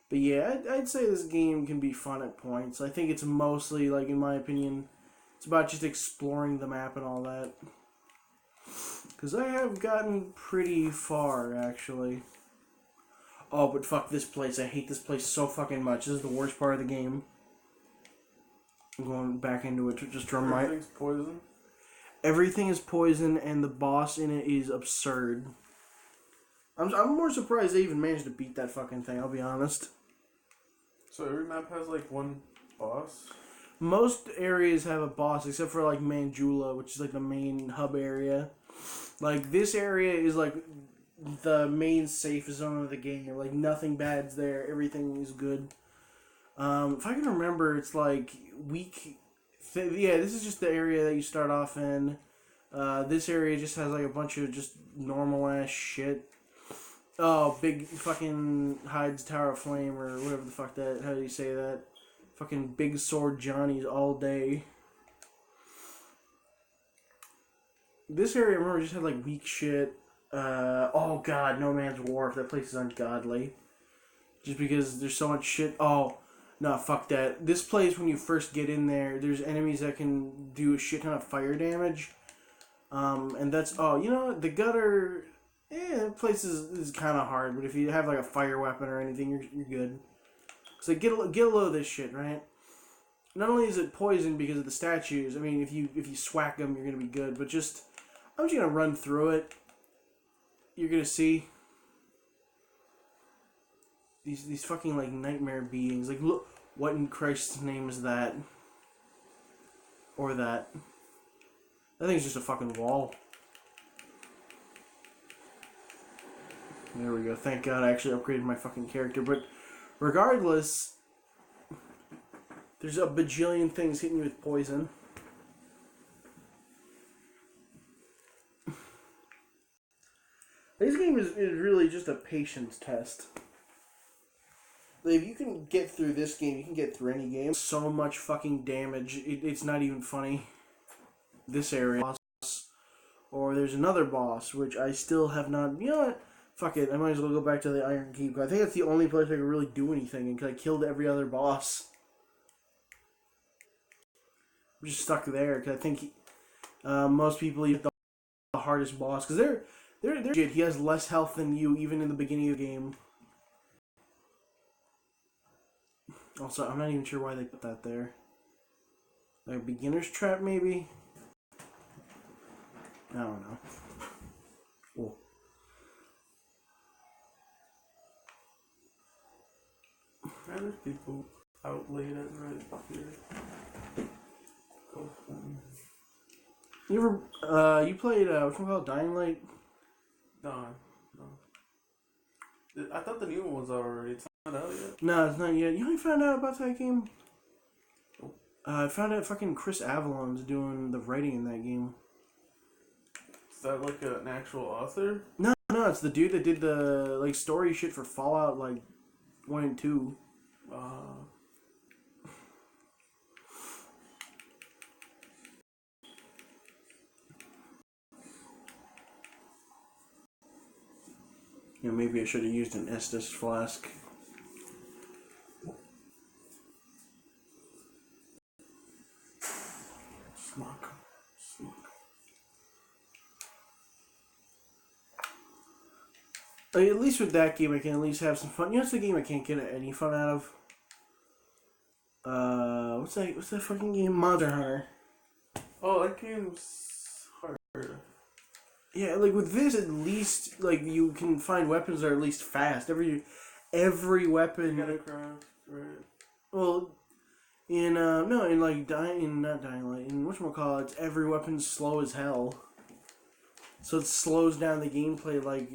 But yeah, I'd say this game can be fun at points. I think it's mostly, like, in my opinion, it's about just exploring the map and all that. Because I have gotten pretty far, actually. Oh, but fuck this place. I hate this place so fucking much. This is the worst part of the game. I'm going back into it to just drum my... Everything's poison? Everything is poison, and the boss in it is absurd. I'm more surprised they even managed to beat that fucking thing, I'll be honest. So every map has, like, one boss? Most areas have a boss, except for, like, Manjula, which is, like, the main hub area. Like, this area is, like, the main safe zone of the game. Like, nothing bad's there. Everything is good. If I can remember, it's, like, week... yeah, this is just the area that you start off in. This area just has, like, a bunch of just normal-ass shit. Oh, big fucking hides Tower of Flame, or whatever the fuck that... How do you say that? Fucking big sword Johnnies all day. This area, I remember, just had, like, weak shit. Oh god, No Man's Wharf. That place is ungodly. Just because there's so much shit. Oh, no, fuck that. This place, when you first get in there, there's enemies that can do a shit ton of fire damage. And that's... Oh, you know what? The gutter... that place is kind of hard, but if you have, like, a fire weapon or anything, you're good. So get a load of this shit, right? Not only is it poison because of the statues, I mean, if you swack them, you're gonna be good, but just... I'm just gonna run through it. You're gonna see these fucking like nightmare beings. Like, look, what in Christ's name is that? Or that? I think it's just a fucking wall. There we go. Thank God I actually upgraded my fucking character. But regardless, there's a bajillion things hitting you with poison. This game is really just a patience test. If you can get through this game, you can get through any game. So much fucking damage. It's not even funny. This area. Or there's another boss, which I still have not... You know what? Fuck it. I might as well go back to the Iron Keep. I think that's the only place I can really do anything, because I killed every other boss. I'm just stuck there, because I think most people eat the hardest boss. Because they're shit. He has less health than you, even in the beginning of the game. Also, I'm not even sure why they put that there. Like a beginner's trap, maybe? I don't know. Cool. Man, there's people out late at night here. Go for me. You ever, you played, what's it called, Dying Light? No. I thought the new one was already. It's not out yet. No, it's not yet. You know, I found out about that game? Oh. I found out fucking Chris Avalon's doing the writing in that game. Is that like an actual author? No, it's the dude that did the, like, story shit for Fallout, like, 1 and 2. You know, maybe I should have used an Estus flask. Smoke. Like, at least with that game, I can at least have some fun. You know, it's the game I can't get any fun out of. What's that fucking game? Monster Hunter. Oh, that game's hard. Yeah, like with this, at least like you can find weapons that are at least fast. Every weapon. You gotta craft, right? Well, in no, in like not Dying Light, in whatchamacallit, every weapon's slow as hell. So it slows down the gameplay like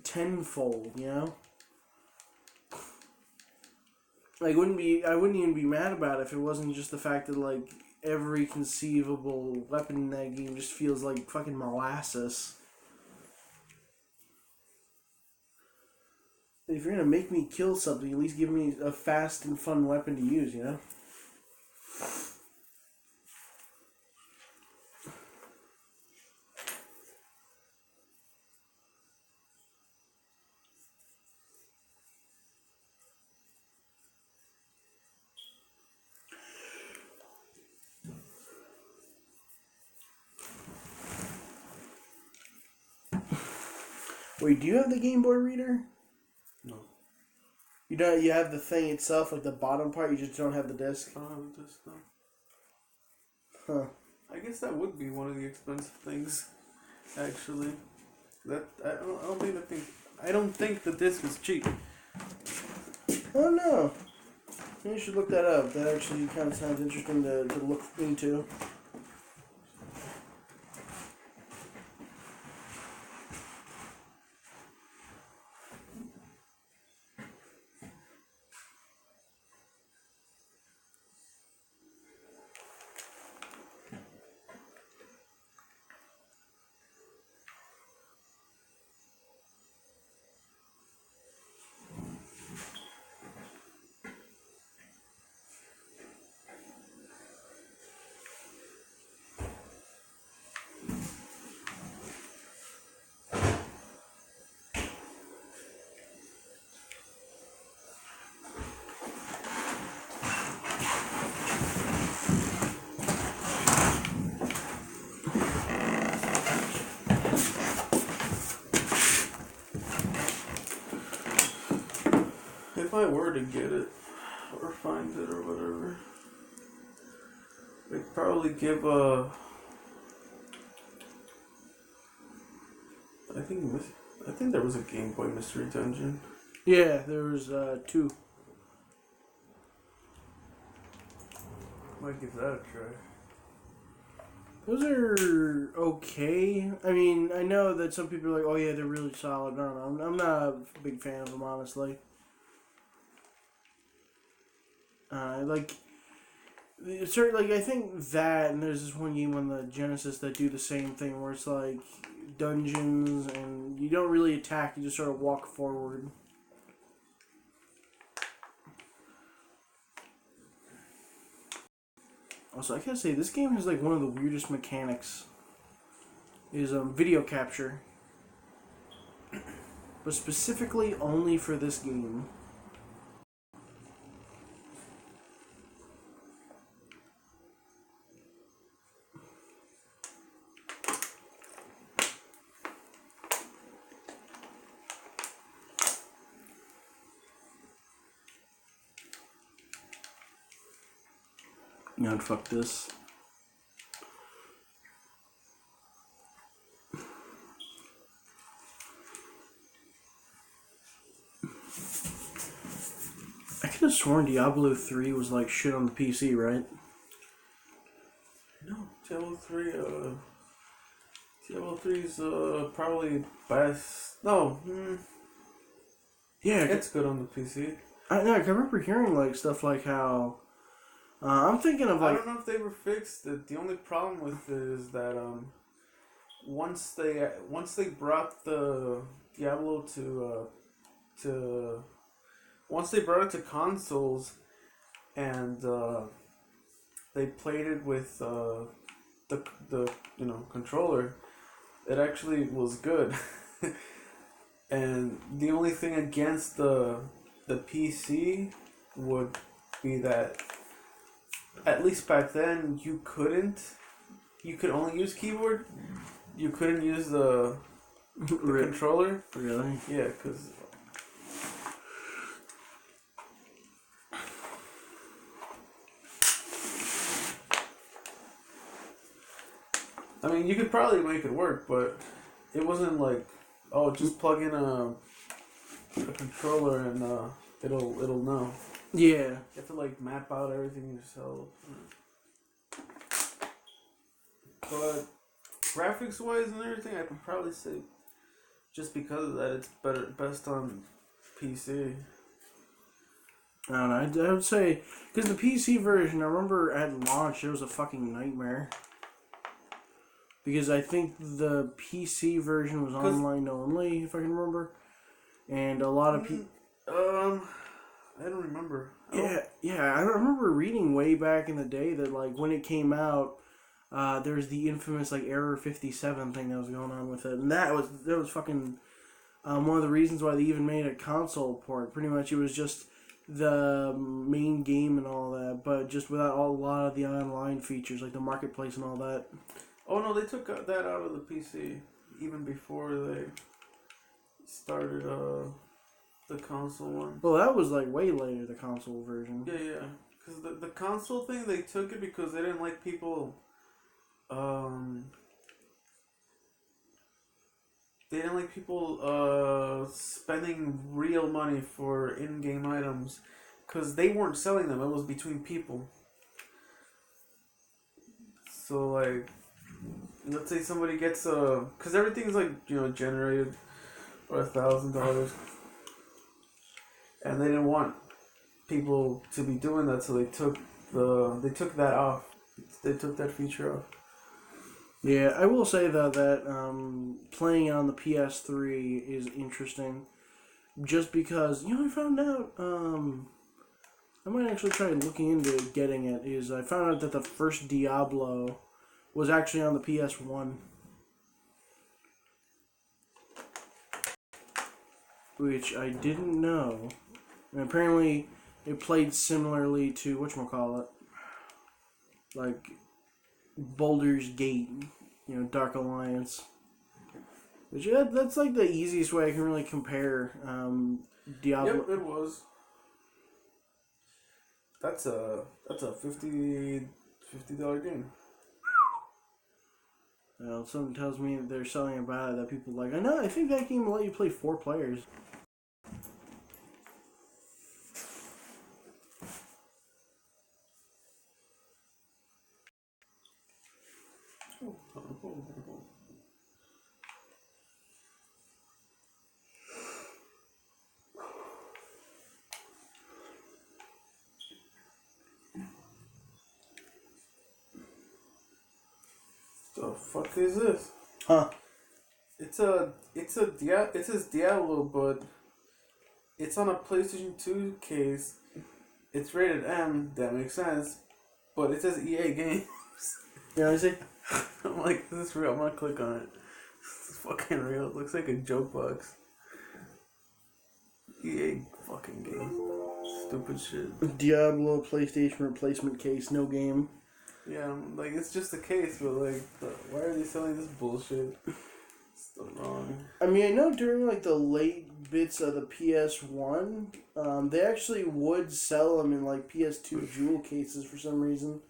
tenfold, you know? Like I wouldn't even be mad about it if it wasn't just the fact that like every conceivable weapon in that game just feels like fucking molasses. If you're gonna make me kill something, at least give me a fast and fun weapon to use, you know? Wait, do you have the Game Boy reader? No. You don't. You have the thing itself, like the bottom part. You just don't have the disc. I don't have a disc though. Huh. I guess that would be one of the expensive things, actually. I don't think the disc is cheap. Oh no. You should look that up. That actually kind of sounds interesting to look into. If I were to get it, or find it, or whatever, I'd probably give I think there was a Game Boy Mystery Dungeon. Yeah, there was 2. Might give that a try. Those are okay. I mean, I know that some people are like, "Oh yeah, they're really solid." No, I'm not a big fan of them, honestly. Like, Certainly, like, I think that, and there's this one game on the Genesis that do the same thing, where it's like dungeons, and you don't really attack; you just sort of walk forward. Also, I gotta say, this game has like one of the weirdest mechanics. Is video capture, but specifically only for this game. You know, fuck this. I could have sworn Diablo 3 was like shit on the PC, right? No, Diablo 3's probably best. No, Yeah, it's good on the PC. I remember hearing like stuff like how I'm thinking of I like don't know if they were fixed. The only problem with it is that once they brought the Diablo to once they brought it to consoles and they played it with the controller, it actually was good. And the only thing against the PC would be that at least back then you could only use keyboard. You couldn't use the controller. Really? Yeah, because I mean you could probably make it work, but it wasn't like, oh, just plug in a controller and it'll know. Yeah. You have to like map out everything yourself. But graphics wise and everything, I can probably say just because of that, it's best on PC. I don't know. I would say because the PC version, I remember at launch it was a fucking nightmare. Because I think the PC version was online only, if I can remember, and a lot of people. I don't remember. Yeah. I remember reading way back in the day that like when it came out, there's the infamous like Error 57 thing that was going on with it, and that was fucking one of the reasons why they even made a console port. Pretty much, it was just the main game and all that, but just without a lot of the online features like the marketplace and all that. Oh no, they took that out of the PC even before they started the console one. Well, that was like way later, the console version. Yeah. Because the console thing, they took it because they didn't like people. They didn't like people spending real money for in-game items because they weren't selling them. It was between people. So like, let's say somebody gets because everything's like generated for $1,000, and they didn't want people to be doing that, so they took that off. They took that feature off. Yeah, I will say though that playing it on the PS3 is interesting, just because I found out I might actually try looking into getting it. Is I found out that the first Diablo was actually on the PS1, which I didn't know, and apparently it played similarly to whatchamacallit, like Baldur's Gate, Dark Alliance. Which that's like the easiest way I can really compare Diablo. Yep, it was. That's a $50 game. Well, something tells me that they're selling about it that people like. I know. I think that game will let you play 4 players. The fuck is this? Huh. It says Diablo, but it's on a PlayStation 2 case. It's rated M. That makes sense, but it says EA Games. Yeah, I see. I'm like, is this real? I'm gonna click on it. It's fucking real. It looks like a joke box. EA fucking game. Stupid shit. Diablo PlayStation replacement case, no game. Yeah, like it's just a case, but like, why are they selling this bullshit? It's still wrong. I mean, I know during like the late bits of the PS1, they actually would sell them in like PS2 jewel cases for some reason.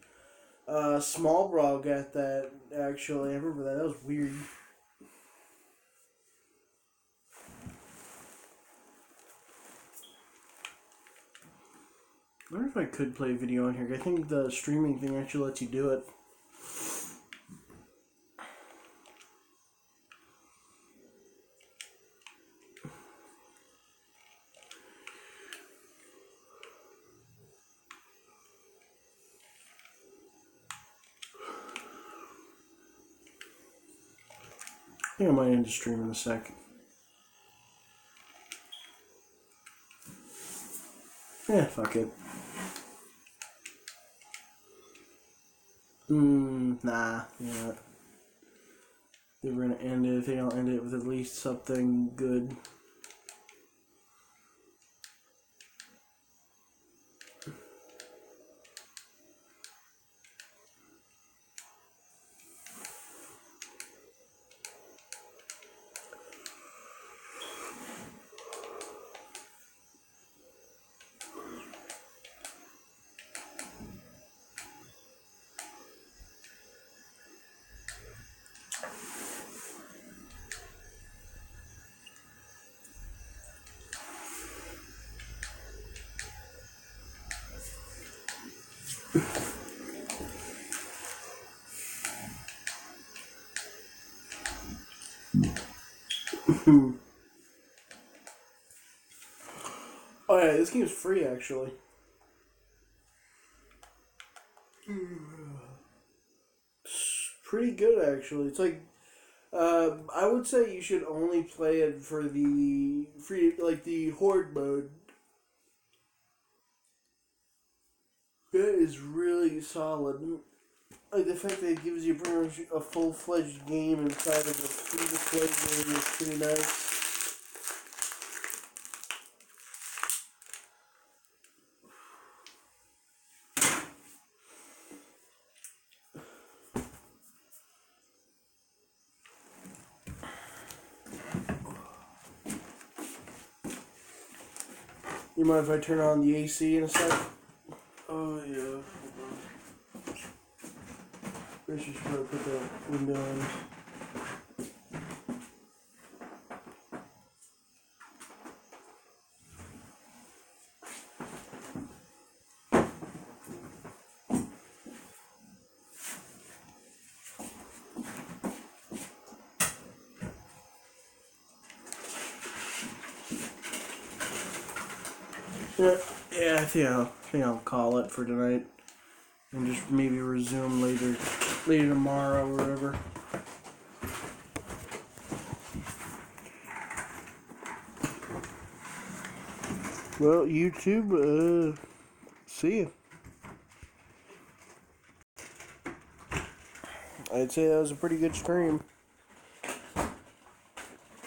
Small Brawl got that actually. I remember that. That was weird. I wonder if I could play video on here. I think the streaming thing actually lets you do it. I think I might end the stream in a sec. Yeah, fuck it. Nah, yeah. They were gonna end it. If they don't end it with at least something good. Oh yeah, this game is free actually. It's pretty good actually. It's like, I would say you should only play it for the free, like the horde mode. That is really solid. Like the fact that it gives you pretty much a full-fledged game inside of a free-to-play game is pretty nice. You mind if I turn on the AC in a sec? Oh yeah. Hold on. I should probably put that window on. Yeah, I think I'll call it for tonight, and just maybe resume later tomorrow or whatever. Well, YouTube, see ya. I'd say that was a pretty good stream.